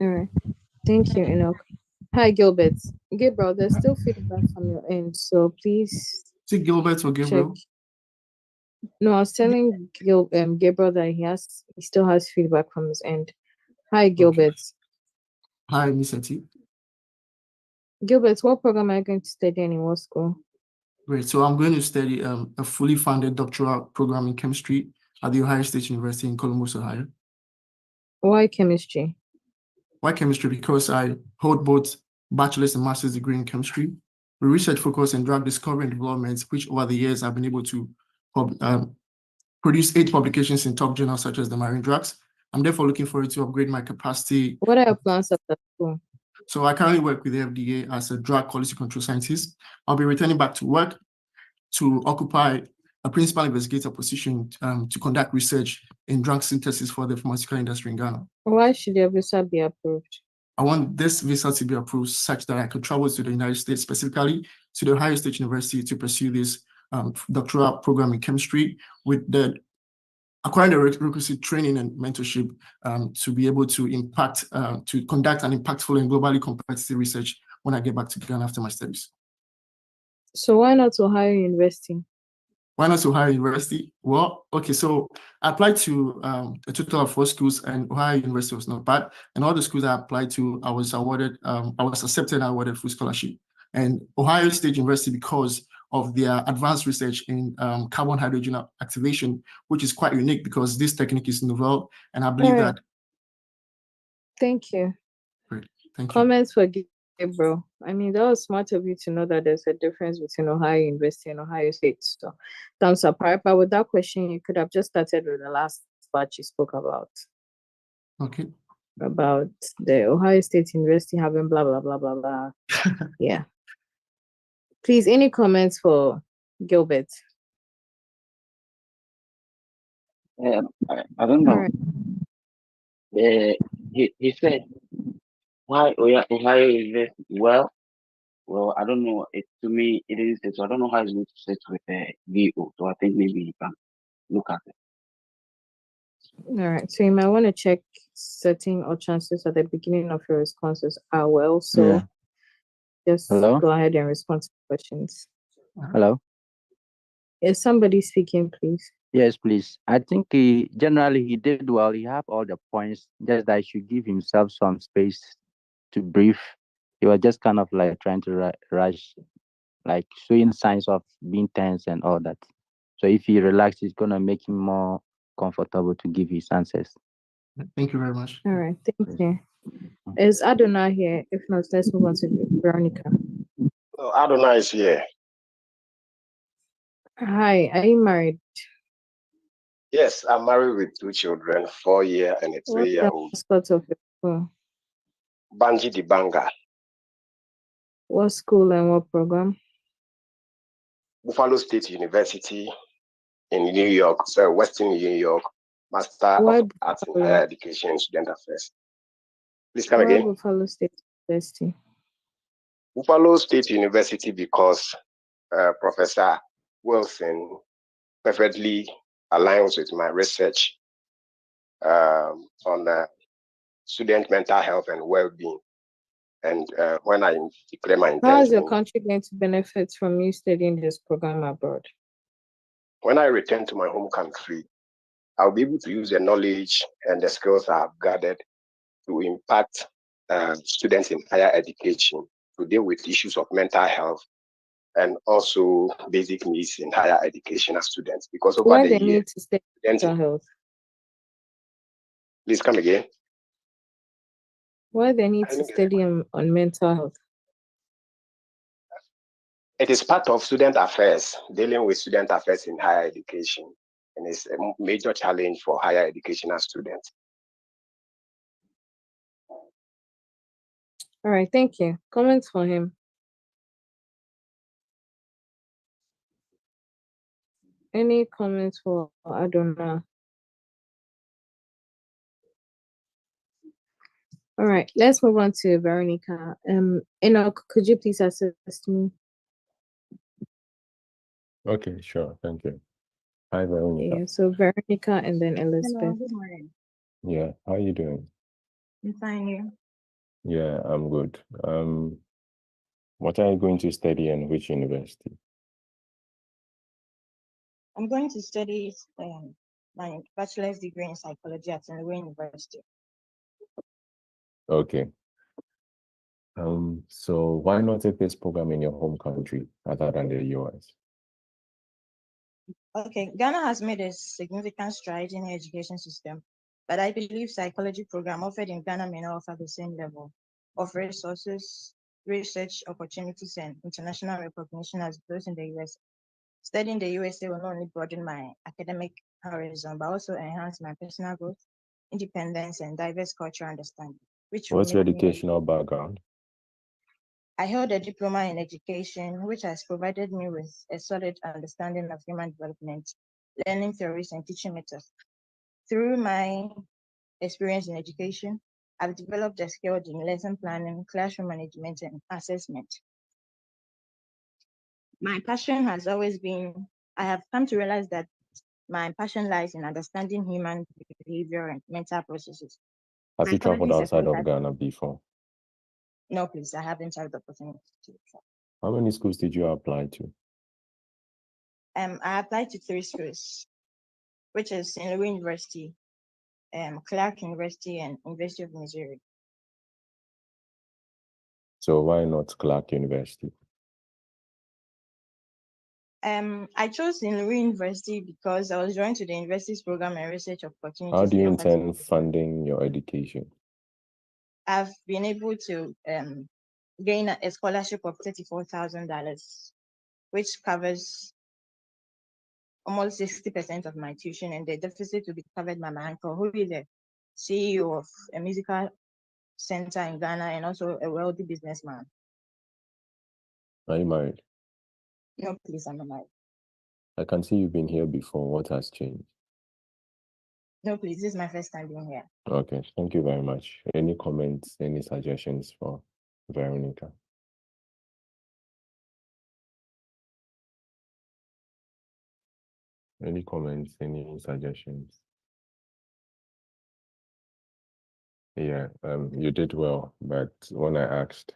[SPEAKER 23] All right, thank you, Enoch. Hi, Gilbert. Gabriel, there's still feedback from your end, so please.
[SPEAKER 1] Is it Gilbert or Gabriel?
[SPEAKER 23] Check. No, I was telling Gabriel that he still has feedback from his end. Hi, Gilbert.
[SPEAKER 1] Hi, Miss Eti.
[SPEAKER 23] Gilbert, what program are you going to study and in what school?
[SPEAKER 1] Great. So I'm going to study a fully funded doctoral program in chemistry at the Ohio State University in Columbus, Ohio.
[SPEAKER 23] Why chemistry?
[SPEAKER 1] Why chemistry? Because I hold both bachelor's and master's degree in chemistry. We research focus on drug discovery and development, which over the years I've been able to produce 8 publications in top journals such as the Marine Drugs. I'm therefore looking forward to upgrade my capacity.
[SPEAKER 23] What are your plans after school?
[SPEAKER 1] So I currently work with the FDA as a drug quality control scientist. I'll be returning back to work to occupy a principal investigator position to conduct research in drug synthesis for the pharmaceutical industry in Ghana.
[SPEAKER 23] Why should your visa be approved?
[SPEAKER 1] I want this visa to be approved such that I could travel to the United States, specifically to the Ohio State University, to pursue this doctoral program in chemistry with the acquiring the requisite training and mentorship to be able to to conduct an impactful and globally competitive research when I get back to Ghana after my studies.
[SPEAKER 23] So why not Ohio University?
[SPEAKER 1] Why not Ohio University? Well, okay, so I applied to a total of 4 schools, and Ohio University was not bad. And all the schools I applied to, I was accepted and awarded full scholarship. And Ohio State University, because of their advanced research in carbon hydrogen activation, which is quite unique because this technique is novel, and I believe that.
[SPEAKER 23] Thank you.
[SPEAKER 1] Great, thank you.
[SPEAKER 23] Comments for Gabriel. I mean, that was smart of you to know that there's a difference between Ohio University and Ohio State. So thumbs up. But with that question, you could have just started with the last part you spoke about.
[SPEAKER 1] Okay.
[SPEAKER 23] About the Ohio State University having blah, blah, blah, blah, blah. Yeah. Please, any comments for Gilbert?
[SPEAKER 8] I don't know. He said, why Ohio University? Well, I don't know. To me, it is. So I don't know how it's going to sit with the VO. So I think maybe you can look at it.
[SPEAKER 23] All right. So you might want to check setting or chances at the beginning of your responses are well. So just
[SPEAKER 12] Hello?
[SPEAKER 23] go ahead and respond to questions.
[SPEAKER 12] Hello?
[SPEAKER 23] Is somebody speaking, please?
[SPEAKER 12] Yes, please. I think generally he did well. He have all the points, just that he should give himself some space to breathe. He was just kind of like trying to rush, like showing signs of being tense and all that. So if he relaxes, it's gonna make him more comfortable to give his answers.
[SPEAKER 1] Thank you very much.
[SPEAKER 23] All right, thank you. Is Adonai here? If not, let's move on to Veronica.
[SPEAKER 3] Oh, Adonai is here.
[SPEAKER 23] Hi, are you married?
[SPEAKER 3] Yes, I'm married with 2 children, 4-year and a
[SPEAKER 23] What's the
[SPEAKER 3] 3-year-old.
[SPEAKER 23] mascot of your school?
[SPEAKER 3] Banji Dibanga,
[SPEAKER 23] What school and what program?
[SPEAKER 3] Buffalo State University in New York, so Western New York, Master
[SPEAKER 23] Why
[SPEAKER 3] of Arts in Higher
[SPEAKER 23] Buffalo?
[SPEAKER 3] Education and Student Affairs. Please come
[SPEAKER 23] Why
[SPEAKER 3] again.
[SPEAKER 23] Buffalo State University?
[SPEAKER 3] Buffalo State University because Professor Wilson perfectly aligns with my research on student mental health and well-being. And when I declare my
[SPEAKER 23] How is
[SPEAKER 3] intention,
[SPEAKER 23] your country going to benefit from you studying this program abroad?
[SPEAKER 3] when I return to my home country, I'll be able to use the knowledge and the skills I have gathered to impact students in higher education to deal with issues of mental health and also basic needs in higher education as students. Because over
[SPEAKER 23] Why
[SPEAKER 3] the
[SPEAKER 23] they
[SPEAKER 3] year,
[SPEAKER 23] need to study
[SPEAKER 3] students,
[SPEAKER 23] mental health?
[SPEAKER 3] please come again.
[SPEAKER 23] Why they need
[SPEAKER 3] I
[SPEAKER 23] to
[SPEAKER 3] didn't get it.
[SPEAKER 23] study on mental health?
[SPEAKER 3] It is part of student affairs, dealing with student affairs in higher education, and it's a major challenge for higher educational students.
[SPEAKER 23] All right, thank you. Comments for him? Any comments for Adonai? All right, let's move on to Veronica. Enoch, could you please assist me?
[SPEAKER 13] Okay, sure. Thank you. Hi, Veronica.
[SPEAKER 23] Yeah, so Veronica and then Elizabeth.
[SPEAKER 10] Hello, good morning.
[SPEAKER 13] Yeah, how are you doing?
[SPEAKER 10] I'm fine here.
[SPEAKER 13] Yeah, I'm good. What are you going to study and which university?
[SPEAKER 10] I'm going to study my bachelor's degree in psychology at Illinois University.
[SPEAKER 13] Okay. So why not take this program in your home country other than the US?
[SPEAKER 10] Okay, Ghana has made a significant stride in the education system, but I believe psychology program offered in Ghana may not offer the same level of resources, research opportunities, and international recognition as those in the US. Studying the USA will not only broaden my academic horizon, but also enhance my personal growth, independence, and diverse cultural understanding, which will
[SPEAKER 13] What's your
[SPEAKER 10] make me
[SPEAKER 13] educational background?
[SPEAKER 10] I held a diploma in education, which has provided me with a solid understanding of human development, learning theories, and teaching methods. Through my experience in education, I've developed a skill in lesson planning, classroom management, and assessment. My passion has always been, I have come to realize that my passion lies in understanding human behavior and mental processes.
[SPEAKER 13] Have you traveled outside of Ghana before?
[SPEAKER 10] No, please, I haven't had the opportunity to travel.
[SPEAKER 13] How many schools did you apply to?
[SPEAKER 10] I applied to 3 schools, which is in Louis University, Clark University, and University of Missouri.
[SPEAKER 13] So why not Clark University?
[SPEAKER 10] I chose in Louis University because I was drawn to the university's program and research opportunities.
[SPEAKER 13] How do you intend funding your education?
[SPEAKER 10] I've been able to gain a scholarship of $34,000, which covers almost 60% of my tuition, and the deficit will be covered by my uncle, who is the CEO of a musical center in Ghana and also a wealthy businessman.
[SPEAKER 13] Are you married?
[SPEAKER 10] No, please, I'm not married.
[SPEAKER 13] I can see you've been here before. What has changed?
[SPEAKER 10] No, please, this is my first time being here.
[SPEAKER 13] Okay, thank you very much. Any comments, any suggestions for Veronica? Any comments, any suggestions? Yeah, you did well, but when I asked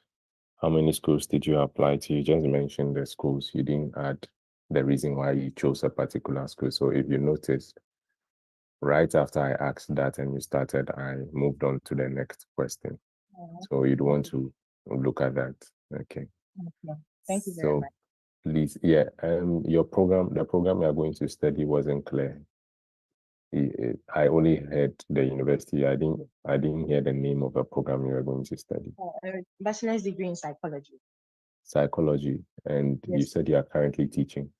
[SPEAKER 13] How many schools did you apply to? You just mentioned the schools. You didn't add the reason why you chose a particular school. So if you noticed, right after I asked that and you started, I moved on to the next question. So you'd want to look at that. Okay.
[SPEAKER 10] Okay. Thank you very much.
[SPEAKER 13] Please, yeah, your program, the program you are going to study wasn't clear. I only heard the university. I didn't hear the name of the program you are going to study.
[SPEAKER 10] Bachelor's degree in psychology.
[SPEAKER 13] Psychology, and you
[SPEAKER 10] Yes.
[SPEAKER 13] said you are currently teaching.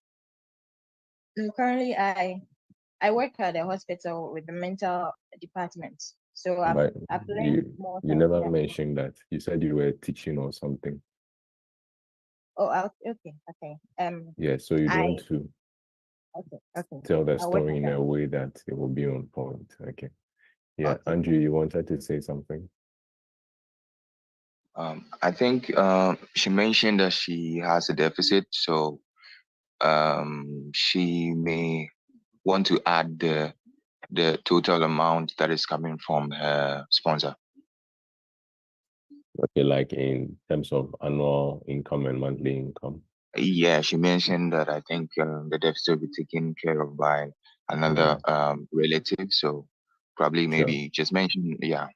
[SPEAKER 10] Currently, I work at a hospital with the mental department. So I've
[SPEAKER 13] But
[SPEAKER 10] learned more
[SPEAKER 13] you
[SPEAKER 10] things.
[SPEAKER 13] never
[SPEAKER 10] Yeah.
[SPEAKER 13] mentioned that. You said you were teaching or something.
[SPEAKER 10] Oh, okay.
[SPEAKER 13] Yeah, so you'd
[SPEAKER 10] I
[SPEAKER 13] want to
[SPEAKER 10] okay.
[SPEAKER 13] tell the
[SPEAKER 10] I'll work
[SPEAKER 13] story
[SPEAKER 10] on
[SPEAKER 13] in
[SPEAKER 10] that.
[SPEAKER 13] a way that it will be on point. Okay. Yeah,
[SPEAKER 4] Okay.
[SPEAKER 13] Andrew, you wanted to say something?
[SPEAKER 4] I think she mentioned that she has a deficit, so she may want to add the total amount that is coming from her sponsor.
[SPEAKER 13] Okay, like in terms of annual income and monthly income.
[SPEAKER 4] Yeah, she mentioned that I think the deficit will be taken care of by another relative, so probably maybe just mention, yeah.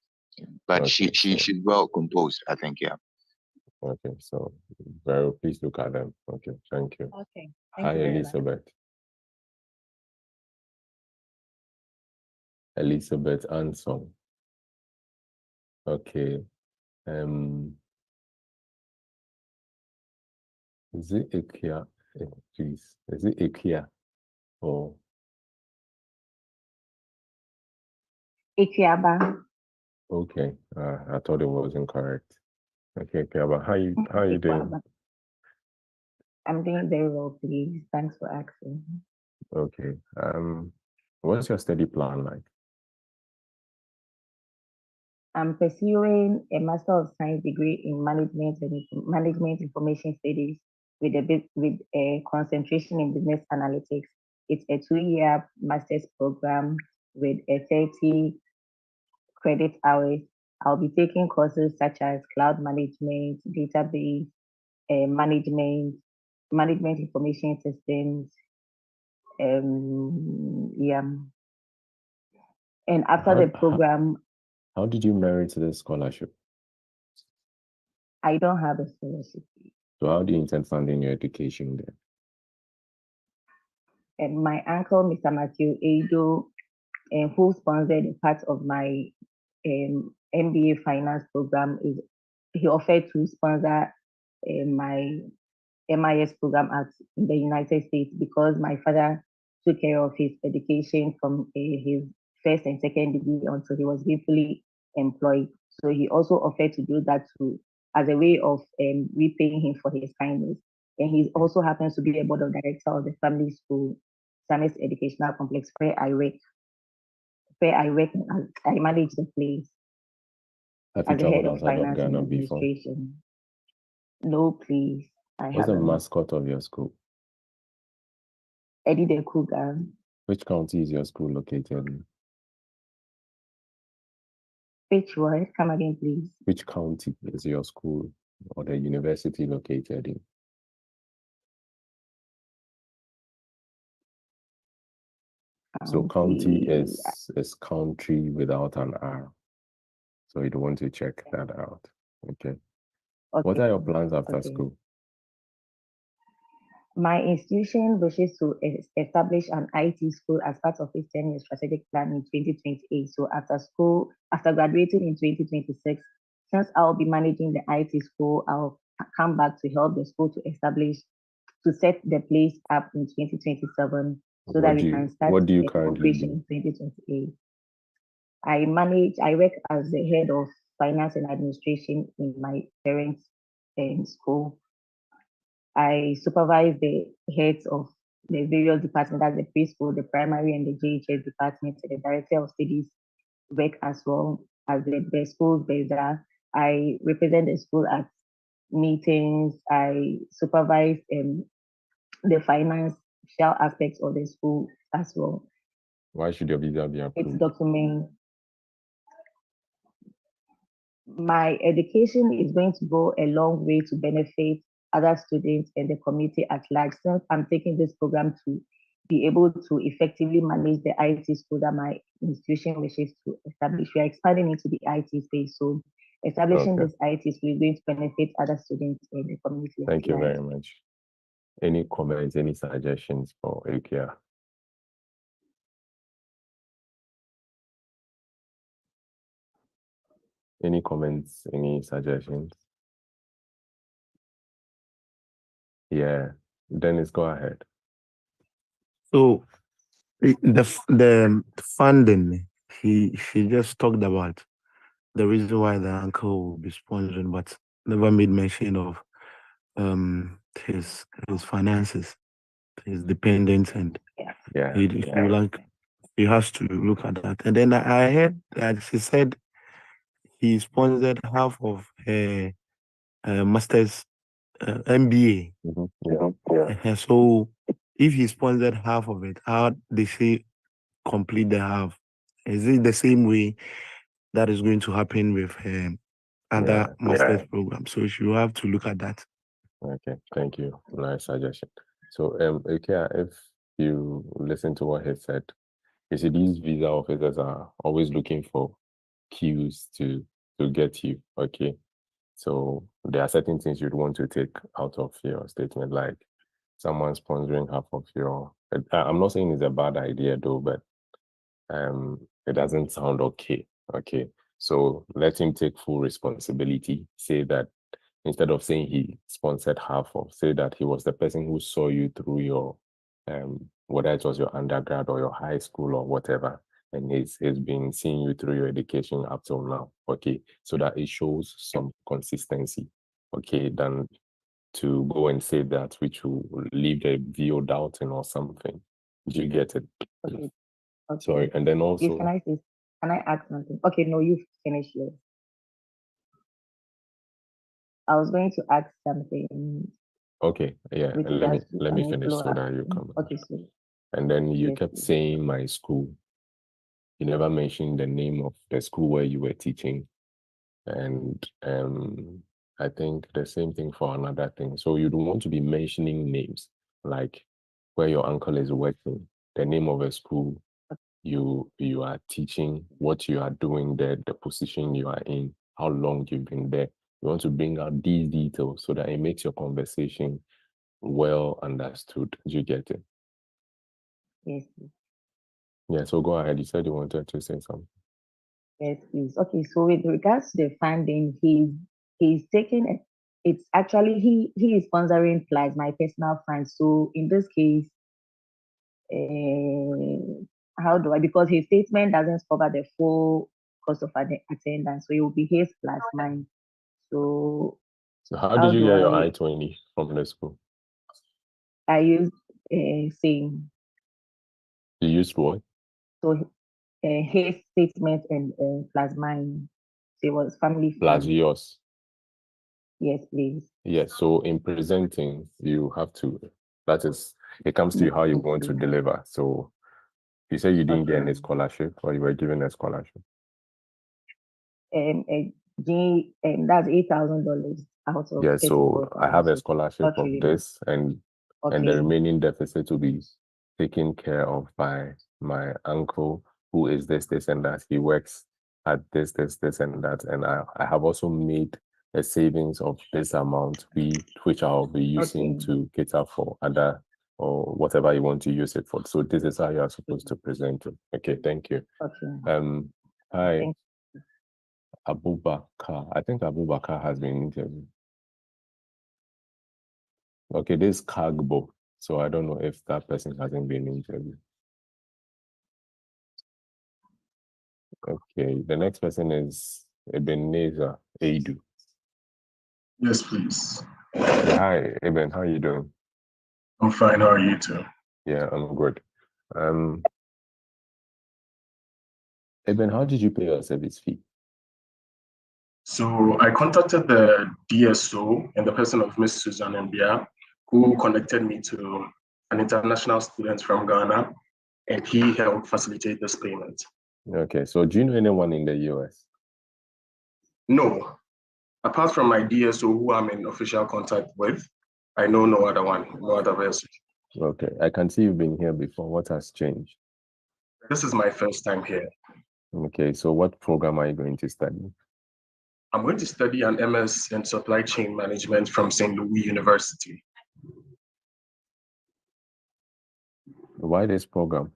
[SPEAKER 4] But
[SPEAKER 13] Okay,
[SPEAKER 4] she's well composed, I think, yeah.
[SPEAKER 13] Okay, so Vero, please look at them. Okay, thank you.
[SPEAKER 10] Okay.
[SPEAKER 13] Hi,
[SPEAKER 10] Thank you very much.
[SPEAKER 13] Elizabeth. Elizabeth Anson. Okay. Is it Ikea? Please, is it Ikea? Or
[SPEAKER 14] Ikiaba.
[SPEAKER 13] okay, I thought it was incorrect. Okay, Ikea, how you doing?
[SPEAKER 14] Ikiaba. I'm doing very well, please. Thanks for asking.
[SPEAKER 13] Okay. What's your study plan like?
[SPEAKER 14] I'm pursuing a Master of Science degree in Management and Management Information Studies with a concentration in Business Analytics. It's a 2-year master's program with a 30 credit hours. I'll be taking courses such as cloud management, database, management information systems. Yeah. And after the program,
[SPEAKER 13] How did you merit this scholarship?
[SPEAKER 14] I don't have a scholarship.
[SPEAKER 13] So how do you intend funding your education there?
[SPEAKER 14] And my uncle, Mr. Matthew Edo, who sponsored part of my MBA finance program, he offered to sponsor my MIS program in the United States because my father took care of his education from his first and second degree until he was gainfully employed. So he also offered to do that as a way of repaying him for his kindness. And he also happens to be a board of director of the family school, Summit Educational Complex, where I work. I manage the place
[SPEAKER 13] Have you
[SPEAKER 14] as the head
[SPEAKER 13] traveled
[SPEAKER 14] of
[SPEAKER 13] outside of
[SPEAKER 14] finance and
[SPEAKER 13] Ghana before?
[SPEAKER 14] administration. No, please. I
[SPEAKER 13] What's the
[SPEAKER 14] haven't.
[SPEAKER 13] mascot of your school?
[SPEAKER 14] Eddie the Cougar.
[SPEAKER 13] Which county is your school located in?
[SPEAKER 14] Which word? Come again, please.
[SPEAKER 13] Which county is your school or the university located in? So county is country without an R. So you'd want to check that out. Okay. What are your plans after school?
[SPEAKER 14] My institution wishes to establish an IT school as part of its 10-year strategic plan in 2028. So after graduating in 2026, since I'll be managing the IT school, I'll come back to help the school to set the place up in 2027 so that we can start
[SPEAKER 13] what do you currently
[SPEAKER 14] operation
[SPEAKER 13] do?
[SPEAKER 14] in 2028. I work as the head of finance and administration in my parents' school. I supervise the heads of the various departments, that's the preschool, the primary, and the JHS department. The director of studies work as well as the school's bazaar. I represent the school at meetings. I supervise the financial aspects of the school as well.
[SPEAKER 13] Why should your visa be approved?
[SPEAKER 14] It's document. my education is going to go a long way to benefit other students and the community at large, since I'm taking this program to be able to effectively manage the IT school that my institution wishes to establish. We are expanding into the IT space, so establishing
[SPEAKER 13] Okay.
[SPEAKER 14] this IT school is going to benefit other students in the community.
[SPEAKER 13] Thank you very much. Any comments, any suggestions for Ikea? Any comments, any suggestions? Yeah, Dennis, go ahead.
[SPEAKER 11] So the funding, she just talked about the reason why the uncle will be sponsoring, but never made mention of his finances, his dependents, and he has to look at that. And then I heard that she said he sponsored half of her master's MBA. So if he sponsored half of it, how they say complete the half? Is it the same way that is going to happen with other master's programs? So you have to look at that.
[SPEAKER 13] Okay, thank you. Nice suggestion. So, Ikea, if you listen to what he said, you see these visa officers are always looking for cues to get you. Okay, so there are certain things you'd want to take out of your statement, like someone sponsoring half of your. I'm not saying it's a bad idea though, but it doesn't sound okay. Okay, so let him take full responsibility. Say that instead of saying he sponsored half of, say that he was the person who saw you through your whether it was your undergrad or your high school or whatever, and he's been seeing you through your education up till now. Okay, so that it shows some consistency. Okay, than to go and say that which will leave the view doubting or something. Do you get it?
[SPEAKER 14] Okay.
[SPEAKER 13] Sorry, and then also.
[SPEAKER 14] Yes, can I add something? Okay, no, you finish yours. I was going to add something.
[SPEAKER 13] Okay, yeah,
[SPEAKER 14] with
[SPEAKER 13] and
[SPEAKER 14] regards to
[SPEAKER 13] let me
[SPEAKER 14] an
[SPEAKER 13] finish so
[SPEAKER 14] inflow.
[SPEAKER 13] that you come.
[SPEAKER 14] Okay, so
[SPEAKER 13] And then you
[SPEAKER 14] yes,
[SPEAKER 13] kept
[SPEAKER 14] please.
[SPEAKER 13] saying my school. You never mentioned the name of the school where you were teaching. And I think the same thing for another thing. So you don't want to be mentioning names, like where your uncle is working, the name of a school you are teaching, what you are doing there, the position you are in, how long you've been there. You want to bring out these details so that it makes your conversation well understood. Do you get it?
[SPEAKER 14] Yes, please.
[SPEAKER 13] Yeah, so go ahead. You said you wanted to say something.
[SPEAKER 14] Yes, please. Okay, so with regards to the funding, he's taking it. It's actually he is sponsoring plus my personal funds. So in this case, how do I? Because his statement doesn't cover the full cost of attendance, so it will be his plus mine. So
[SPEAKER 13] how did you get your I-20 from the school?
[SPEAKER 14] I used same.
[SPEAKER 13] You used what?
[SPEAKER 14] So his statement and plus mine. So it was family
[SPEAKER 13] Plus
[SPEAKER 14] fund.
[SPEAKER 13] yours.
[SPEAKER 14] Yes, please.
[SPEAKER 13] Yes, so in presenting, you have to, that is, it comes to you how you want to deliver. So you say you didn't get any scholarship or you were given a scholarship?
[SPEAKER 14] That's $8,000 out of
[SPEAKER 13] Yeah, so I have a scholarship of
[SPEAKER 14] really.
[SPEAKER 13] this and the remaining deficit will be taken care of by my uncle, who is this, and that. He works at this, and that. And I have also made a savings of this amount, which I'll be using to cater for other or whatever you want to use it for. So this is how you are supposed to present it. Okay, thank you. Hi, Abubakar. I think Abubakar has been interviewed. Okay, this is Kagbo. So I don't know if that person hasn't been interviewed. Okay, the next person is Ebenezer Aidu.
[SPEAKER 15] Yes, please.
[SPEAKER 13] Hi, Eben, how are you doing?
[SPEAKER 15] I'm fine. How are you too?
[SPEAKER 13] Yeah, I'm good. Eben, how did you pay your service fee?
[SPEAKER 15] So I contacted the DSO and the person of Miss Susan Mbia, who connected me to an international student from Ghana, and he helped facilitate this payment.
[SPEAKER 13] Okay, so do you know anyone in the US?
[SPEAKER 15] No. Apart from my DSO, who I'm in official contact with, I know no other one, no other person.
[SPEAKER 13] Okay, I can see you've been here before. What has changed?
[SPEAKER 15] This is my first time here.
[SPEAKER 13] Okay, so what program are you going to study?
[SPEAKER 15] I'm going to study an MS in supply chain management from St. Louis University.
[SPEAKER 13] Why this program?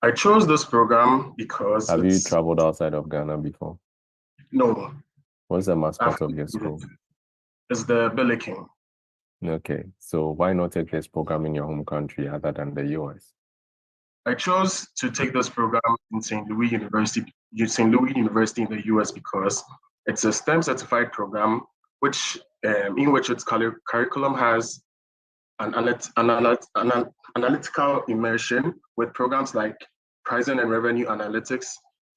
[SPEAKER 15] I chose this program because
[SPEAKER 13] Have you traveled outside of Ghana before?
[SPEAKER 15] No.
[SPEAKER 13] What's the mascot of your school?
[SPEAKER 15] It's the Billy King.
[SPEAKER 13] Okay, so why not take this program in your home country other than the US?
[SPEAKER 15] I chose to take this program in St. Louis University in the US because it's a STEM certified program, which in which its curriculum has an analytical immersion with programs like pricing and revenue analytics,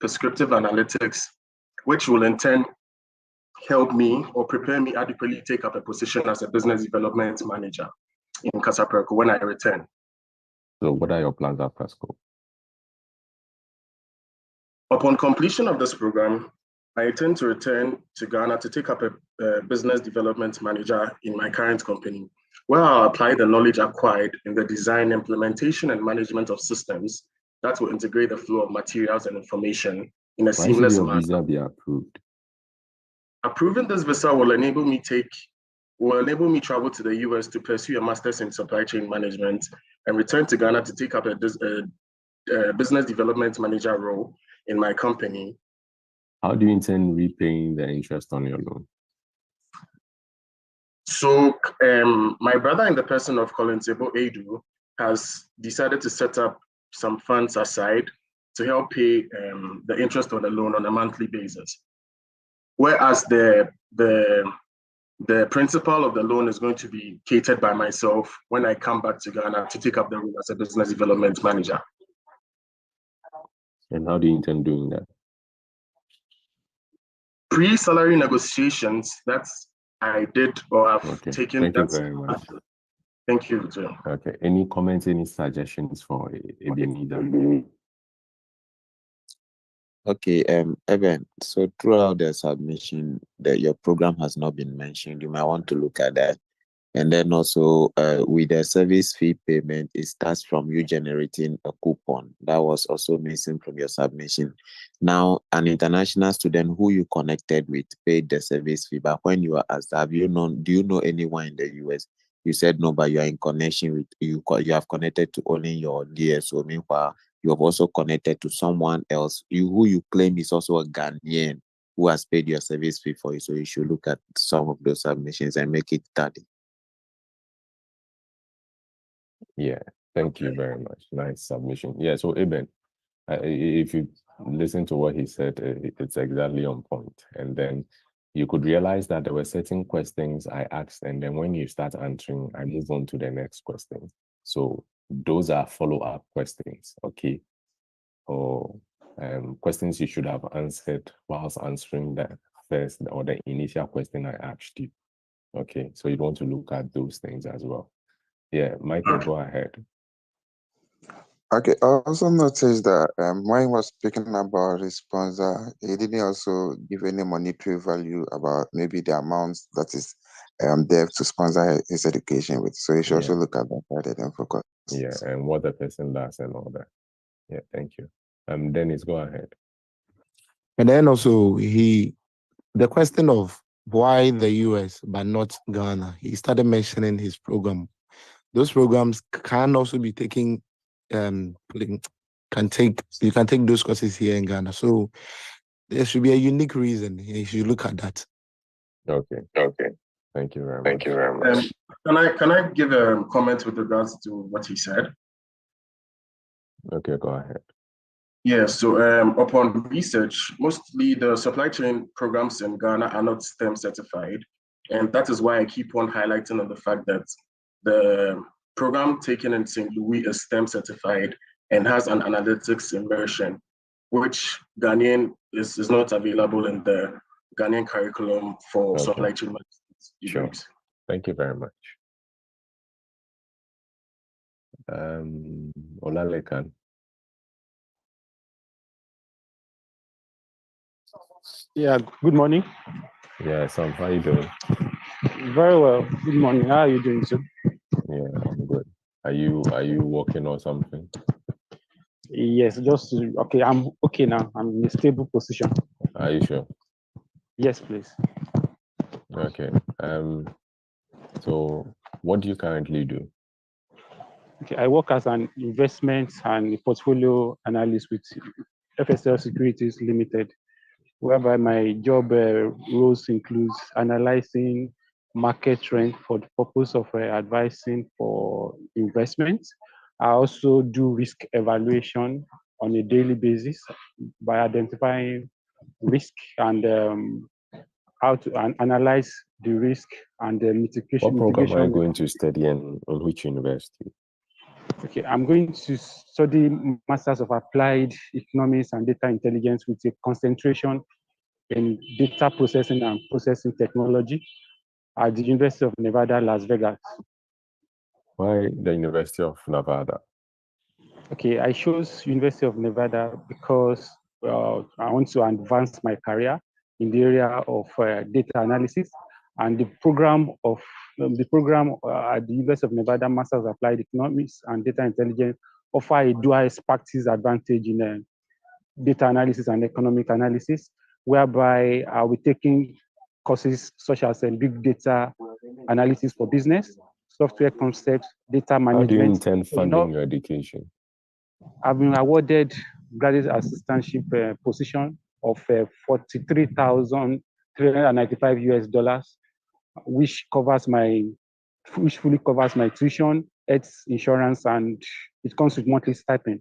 [SPEAKER 15] prescriptive analytics, which will in turn help me or prepare me adequately take up a position as a business development manager in Casaperco when I return.
[SPEAKER 13] So what are your plans after school?
[SPEAKER 15] Upon completion of this program, I intend to return to Ghana to take up a business development manager in my current company, where I'll apply the knowledge acquired in the design, implementation, and management of systems that will integrate the flow of materials and information in a seamless manner.
[SPEAKER 13] Why should your visa be approved?
[SPEAKER 15] Approving this visa will enable me travel to the US to pursue a master's in supply chain management and return to Ghana to take up a business development manager role in my company.
[SPEAKER 13] How do you intend repaying the interest on your loan?
[SPEAKER 15] So my brother, in the person of Colin-Sebo Edu, has decided to set up some funds aside to help pay the interest on the loan on a monthly basis. Whereas the principal of the loan is going to be catered by myself when I come back to Ghana to take up the role as a business development manager.
[SPEAKER 13] And how do you intend doing that?
[SPEAKER 15] Pre-salary negotiations, that's I did or I've taken.
[SPEAKER 13] Thank you very much.
[SPEAKER 15] Thank you, too.
[SPEAKER 13] Okay. Any comments, any suggestions for Ebenezer?
[SPEAKER 5] Okay, Eben, so throughout the submission, that your program has not been mentioned. You might want to look at that. And then also with the service fee payment, it starts from you generating a coupon. That was also missing from your submission. Now, an international student who you connected with paid the service fee, but when you are asked, do you know anyone in the US? You said no, but you are in connection with, you have connected to only your DSO. Meanwhile, you have also connected to someone else, who you claim is also a Ghanaian who has paid your service fee for you. So you should look at some of those submissions and make it study.
[SPEAKER 13] Yeah, thank you very much. Nice submission. Yeah, so Eben, if you listen to what he said, it's exactly on point. And then you could realize that there were certain questions I asked, and then when you start answering, I move on to the next question. So those are follow-up questions, okay? Or questions you should have answered whilst answering the first or the initial question I asked you. Okay, so you want to look at those things as well. Yeah, Michael, go ahead.
[SPEAKER 16] Okay, I also noticed that when he was speaking about his sponsor, he didn't also give any monetary value about maybe the amounts that is there to sponsor his education with. So you should also look at that rather than focus.
[SPEAKER 13] Yeah, and what the person does and all that. Yeah, thank you. Dennis, go ahead.
[SPEAKER 11] And then also the question of why the US but not Ghana, he started mentioning his program. Those programs can also be taking you can take those courses here in Ghana. So there should be a unique reason. You should look at that.
[SPEAKER 13] Okay. Thank you very much.
[SPEAKER 15] Can I give a comment with regards to what he said?
[SPEAKER 13] Okay, go ahead.
[SPEAKER 15] Yeah, so upon research, mostly the supply chain programs in Ghana are not STEM certified. And that is why I keep on highlighting on the fact that the program taken in St. Louis is STEM certified and has an analytics immersion, which Ghanaian is not available in the Ghanaian curriculum for supply chain management.
[SPEAKER 13] Sure. Thank you very much. Olalekan.
[SPEAKER 17] Yeah, good morning.
[SPEAKER 13] Yeah, Sam, how you doing?
[SPEAKER 17] Very well. Good morning. How are you doing, sir?
[SPEAKER 13] Yeah, I'm good. Are you working or something?
[SPEAKER 17] Yes, just okay. I'm okay now. I'm in a stable position.
[SPEAKER 13] Are you sure?
[SPEAKER 17] Yes, please.
[SPEAKER 13] Okay. So what do you currently do?
[SPEAKER 17] Okay, I work as an investment and portfolio analyst with FSL Securities Limited, whereby my job roles includes analyzing market trend for the purpose of advising for investments. I also do risk evaluation on a daily basis by identifying risk and how to analyze the risk and the
[SPEAKER 13] What program are you
[SPEAKER 17] mitigation.
[SPEAKER 13] going to study and on which university?
[SPEAKER 17] Okay, I'm going to study Masters of Applied Economics and Data Intelligence with a concentration in data processing and processing technology at the University of Nevada, Las Vegas.
[SPEAKER 13] Why the University of Nevada?
[SPEAKER 17] Okay, I chose University of Nevada because I want to advance my career in the area of data analysis, and the program at the University of Nevada Masters of Applied Economics and Data Intelligence offer a dual expertise advantage in data analysis and economic analysis, whereby I'll be taking courses such as big data analysis for business, software concepts, data management.
[SPEAKER 13] How do you intend funding your education?
[SPEAKER 17] I've been awarded graduate assistantship position of $43,395 US, which fully covers my tuition, health insurance, and it comes with monthly stipend.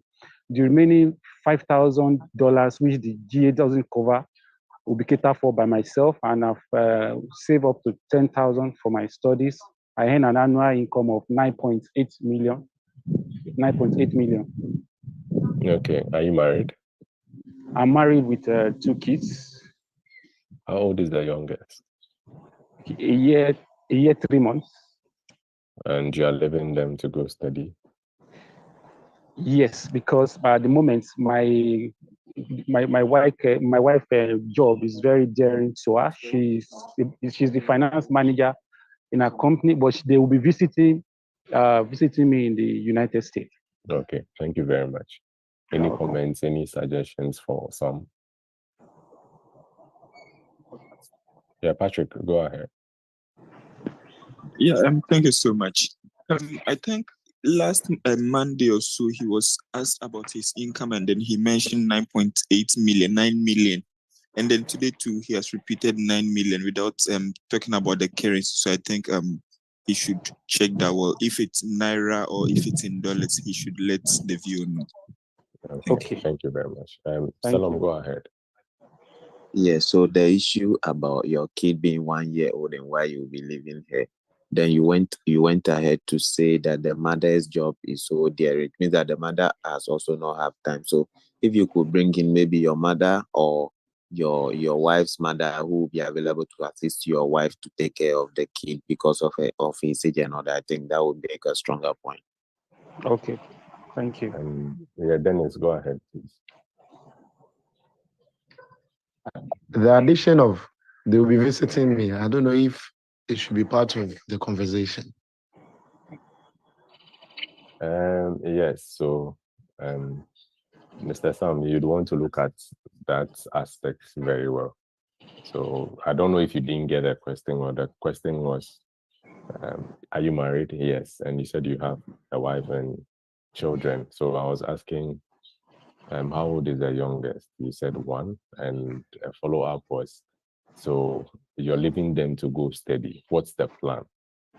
[SPEAKER 17] The remaining $5,000, which the GA doesn't cover, will be catered for by myself, and I've saved up to $10,000 for my studies. I earn an annual income of 9.8 million.
[SPEAKER 13] Okay. Are you married?
[SPEAKER 17] I'm married with 2 kids.
[SPEAKER 13] How old is the youngest?
[SPEAKER 17] A year, 3 months.
[SPEAKER 13] And you are leaving them to go study?
[SPEAKER 17] Yes, because at the moment my wife job is very daring to her. She's the finance manager in a company, but they will be visiting me in the United States.
[SPEAKER 13] Okay, thank you very much. Any comments, any suggestions for some? Yeah, Patrick, go ahead.
[SPEAKER 18] Yeah, thank you so much. I think last Monday or so, he was asked about his income, and then he mentioned 9.8 million, 9 million. And then today too, he has repeated 9 million without talking about the currency. So I think he should check that. Well, if it's Naira or if it's in dollars, he should let the viewer know.
[SPEAKER 13] Okay, thank you very much. Salom, go ahead.
[SPEAKER 5] Yeah, so the issue about your kid being 1 year old and why you'll be leaving her, then you went ahead to say that the mother's job is so dear. It means that the mother has also not have time. So if you could bring in maybe your mother or your wife's mother who will be available to assist your wife to take care of the kid because of his age and all that, I think that would make a stronger point.
[SPEAKER 17] Okay, thank you.
[SPEAKER 13] Yeah, Dennis, go ahead, please.
[SPEAKER 11] The addition of they will be visiting me, I don't know if it should be part of the conversation.
[SPEAKER 13] Yes, so Mr. Sam, you'd want to look at that aspect very well. So I don't know if you didn't get a question, or the question was, are you married? Yes. And you said you have a wife and children. So I was asking, how old is the youngest? You said 1, and a follow-up was, so you're leaving them to go study. What's the plan?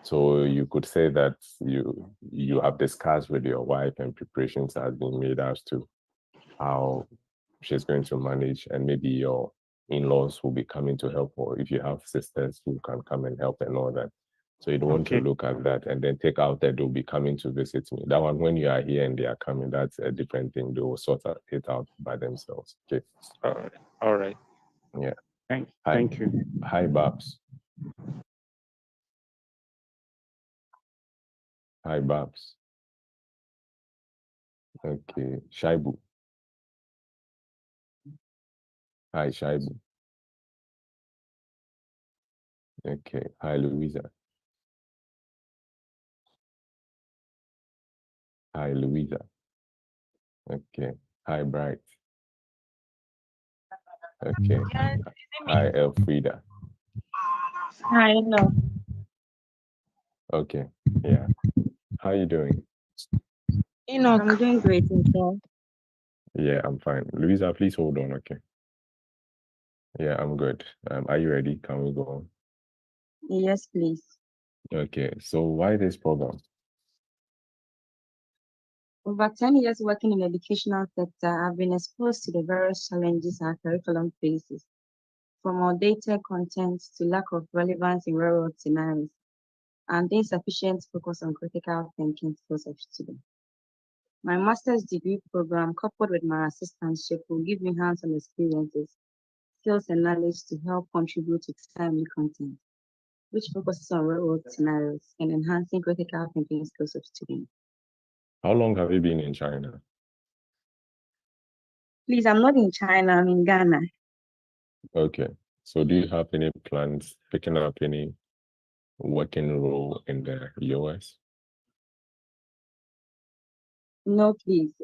[SPEAKER 13] So you could say that you have discussed with your wife and preparations have been made as to how she's going to manage, and maybe your in-laws will be coming to help, or if you have sisters who can come and help and all that. So you'd want to look at that and then take out that they'll be coming to visit me. That one, when you are here and they are coming, that's a different thing. They will sort it out by themselves. Okay.
[SPEAKER 17] All right.
[SPEAKER 13] Yeah.
[SPEAKER 17] Thank you.
[SPEAKER 13] Hi, Babs. Hi, Babs. Okay. Shaibu. Hi, Shaibu. Okay. Hi, Louisa. Hi, Louisa. Okay. Hi, Bright. Okay. Hi, Elfrida.
[SPEAKER 6] Hi, no.
[SPEAKER 13] Okay. Yeah. How you doing?
[SPEAKER 6] Enoch. I'm doing great, yourself.
[SPEAKER 13] Yeah, I'm fine. Louisa, please hold on. Okay. Yeah, I'm good. Are you ready? Can we go on?
[SPEAKER 6] Yes, please.
[SPEAKER 13] Okay. So why this program?
[SPEAKER 6] Over 10 years working in the educational sector, I've been exposed to the various challenges our curriculum faces, from outdated content to lack of relevance in real-world scenarios, and insufficient focus on critical thinking skills of students. My master's degree program, coupled with my assistantship, will give me hands-on experiences, skills, and knowledge to help contribute to timely content, which focuses on real-world scenarios and enhancing critical thinking skills of students.
[SPEAKER 13] How long have you been in China?
[SPEAKER 6] Please, I'm not in China, I'm in Ghana.
[SPEAKER 13] Okay. So do you have any plans picking up any working role in the US?
[SPEAKER 6] No, please.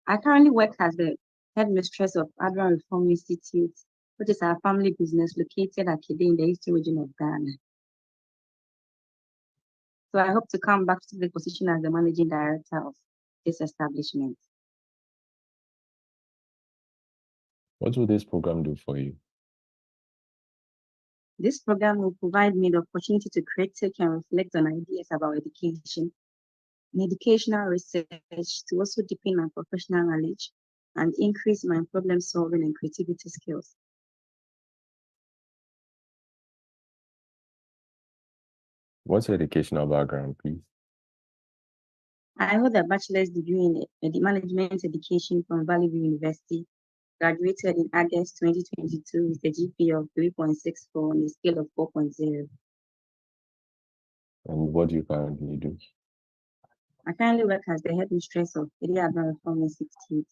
[SPEAKER 6] I currently work as the headmistress of Adwan Reform Institute, which is our family business located at Kede in the eastern region of Ghana. So I hope to come back to the position as the managing director of this establishment.
[SPEAKER 13] What will this program do for you?
[SPEAKER 6] This program will provide me the opportunity to critique and reflect on ideas about education and educational research to also deepen my professional knowledge and increase my problem solving and creativity skills.
[SPEAKER 13] What's your educational background, please?
[SPEAKER 6] I hold a bachelor's degree in management education from Valley View University, graduated in August 2022 with a GPA of 3.64 on a scale of 4.0.
[SPEAKER 13] And what do you currently do?
[SPEAKER 6] I currently work as the headmistress of the Adwan Reform Institute.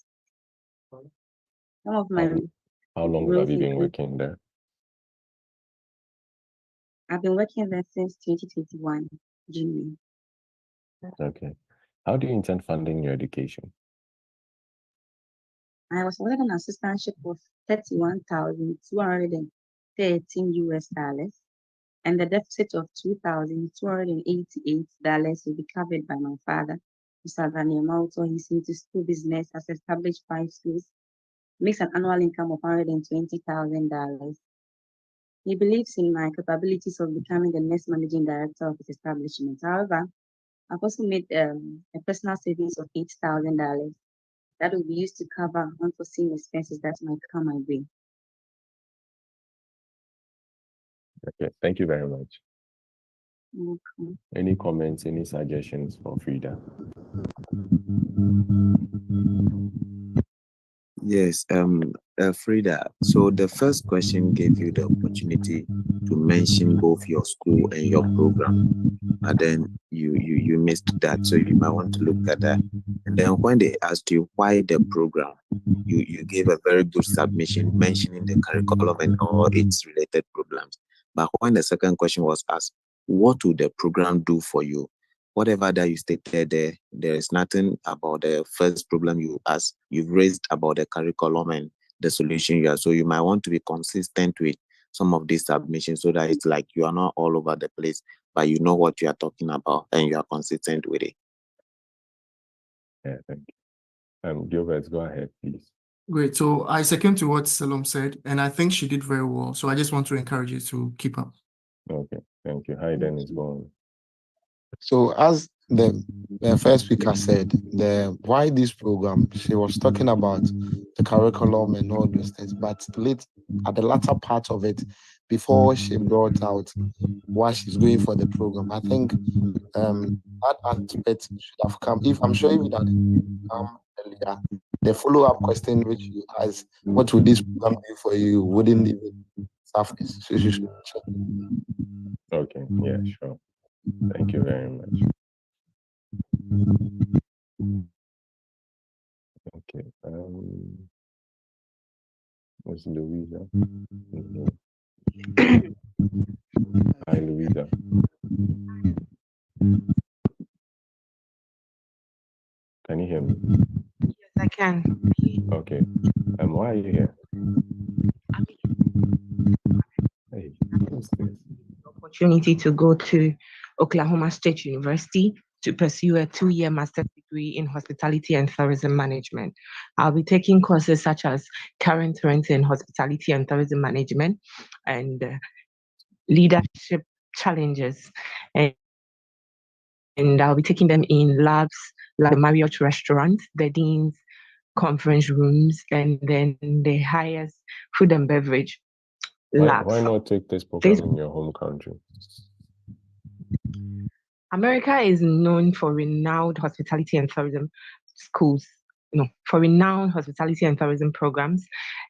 [SPEAKER 6] Some of my
[SPEAKER 13] How long have you been working there?
[SPEAKER 6] I've been working there since 2021, January.
[SPEAKER 13] Okay. How do you intend funding your education?
[SPEAKER 6] I was awarded an assistantship of $31,213 US, and the deficit of $2,288 will be covered by my father, Mr. Daniel Malto. He's into school business, has established 5 schools, makes an annual income of $120,000. He believes in my capabilities of becoming the next managing director of his establishment. However, I've also made a personal savings of $8,000 that will be used to cover unforeseen expenses that might come my way.
[SPEAKER 13] Okay, thank you very much.
[SPEAKER 6] Okay.
[SPEAKER 13] Any comments, any suggestions for Frida?
[SPEAKER 5] Yes, Frida. So the first question gave you the opportunity to mention both your school and your program, but then you missed that. So you might want to look at that. And then when they asked you why the program, you gave a very good submission mentioning the curriculum and all its related programs. But when the second question was asked, what would the program do for you? Whatever that you stated there is nothing about the first problem you've raised about the curriculum and the solution you are. So you might want to be consistent with some of these submissions so that it's like you are not all over the place, but you know what you are talking about and you are consistent with it.
[SPEAKER 13] Yeah, thank you. Gilbert, go ahead, please.
[SPEAKER 1] Great. So I second to what Salom said, and I think she did very well. So I just want to encourage you to keep up.
[SPEAKER 13] Okay, thank you. Hi, Dennis, go on.
[SPEAKER 11] So as the first speaker said, the why this program, she was talking about the curriculum and all those things, but at the latter part of it, before she brought out why she's going for the program, I think that aspect should have come. If I'm sure if it had come earlier, the follow-up question which you asked, what would this program do for you, wouldn't even surface. So she should check.
[SPEAKER 13] Okay, yeah, sure. Thank you very much. Okay, Ms. Louisa. Hi, Louisa. Can you hear me?
[SPEAKER 2] Yes, I can.
[SPEAKER 13] Okay. Why are you here? Hey, who's this?
[SPEAKER 2] Opportunity to go to Oklahoma State University to pursue a 2-year master's degree in hospitality and tourism management. I'll be taking courses such as current trends in hospitality and tourism management and leadership challenges. And I'll be taking them in labs like the Marriott restaurant, the Dean's conference rooms, and then the highest food and beverage labs.
[SPEAKER 13] Why not take this program in your home country?
[SPEAKER 2] America is known for renowned hospitality and tourism schools, for renowned hospitality and tourism programs.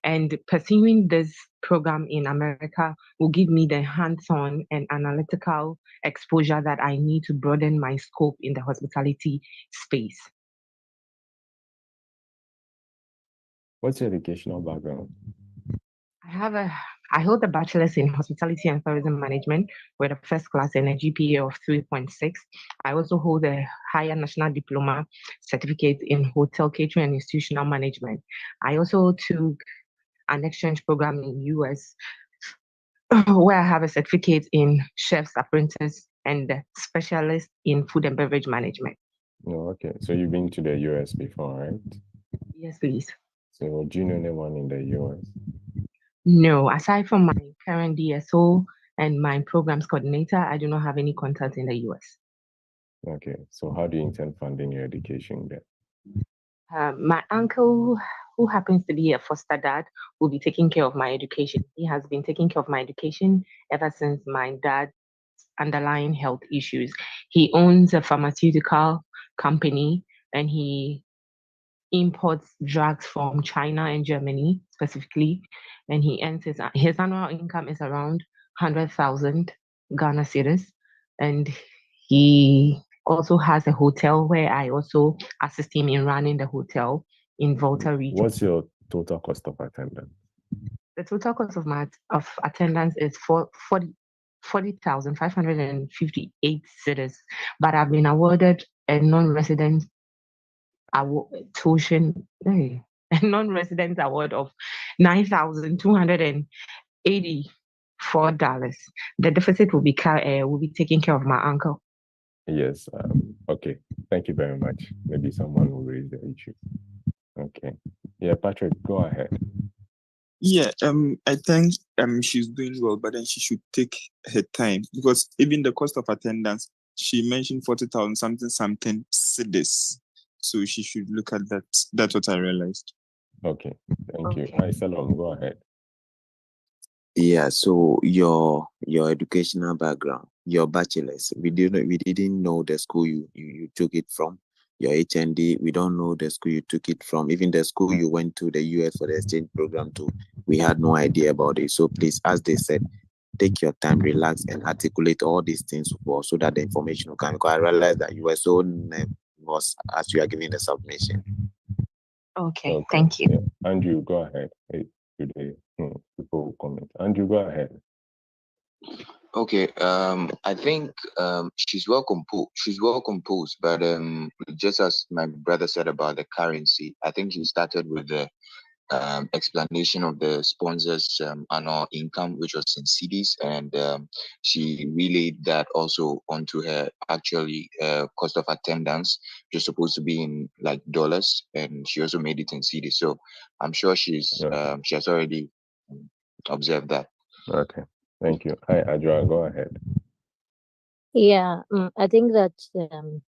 [SPEAKER 2] And pursuing this program in America will give me the hands-on and analytical exposure that I need to broaden my scope in the hospitality space.
[SPEAKER 13] What's your educational background?
[SPEAKER 2] I hold a bachelor's in hospitality and tourism management with a first class and a GPA of 3.6. I also hold a higher national diploma certificate in hotel catering and institutional management. I also took an exchange program in US where I have a certificate in chef's apprentice and a specialist in food and beverage management.
[SPEAKER 13] Oh, okay. So you've been to the US before, right?
[SPEAKER 2] Yes, please.
[SPEAKER 13] So do you know anyone in the US?
[SPEAKER 2] No, aside from my current DSO and my programs coordinator, I do not have any contacts in the US.
[SPEAKER 13] Okay. So how do you intend funding your education there?
[SPEAKER 2] My uncle, who happens to be a foster dad, will be taking care of my education. He has been taking care of my education ever since my dad's underlying health issues. He owns a pharmaceutical company and he imports drugs from China and Germany specifically, and he earns his annual income is around 100,000 Ghana cedis, and he also has a hotel where I also assist him in running the hotel in Volta region.
[SPEAKER 13] What's your total cost of attendance?
[SPEAKER 2] The total cost of attendance is 40,558 cedis, but I've been awarded a non-resident tuition, a non-resident award of $9,284. The deficit will be taken care of my uncle.
[SPEAKER 13] Yes. Okay. Thank you very much. Maybe someone will raise the issue. Okay. Yeah, Patrick, go ahead.
[SPEAKER 18] Yeah, I think she's doing well, but then she should take her time because even the cost of attendance, she mentioned 40,000 something cedis. So she should look at that. That's what I realized.
[SPEAKER 13] Okay, thank you. Hi, Salom, go ahead.
[SPEAKER 7] Yeah, so your educational background, your bachelor's, we didn't know the school you took it from. Your HND, we don't know the school you took it from. Even the school you went to the US for the exchange program to, we had no idea about it. So please, as they said, take your time, relax, and articulate all these things well, so that the information will come. Because I realized that you were so nervous as you are giving the submission.
[SPEAKER 2] Okay, thank you.
[SPEAKER 13] Yeah. Andrew, go ahead. Hey, today, people will comment. Andrew, go ahead.
[SPEAKER 4] Okay, I think she's well composed. She's well composed, but just as my brother said about the currency, I think she started with the explanation of the sponsors' annual income, which was in cedis, and she relayed that also onto her actually cost of attendance, which is supposed to be in like dollars, and she also made it in cedis. So I'm sure she has already observed that.
[SPEAKER 13] Okay, thank you. Hi, Adra, go ahead.
[SPEAKER 20] Yeah, I think that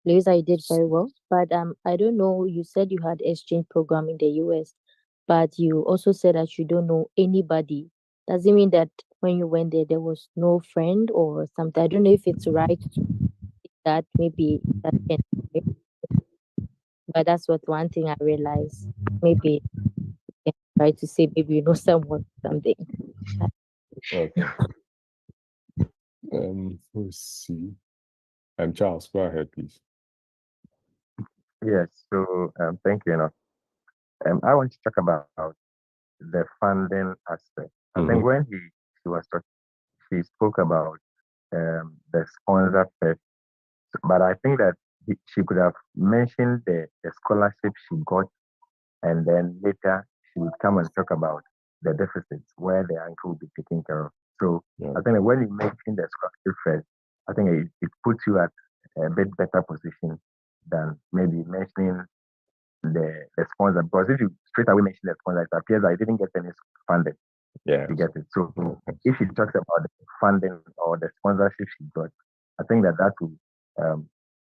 [SPEAKER 20] Lisa, you did very well, but I don't know. You said you had exchange program in the US, but you also said that you don't know anybody. Does it mean that when you went there was no friend or something? I don't know if it's right to that maybe that can, but that's what one thing I realized. Maybe you can try to say maybe you know someone something.
[SPEAKER 13] Okay. Let's see. Charles, go ahead, please.
[SPEAKER 19] Yes, so thank you. I want to talk about the funding aspect. I think when he
[SPEAKER 9] she spoke about the sponsor first, but I think that she could have mentioned the scholarship she got, and then later she would come and talk about the deficits where the uncle will be taken care of. So I think that when you mention the scholarship first, I think it puts you at a bit better position than maybe mentioning the sponsor, because if you straight away mention the sponsor, it appears that I didn't get any funding.
[SPEAKER 13] Yeah.
[SPEAKER 9] You get it. So if she talks about the funding or the sponsorship she got, I think that will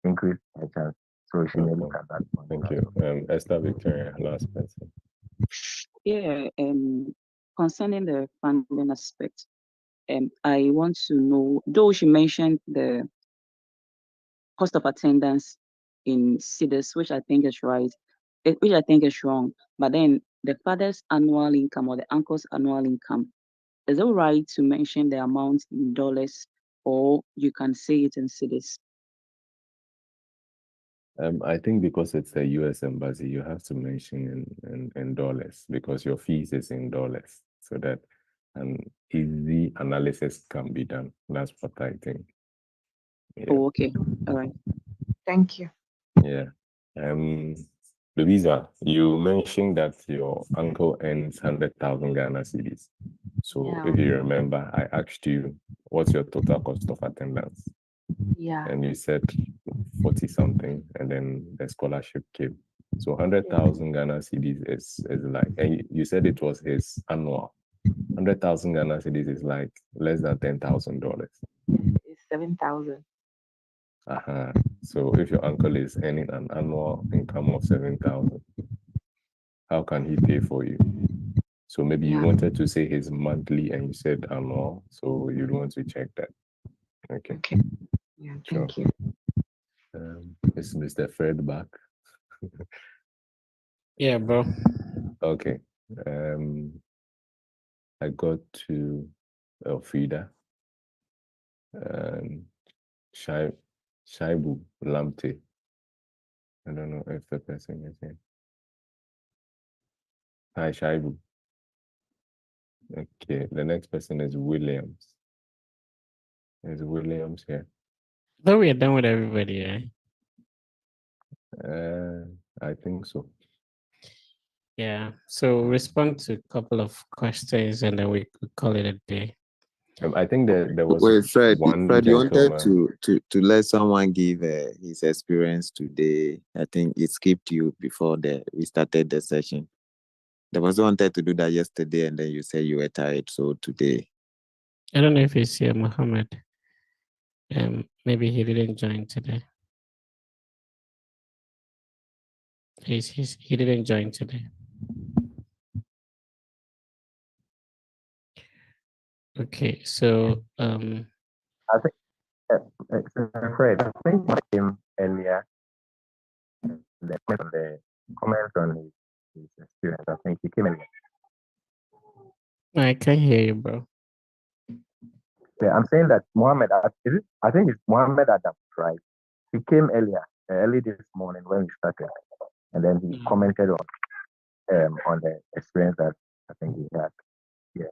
[SPEAKER 9] increase her chance. So she may look at that one.
[SPEAKER 13] Thank you. Esther Victoria, last person.
[SPEAKER 21] Yeah, concerning the funding aspect, I want to know, though she mentioned the cost of attendance in CIDES, which I think is right, which I think is wrong, but then the father's annual income or the uncle's annual income, is it right to mention the amount in dollars, or you can say it in CIDES?
[SPEAKER 13] I think because it's the US embassy, you have to mention in dollars because your fees is in dollars, so that an easy analysis can be done. That's what I think. Yeah.
[SPEAKER 21] Oh, okay. All right.
[SPEAKER 23] Thank you.
[SPEAKER 13] Yeah. Louisa, you mentioned that your uncle earns 100,000 Ghana cedis. So
[SPEAKER 22] Yeah.
[SPEAKER 13] if you remember, I asked you, what's your total cost of attendance?
[SPEAKER 22] Yeah.
[SPEAKER 13] And you said 40 something, and then the scholarship came. So 100,000 Ghana cedis is like, and you said it was his annual. 100,000 Ghana cedis is like less than $10,000.
[SPEAKER 22] It's 7,000.
[SPEAKER 13] So if your uncle is earning an annual income of 7,000, how can he pay for you? So maybe you wanted to say his monthly and you said annual, so you'd want to check that. Okay.
[SPEAKER 22] Okay. Yeah, thank you.
[SPEAKER 13] Is Mr. Fred back?
[SPEAKER 24] Yeah, bro.
[SPEAKER 13] Okay. I got to Elfrida and Shaibu Lamte. I don't know if the person is here. Hi, Shaibu. Okay, the next person is Williams. Is Williams here?
[SPEAKER 24] Though we are done with everybody, eh?
[SPEAKER 13] I think so.
[SPEAKER 24] Yeah. So respond to a couple of questions and then we could call it a day.
[SPEAKER 13] I think there was
[SPEAKER 7] Wait, Fred,
[SPEAKER 13] one
[SPEAKER 7] you wanted
[SPEAKER 13] gentleman.
[SPEAKER 7] to let someone give his experience today. I think it skipped you before we started the session. There was wanted to do that yesterday, and then you said you were tired. So today,
[SPEAKER 24] I don't know if he's here, Mohammed. Maybe he didn't join today. He didn't join today. Okay, so
[SPEAKER 9] I think Fred, I think I came earlier. The comments on his experience. I think he came earlier.
[SPEAKER 24] I can't hear you, bro.
[SPEAKER 9] Yeah, I'm saying that Mohammed, I think it's Mohammed Adam, right? He came early this morning when we started, and then he commented on the experience that I think he had. Yeah.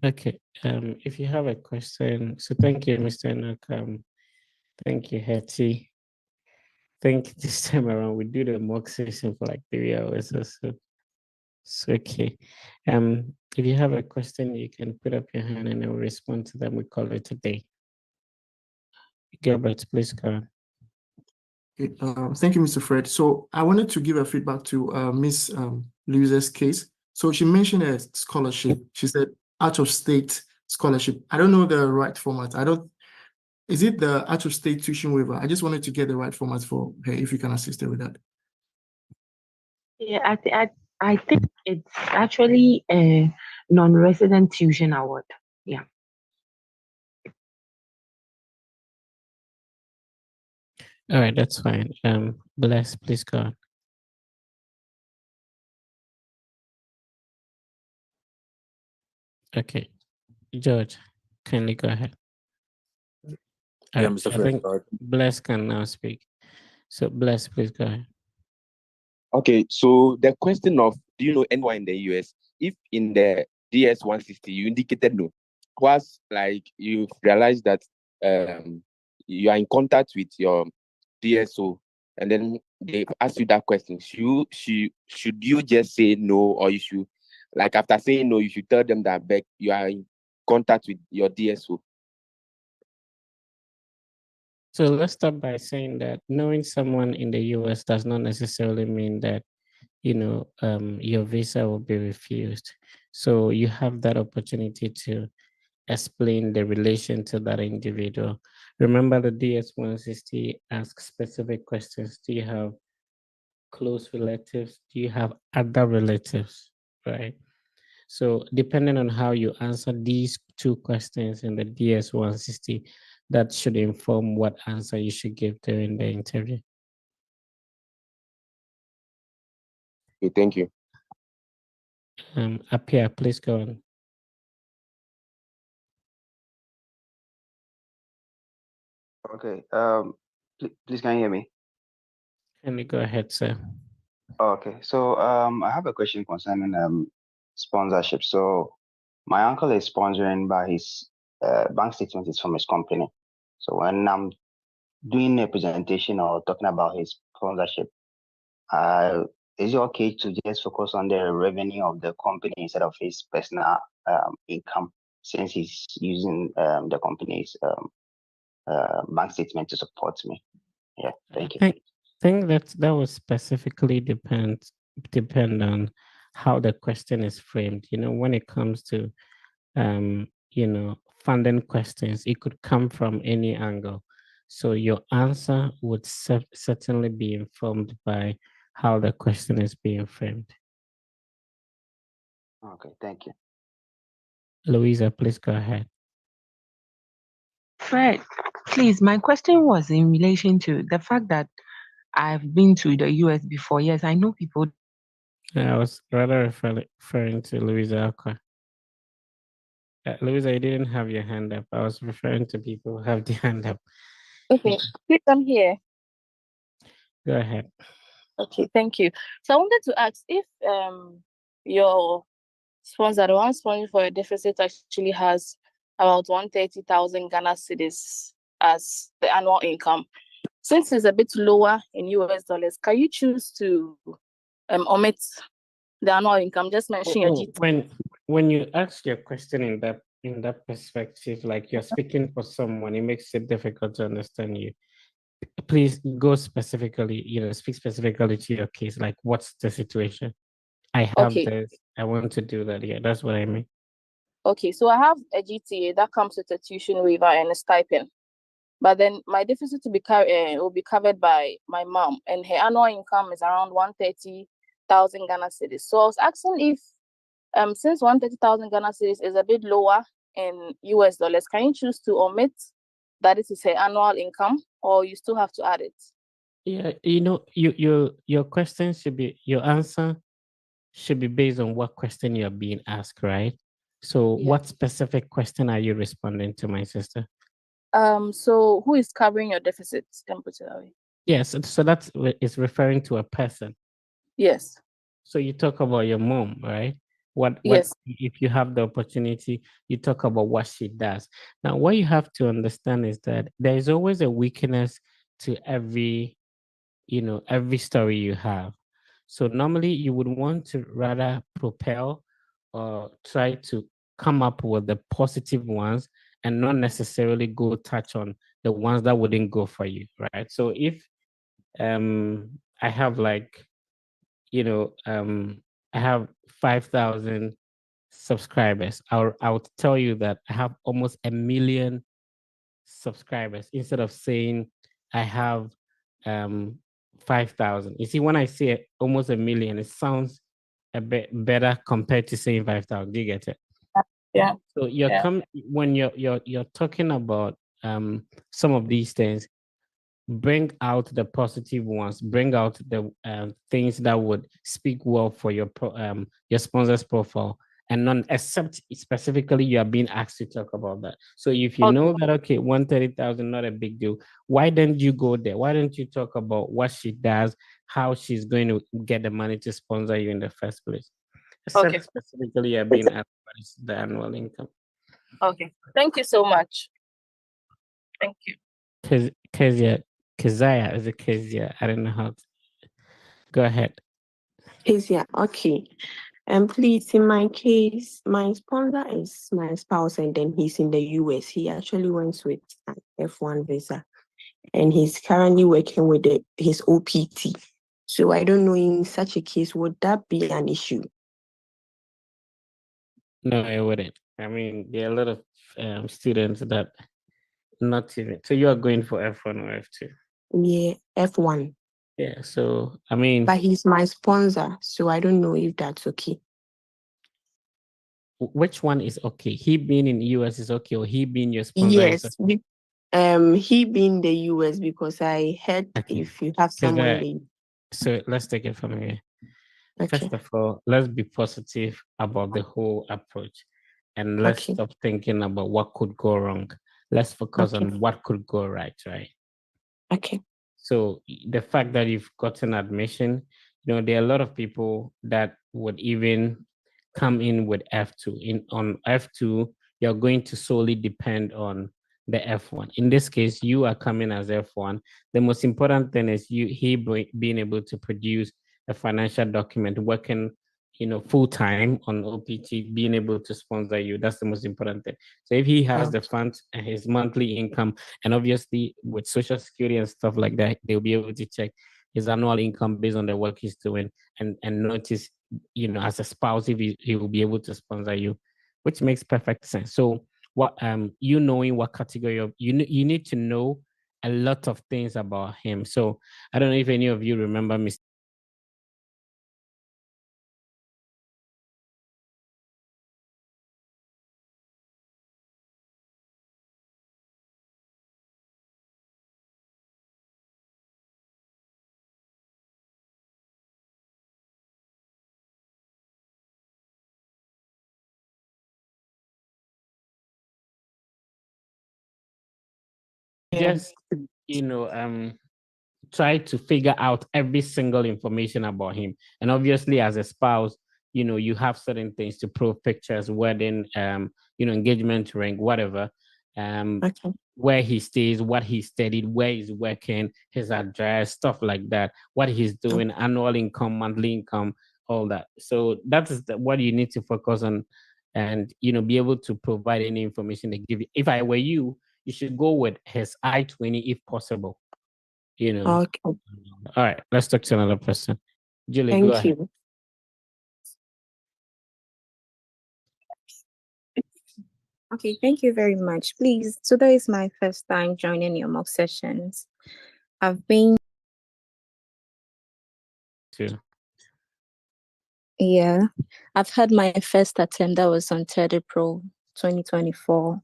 [SPEAKER 24] Okay. If you have a question, so thank you, Mr. Enoch. Thank you, Hetty. I think this time around we do the mock session for like 3 hours or so. So okay. If you have a question, you can put up your hand and I will respond to them. We call it a day. Gilbert, please go on.
[SPEAKER 1] Okay, thank you, Mr. Fred. So I wanted to give a feedback to Miss Louisa's case. So she mentioned a scholarship. She said out of state scholarship. I don't know the right format. Is it the out of state tuition waiver? I just wanted to get the right format for her, if you can assist her with that.
[SPEAKER 22] Yeah, I think it's actually a non-resident tuition award. Yeah.
[SPEAKER 24] All right, that's fine. Bless, please go on. Okay, George, kindly go ahead.
[SPEAKER 25] Yeah, Mr.
[SPEAKER 24] I
[SPEAKER 25] Fred.
[SPEAKER 24] think Bless can now speak. So Bless, please go ahead.
[SPEAKER 26] Okay, so the question of do you know anyone in the US? If in the
[SPEAKER 3] DS-160, you indicated no. Whilst like you've realized that you are in contact with your DSO, and then they ask you that question, should you just say no, or you should, like after saying no, you should tell them that back you are in contact with your DSO?
[SPEAKER 24] So let's start by saying that knowing someone in the US does not necessarily mean that, your visa will be refused. So you have that opportunity to explain the relation to that individual. Remember, the DS-160 asks specific questions. Do you have close relatives? Do you have other relatives? Right? So depending on how you answer these two questions in the DS-160, that should inform what answer you should give during the interview.
[SPEAKER 3] Okay, thank you.
[SPEAKER 24] Apia, please go on.
[SPEAKER 8] Okay. Please can you hear me?
[SPEAKER 24] Can you go ahead, sir?
[SPEAKER 8] Okay. So I have a question concerning sponsorship. So my uncle is sponsoring, by his bank statement is from his company. So when I'm doing a presentation or talking about his sponsorship, is it okay to just focus on the revenue of the company instead of his personal income, since he's using the company's bank statement to support me? Yeah, thank you.
[SPEAKER 24] I think that will specifically depend on how the question is framed. When it comes to funding questions, it could come from any angle. So your answer would certainly be informed by how the question is being framed.
[SPEAKER 8] Okay, thank you.
[SPEAKER 24] Louisa, please go ahead.
[SPEAKER 22] Fred, please, my question was in relation to the fact that I've been to the US before. Yes, I know people.
[SPEAKER 24] I was rather referring to Louisa Aqua. Louisa, you didn't have your hand up. I was referring to people who have the hand up.
[SPEAKER 10] Okay, please, I'm here.
[SPEAKER 24] Go ahead.
[SPEAKER 10] Okay, thank you. So I wanted to ask if your sponsor, the one sponsoring for a deficit, actually has about 130,000 Ghana cedis as the annual income. Since it's a bit lower in US dollars, can you choose to omit the annual income? Just mention your GT.
[SPEAKER 24] When you ask your question in that perspective, like you're speaking for someone, it makes it difficult to understand you. Please go specifically, speak specifically to your case. Like, what's the situation? I have this. I want to do that. Yeah, that's what I mean.
[SPEAKER 10] Okay, so I have a GTA that comes with a tuition waiver and a stipend. But then my deficit will be covered by my mom, and her annual income is around 130,000 Ghana cedis. So I was asking if, since 130,000 Ghana cedis is a bit lower in US dollars, can you choose to omit that this is her annual income, or you still have to add it?
[SPEAKER 24] Yeah, your question should be, your answer should be based on what question you're being asked, right? So what specific question are you responding to, my sister?
[SPEAKER 10] So who is covering your deficits, can put it that way?
[SPEAKER 24] Yes, so that is referring to a person.
[SPEAKER 10] Yes.
[SPEAKER 24] So you talk about your mom, right?
[SPEAKER 10] Yes.
[SPEAKER 24] If you have the opportunity, you talk about what she does. Now, what you have to understand is that there is always a weakness to every story you have. So normally you would want to rather propel or try to come up with the positive ones and not necessarily go touch on the ones that wouldn't go for you, right? So if I have I have 5,000 subscribers, I would tell you that I have almost 1 million subscribers instead of saying I have 5,000. You see, when I say almost 1 million, it sounds a bit better compared to saying 5,000. Do you get it?
[SPEAKER 10] Yeah.
[SPEAKER 24] So when you're talking about some of these things, bring out the positive ones, bring out the things that would speak well for your sponsor's profile, and not except specifically you are being asked to talk about that. So if you know that, okay, 130,000, not a big deal, why don't you go there? Why don't you talk about what she does, how she's going to get the money to sponsor you in the first place? Except
[SPEAKER 10] Okay.
[SPEAKER 24] specifically you're being asked what is the annual income.
[SPEAKER 10] Okay. Thank you so much. Thank you.
[SPEAKER 24] Keziah, is it Kezia? I don't know how to... Go ahead.
[SPEAKER 12] Yeah, okay. And please, in my case, my sponsor is my spouse, and then he's in the US. He actually went with an F-1 visa, and he's currently working with his OPT. So I don't know, in such a case, would that be an issue?
[SPEAKER 24] No, it wouldn't. I mean, there are a lot of students that not even. So you are going for F1 or F2?
[SPEAKER 12] Yeah, F-1.
[SPEAKER 24] Yeah. So I mean,
[SPEAKER 12] but he's my sponsor, so I don't know if that's okay.
[SPEAKER 24] Which one is okay? He being in the US is okay, or he being your sponsor?
[SPEAKER 12] Yes,
[SPEAKER 24] Is okay?
[SPEAKER 12] he being the US, because I heard if you have someone in the
[SPEAKER 24] So let's take it from here.
[SPEAKER 12] Okay.
[SPEAKER 24] First of all, let's be positive about the whole approach, and let's stop thinking about what could go wrong. Let's focus on what could go right, right?
[SPEAKER 12] Okay.
[SPEAKER 24] So the fact that you've gotten admission, there are a lot of people that would even come in with F2. On F2, you're going to solely depend on the F1. In this case, you are coming as F1. The most important thing is being able to produce a financial document, working full time on OPT, being able to sponsor you. That's the most important thing. So if he has the funds and his monthly income, and obviously with Social Security and stuff like that, they'll be able to check his annual income based on the work he's doing, and notice, as a spouse, if he will be able to sponsor you, which makes perfect sense. So what knowing what category of you need to know a lot of things about him. So I don't know if any of you remember Mr. Just try to figure out every single information about him. And obviously, as a spouse, you have certain things to prove: pictures, wedding, engagement ring, whatever, where he stays, what he studied, where he's working, his address, stuff like that, what he's doing, annual income, monthly income, all that. So that is what you need to focus on, and be able to provide any information they give you. If I were you, you should go with his I-20 if possible.
[SPEAKER 12] Okay.
[SPEAKER 24] All right, let's talk to another person. Julie, go
[SPEAKER 12] Thank
[SPEAKER 24] ahead.
[SPEAKER 12] you.
[SPEAKER 14] Okay, thank you very much. Please, today is my first time joining your mock sessions. I've been I've had my first attempt. That was on 3rd April 2024,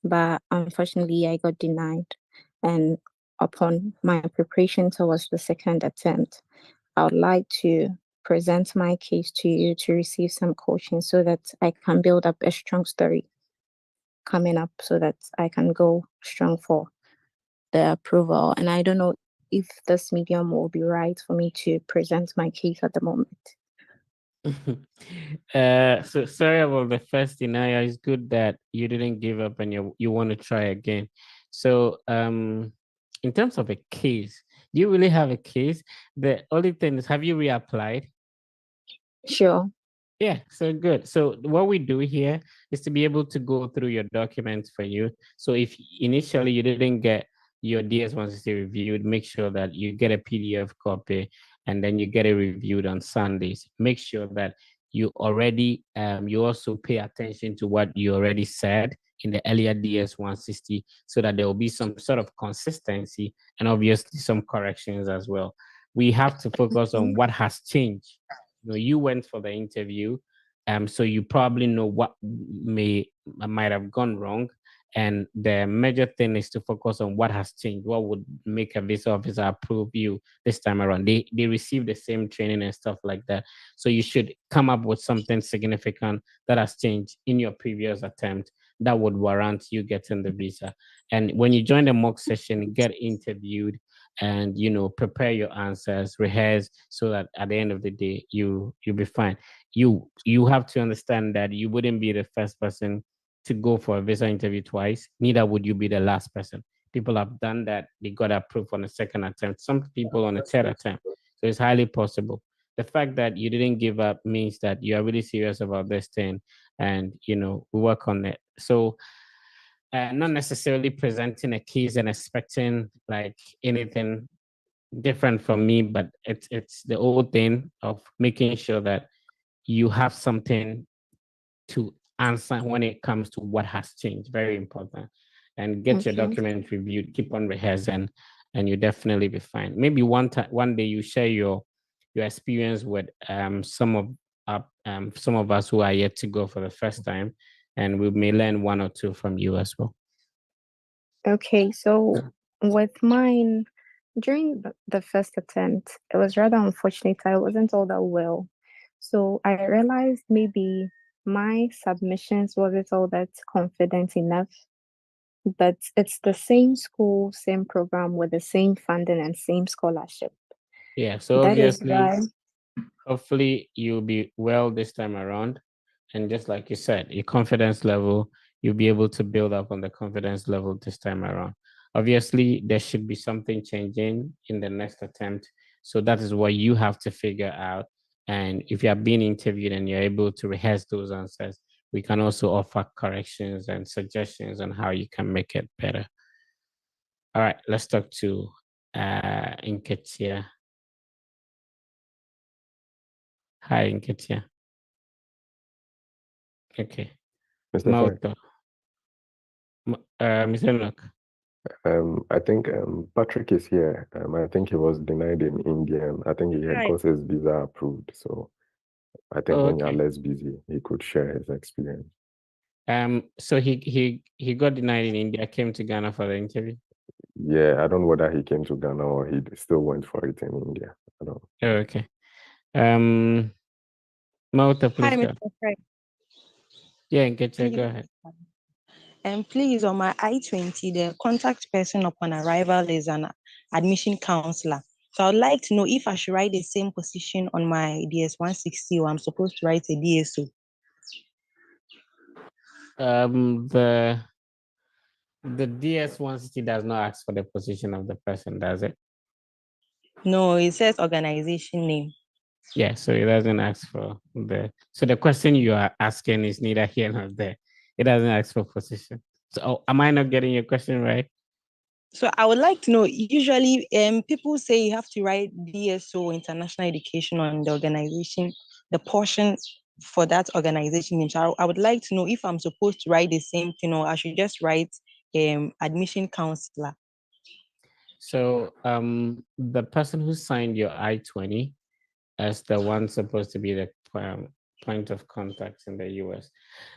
[SPEAKER 14] but unfortunately I got denied. And upon my preparation towards the second attempt, I would like to present my case to you to receive some coaching so that I can build up a strong story coming up, so that I can go strong for the approval. And I don't know if this medium will be right for me to present my case at the moment.
[SPEAKER 24] So sorry about the first denial. It's good that you didn't give up and you want to try again. So in terms of a case, do you really have a case? The only thing is, have you reapplied?
[SPEAKER 14] Sure.
[SPEAKER 24] Yeah, so good. So what we do here is to be able to go through your documents for you. So if initially you didn't get your DS-160 reviewed, make sure that you get a PDF copy, and then you get it reviewed on Sundays. Make sure that you already, you also pay attention to what you already said in the earlier DS-160, so that there will be some sort of consistency and obviously some corrections as well. We have to focus on what has changed. You went for the interview, so you probably know what might have gone wrong. And the major thing is to focus on what has changed. What would make a visa officer approve you this time around? They receive the same training and stuff like that. So you should come up with something significant that has changed in your previous attempt that would warrant you getting the visa. And when you join the mock session, get interviewed, and prepare your answers, rehearse, so that at the end of the day you'll be fine. You have to understand that you wouldn't be the first person to go for a visa interview twice, neither would you be the last person. People have done that, they got approved on the second attempt, some people on the third attempt. So it's highly possible. The fact that you didn't give up means that you are really serious about this thing, and we work on it. So not necessarily presenting a case and expecting like anything different from me, but it's the old thing of making sure that you have something to answer when it comes to what has changed. Very important. And get your
[SPEAKER 12] Okay.
[SPEAKER 24] document reviewed, keep on rehearsing, and you definitely be fine. Maybe one day you share your experience with some of us who are yet to go for the first time, and we may learn one or two from you as well.
[SPEAKER 14] Okay, so with mine, during the first attempt, it was rather unfortunate. I wasn't all that well. So I realized maybe my submissions wasn't all that confident enough. But it's the same school, same program with the same funding and same scholarship.
[SPEAKER 24] Yeah, so
[SPEAKER 14] That is
[SPEAKER 24] obviously,
[SPEAKER 14] why.
[SPEAKER 24] hopefully you'll be well this time around. And just like you said, your confidence level, you'll be able to build up on the confidence level this time around. Obviously, there should be something changing in the next attempt. So that is what you have to figure out. And if you are being interviewed and you're able to rehearse those answers, we can also offer corrections and suggestions on how you can make it better. All right, let's talk to Nketia. Hi, Nketia. Okay.
[SPEAKER 13] Mr. Fred.
[SPEAKER 24] Mr. Enoch.
[SPEAKER 13] I think Patrick is here. I think he was denied in India. I think he had
[SPEAKER 24] Hi.
[SPEAKER 13] got his visa approved. So I think when you're less busy, he could share his experience.
[SPEAKER 24] So he got denied in India, came to Ghana for the interview.
[SPEAKER 13] Yeah, I don't know whether he came to Ghana or he still went for it in India. I don't know.
[SPEAKER 24] Oh, okay. Mauta, please
[SPEAKER 5] Hi,
[SPEAKER 24] go.
[SPEAKER 5] Mr. Fred.
[SPEAKER 24] Yeah, Nketia, go ahead.
[SPEAKER 5] And please, on my I-20, the contact person upon arrival is an admission counselor. So I would like to know if I should write the same position on my DS-160 or I'm supposed to write a DSO.
[SPEAKER 24] The DS-160 does not ask for the position of the person, does it?
[SPEAKER 5] No, it says organization name.
[SPEAKER 24] Yeah, so it doesn't ask for so the question you are asking is neither here nor there. It doesn't ask for position. So am I not getting your question right?
[SPEAKER 5] So I would like to know, usually people say you have to write DSO, international education, on the organization, the portion for that organization name. So I would like to know if I'm supposed to write the same thing or I should just write admission counselor.
[SPEAKER 24] So the person who signed your I-20 as the one supposed to be the point of contact in the US.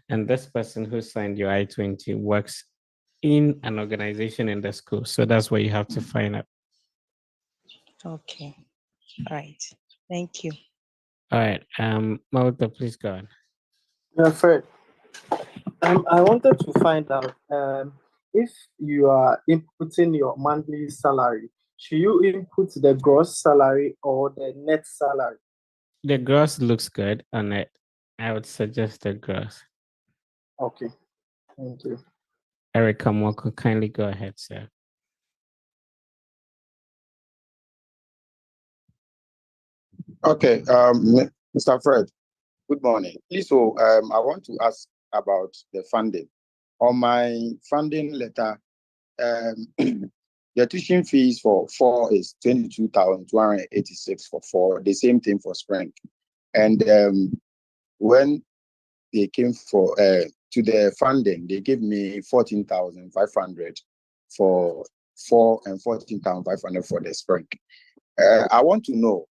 [SPEAKER 24] And this person who signed your I-20 works in an organization in the school. So that's where you have to find out.
[SPEAKER 5] Okay. All right. Thank you.
[SPEAKER 24] All right. Mauta, please go on.
[SPEAKER 6] Yeah, Fred. I wanted to find out if you are inputting your monthly salary, should you input the gross salary or the net salary?
[SPEAKER 24] The gross looks good on it. I would suggest the gross.
[SPEAKER 6] Okay. Thank you.
[SPEAKER 24] Erica Moko, kindly go ahead, sir.
[SPEAKER 15] Okay, Mr. Fred, good morning. Please, so I want to ask about the funding. On my funding letter, the tuition fees for 4 is 22,286 for 4. The same thing for spring. And when they came for to the funding, they gave me 14,500 for 4 and 14,500 for the spring. I want to know,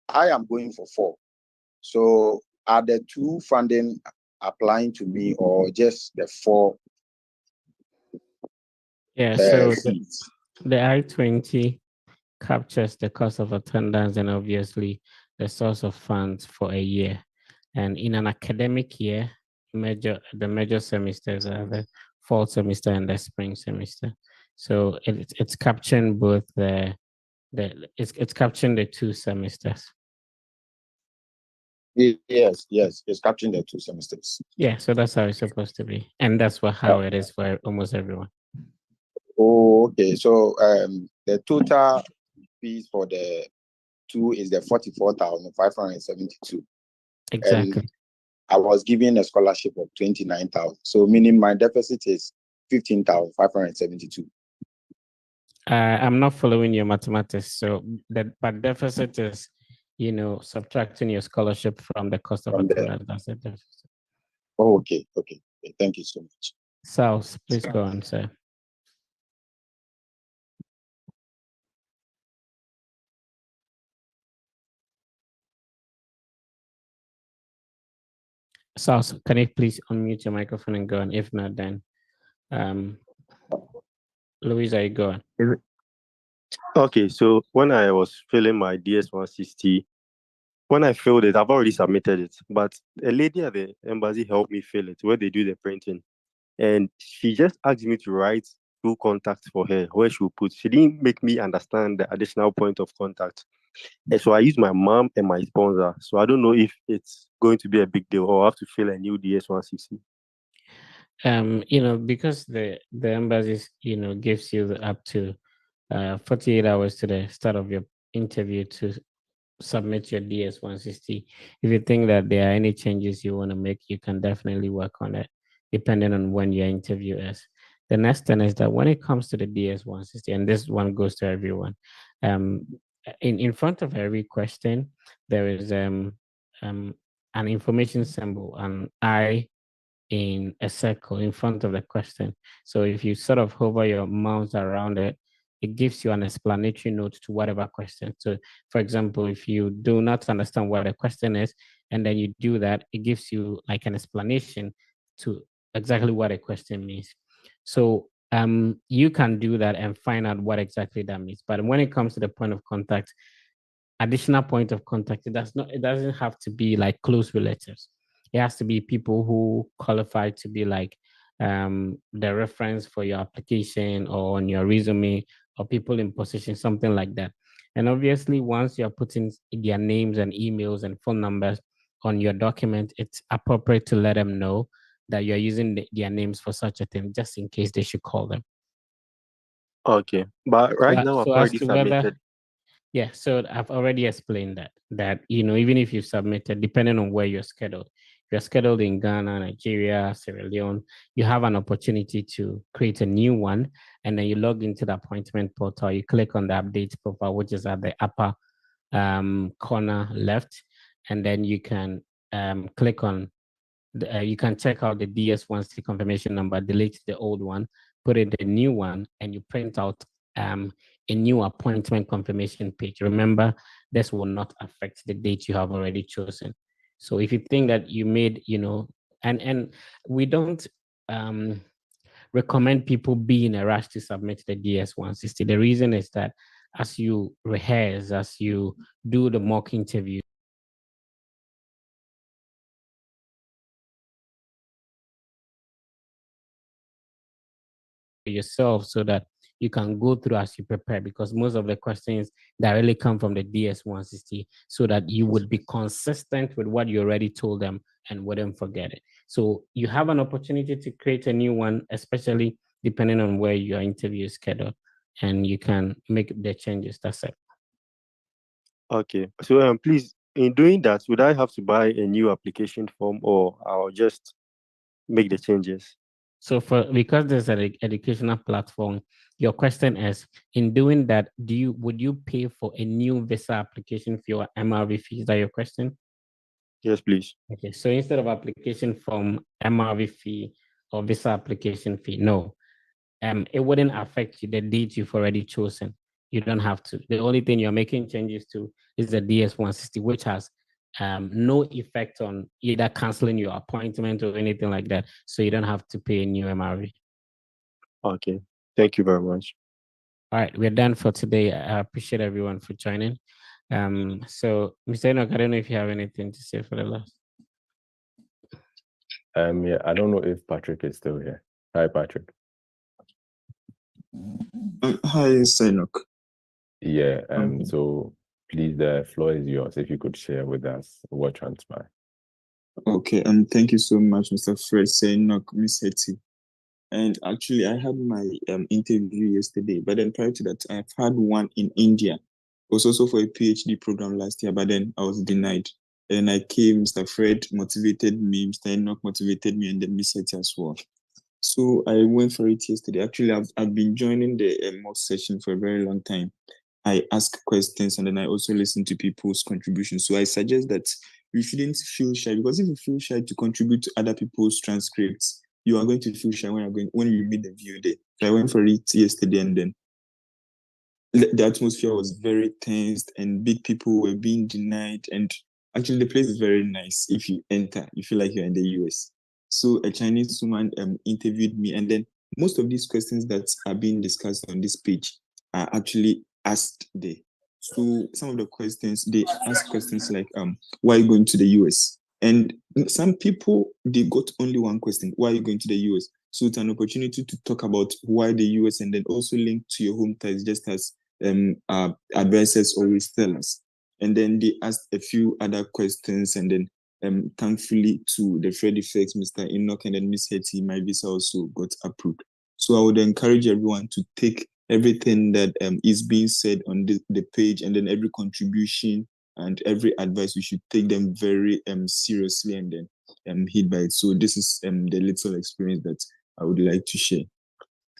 [SPEAKER 15] I am going for 4. So are the 2 funding applying to me or just the 4?
[SPEAKER 24] Yeah, so the I-20 captures the cost of attendance and obviously the source of funds for a year. And in an academic year, the major semesters are the fall semester and the spring semester. So it's capturing both the it's capturing the 2 semesters.
[SPEAKER 15] Yes, it's capturing the 2 semesters.
[SPEAKER 24] Yeah, so that's how it's supposed to be, and that's how it is for almost everyone.
[SPEAKER 15] Oh, okay. So the total fees for the 2 is the 44,572.
[SPEAKER 24] Exactly.
[SPEAKER 15] And I was given a scholarship of 29,000. So meaning my deficit is 15,572.
[SPEAKER 24] I'm not following your mathematics. So but deficit is, subtracting your scholarship from the cost of attendance. That's a deficit.
[SPEAKER 15] Oh, okay. Thank you so much.
[SPEAKER 24] South, please go on, sir. South, can you please unmute your microphone and go on? If not, then Louise, are you going?
[SPEAKER 2] Okay, so when I was filling my DS-160, when I filled it, I've already submitted it, but a lady at the embassy helped me fill it where they do the printing. And she just asked me to write 2 contacts for her, where she would put. She didn't make me understand the additional point of contact. And so I used my mom and my sponsor. So I don't know if it's going to be a big deal or I have to fill a new DS-160.
[SPEAKER 24] Because the embassy, gives you up to 48 hours to the start of your interview to submit your DS-160. If you think that there are any changes you want to make, you can definitely work on it, depending on when your interview is. The next thing is that when it comes to the DS-160, and this one goes to everyone, in front of every question, there is an information symbol, an I in a circle in front of the question. So if you sort of hover your mouse around it, it gives you an explanatory note to whatever question. So for example, if you do not understand what the question is, and then you do that, it gives you like an explanation to exactly what a question means. So you can do that and find out what exactly that means. But when it comes to the point of contact, additional point of contact, it doesn't have to be like close relatives. It has to be people who qualify to be like the reference for your application or on your resume, or people in position, something like that. And obviously, once you're putting their names and emails and phone numbers on your document, it's appropriate to let them know that you're using their names for such a thing, just in case they should call them.
[SPEAKER 2] Okay, but right now I've
[SPEAKER 24] So as
[SPEAKER 2] already
[SPEAKER 24] to whether,
[SPEAKER 2] submitted.
[SPEAKER 24] yeah, so I've already explained that even if you submitted, depending on where you're scheduled, if you're scheduled in Ghana, Nigeria, Sierra Leone, you have an opportunity to create a new one, and then you log into the appointment portal, you click on the update profile, which is at the upper corner left, and then you can click on you can check out the DS-160 confirmation number, delete the old one, put in the new one, and you print out a new appointment confirmation page. Remember, this will not affect the date you have already chosen. So if you think that you made, and we don't recommend people be in a rush to submit the DS-160. The reason is that as you rehearse, as you do the mock interview, yourself so that you can go through as you prepare, because most of the questions directly come from the DS-160, so that you would be consistent with what you already told them and wouldn't forget it. So you have an opportunity to create a new one, especially depending on where your interview is scheduled, and you can make the changes. That's it.
[SPEAKER 2] Okay, so please, in doing that, would I have to buy a new application form, or I'll just make the changes?
[SPEAKER 24] So because there's an educational platform, your question is, in doing that, would you pay for a new visa application for your MRV fee? Is that your question?
[SPEAKER 2] Yes, please.
[SPEAKER 24] Okay, so instead of application form, MRV fee, or visa application fee, no. It wouldn't affect the date you've already chosen. You don't have to. The only thing you're making changes to is the DS-160, which has no effect on either canceling your appointment or anything like that. So you don't have to pay a new MRV.
[SPEAKER 2] Okay, thank you very much.
[SPEAKER 24] All right, we're done for today. I appreciate everyone for joining. So, Mr. Enoch, I don't know if you have anything to say for the last.
[SPEAKER 13] Yeah, I don't know if Patrick is still here. Hi, Patrick.
[SPEAKER 11] Hi, Mr. Enoch.
[SPEAKER 13] Yeah,
[SPEAKER 1] Okay.
[SPEAKER 13] so please, the floor is yours. If you could share with us what transpired.
[SPEAKER 4] Okay, thank you so much, Mr. Fred, saying no, Miss Hetty. And actually, I had my interview yesterday, but then prior to that, I've had one in India. It was also for a PhD program last year, but then I was denied. And I came, Mr. Fred motivated me, Mr. Enoch motivated me, and then Miss Hetty as well. So I went for it yesterday. Actually, I've been joining the mock session for a very long time. I ask questions and then I also listen to people's contributions. So I suggest that you shouldn't feel shy, because if you feel shy to contribute to other people's transcripts, you are going to feel shy when you meet the view day. So I went for it yesterday, and then the atmosphere was very tense and big people were being denied. And actually, the place is very nice. If you enter, you feel like you're in the US. So a Chinese woman interviewed me, and then most of these questions that are being discussed on this page are actually asked there. So some of the questions, they ask questions like, why are you going to the US? And some people, they got only one question: why are you going to the US? So it's an opportunity to talk about why the US, and then also link to your home ties, just as advisors always tell us. And then they asked a few other questions, and then thankfully to the Fred effects, Mr. Enoch and then Miss Hetty, my visa also got approved. So I would encourage everyone to take everything that is being said on the page, and then every contribution and every advice, we should take them very seriously and then heed by it. So this is the little experience that I would like to share.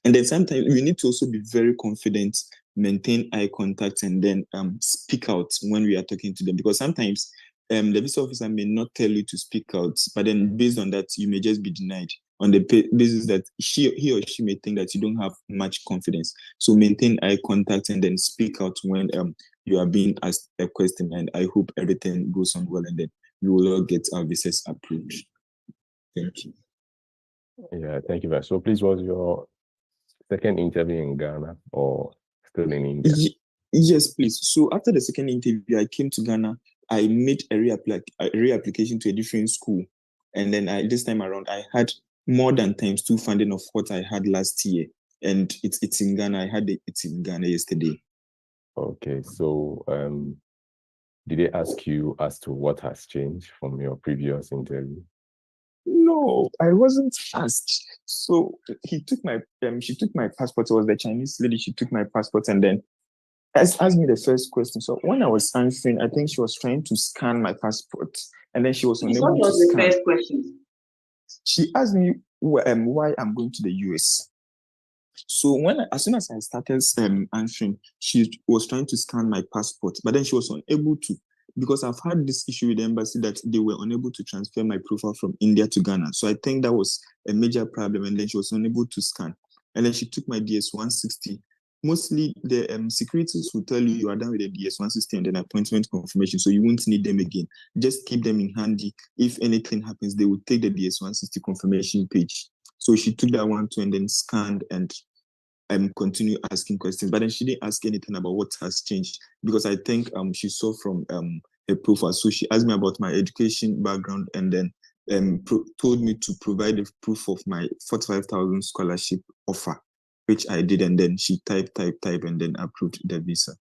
[SPEAKER 4] And then sometimes we need to also be very confident, maintain eye contact, and then speak out when we are talking to them. Because sometimes the visa officer may not tell you to speak out, but then based on that, you may just be denied on the basis that he or she may think that you don't have much confidence. So maintain eye contact and then speak out when you are being asked a question. And I hope everything goes on well, and then we will all get our visas approved. Thank you.
[SPEAKER 13] Yeah, thank you very much. So please, was your second interview in Ghana or still in India?
[SPEAKER 4] Yes, please. So after the second interview, I came to Ghana. I made a reapplication to a different school. And then this time around, I had more than times 2 funding of what I had last year. And it's in Ghana. I had it in Ghana yesterday.
[SPEAKER 13] Okay, so did they ask you as to what has changed from your previous interview?
[SPEAKER 4] No, I wasn't asked. So she took my passport. It was the Chinese lady. She took my passport and then asked me the first question. So when I was answering, I think she was trying to scan my passport, and then she was unable to scan. What was the first question? She asked me why I'm going to the US. So as soon as I started answering, she was trying to scan my passport, but then she was unable to, because I've had this issue with the embassy that they were unable to transfer my profile from India to Ghana. So I think that was a major problem, and then she was unable to scan. And then she took my DS-160. Mostly the securities will tell you are done with the DS-160 and then appointment confirmation, so you won't need them again. Just keep them in handy. If anything happens, they will take the DS-160 confirmation page. So she took that one too and then scanned and continue asking questions. But then she didn't ask anything about what has changed, because I think she saw from her profile. So she asked me about my education background, and then told me to provide the proof of my 45,000 scholarship offer, which I did. And then she typed, and then approved the visa.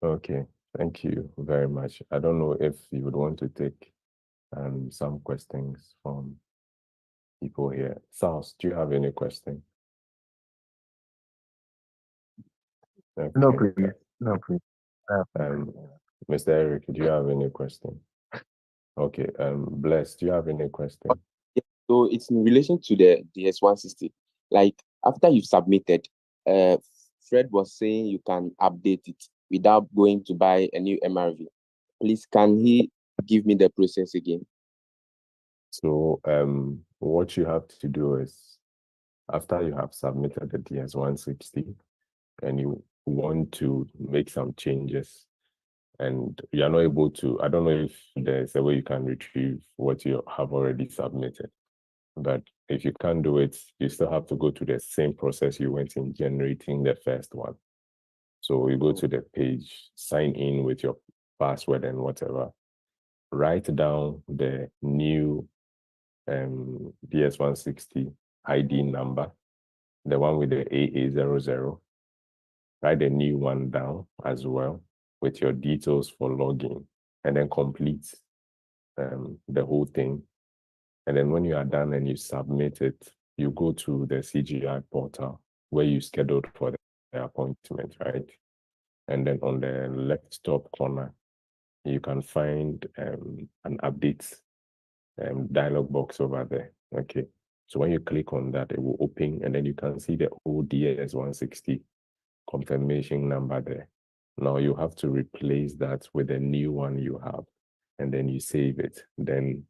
[SPEAKER 13] Okay, thank you very much. I don't know if you would want to take some questions from people here. Sals, do you have any question? Okay.
[SPEAKER 9] No, please. No, please.
[SPEAKER 13] Mr. Eric, do you have any question? Okay. Bless, do you have any question?
[SPEAKER 3] Yeah, so it's in relation to the DS-160. Like after you've submitted, Fred was saying you can update it without going to buy a new MRV. Please, can he give me the process again?
[SPEAKER 13] So what you have to do is, after you have submitted the DS-160 and you want to make some changes and you are not able to, I don't know if there's a way you can retrieve what you have already submitted, but if you can't do it, you still have to go to the same process you went in generating the first one. So you go to the page, sign in with your password and whatever, write down the new DS-160 ID number, the one with the AA00. Write the new one down as well with your details for login, and then complete the whole thing. And then when you are done and you submit it, you go to the CGI portal where you scheduled for the appointment, right? And then on the left top corner, you can find an update dialog box over there. Okay. So when you click on that, it will open, and then you can see the ODS 160 confirmation number there. Now you have to replace that with a new one you have, and then you save it. Then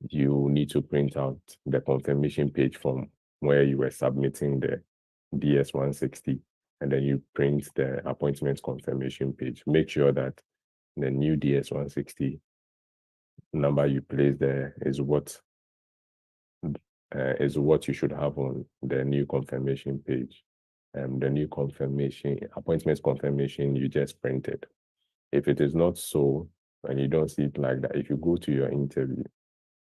[SPEAKER 13] you need to print out the confirmation page from where you were submitting the DS160, and then you print the appointment confirmation page. Make sure that the new DS160 number you place there is what you should have on the new confirmation page. The new confirmation, appointment confirmation you just printed. If it is not so, and you don't see it like that, if you go to your interview,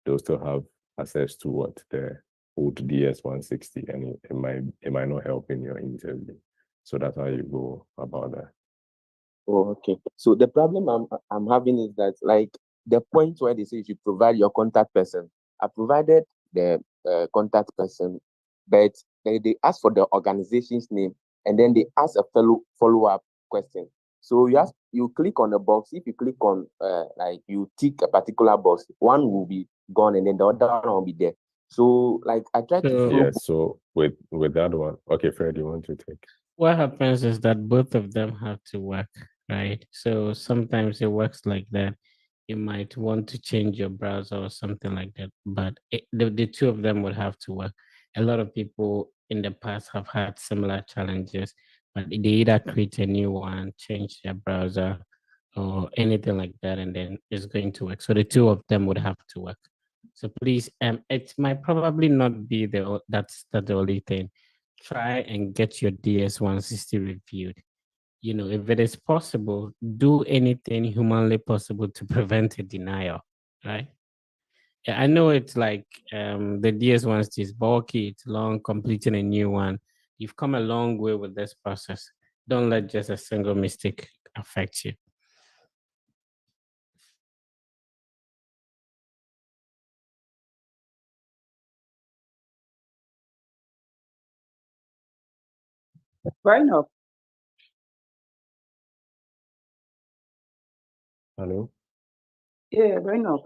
[SPEAKER 13] they'll still have access to what the old DS160, and it might not help in your interview. So that's how you go about that.
[SPEAKER 3] Oh, okay. So the problem I'm having is that, like, the point where they say you should provide your contact person, I provided the contact person, but they ask for the organization's name, and then they ask a follow-up question. So you click on the box. If you click on like you tick a particular box, one will be gone, and then the other one will be there. So like I tried to
[SPEAKER 13] Yeah, so with that one, okay, Fred, you want to take?
[SPEAKER 24] What happens is that both of them have to work, right? So sometimes it works like that. You might want to change your browser or something like that, but the two of them would have to work. A lot of people in the past have had similar challenges, but they either create a new one, change their browser, or anything like that, and then it's going to work. So the two of them would have to work. So please, it might probably not be that's the only thing. Try and get your DS160 reviewed. You know, if it is possible, do anything humanly possible to prevent a denial, right? Yeah, I know it's like the DS160 is bulky, it's long, completing a new one. You've come a long way with this process. Don't let just a single mistake affect you.
[SPEAKER 21] Fair enough.
[SPEAKER 13] Hello?
[SPEAKER 21] Yeah, fair enough.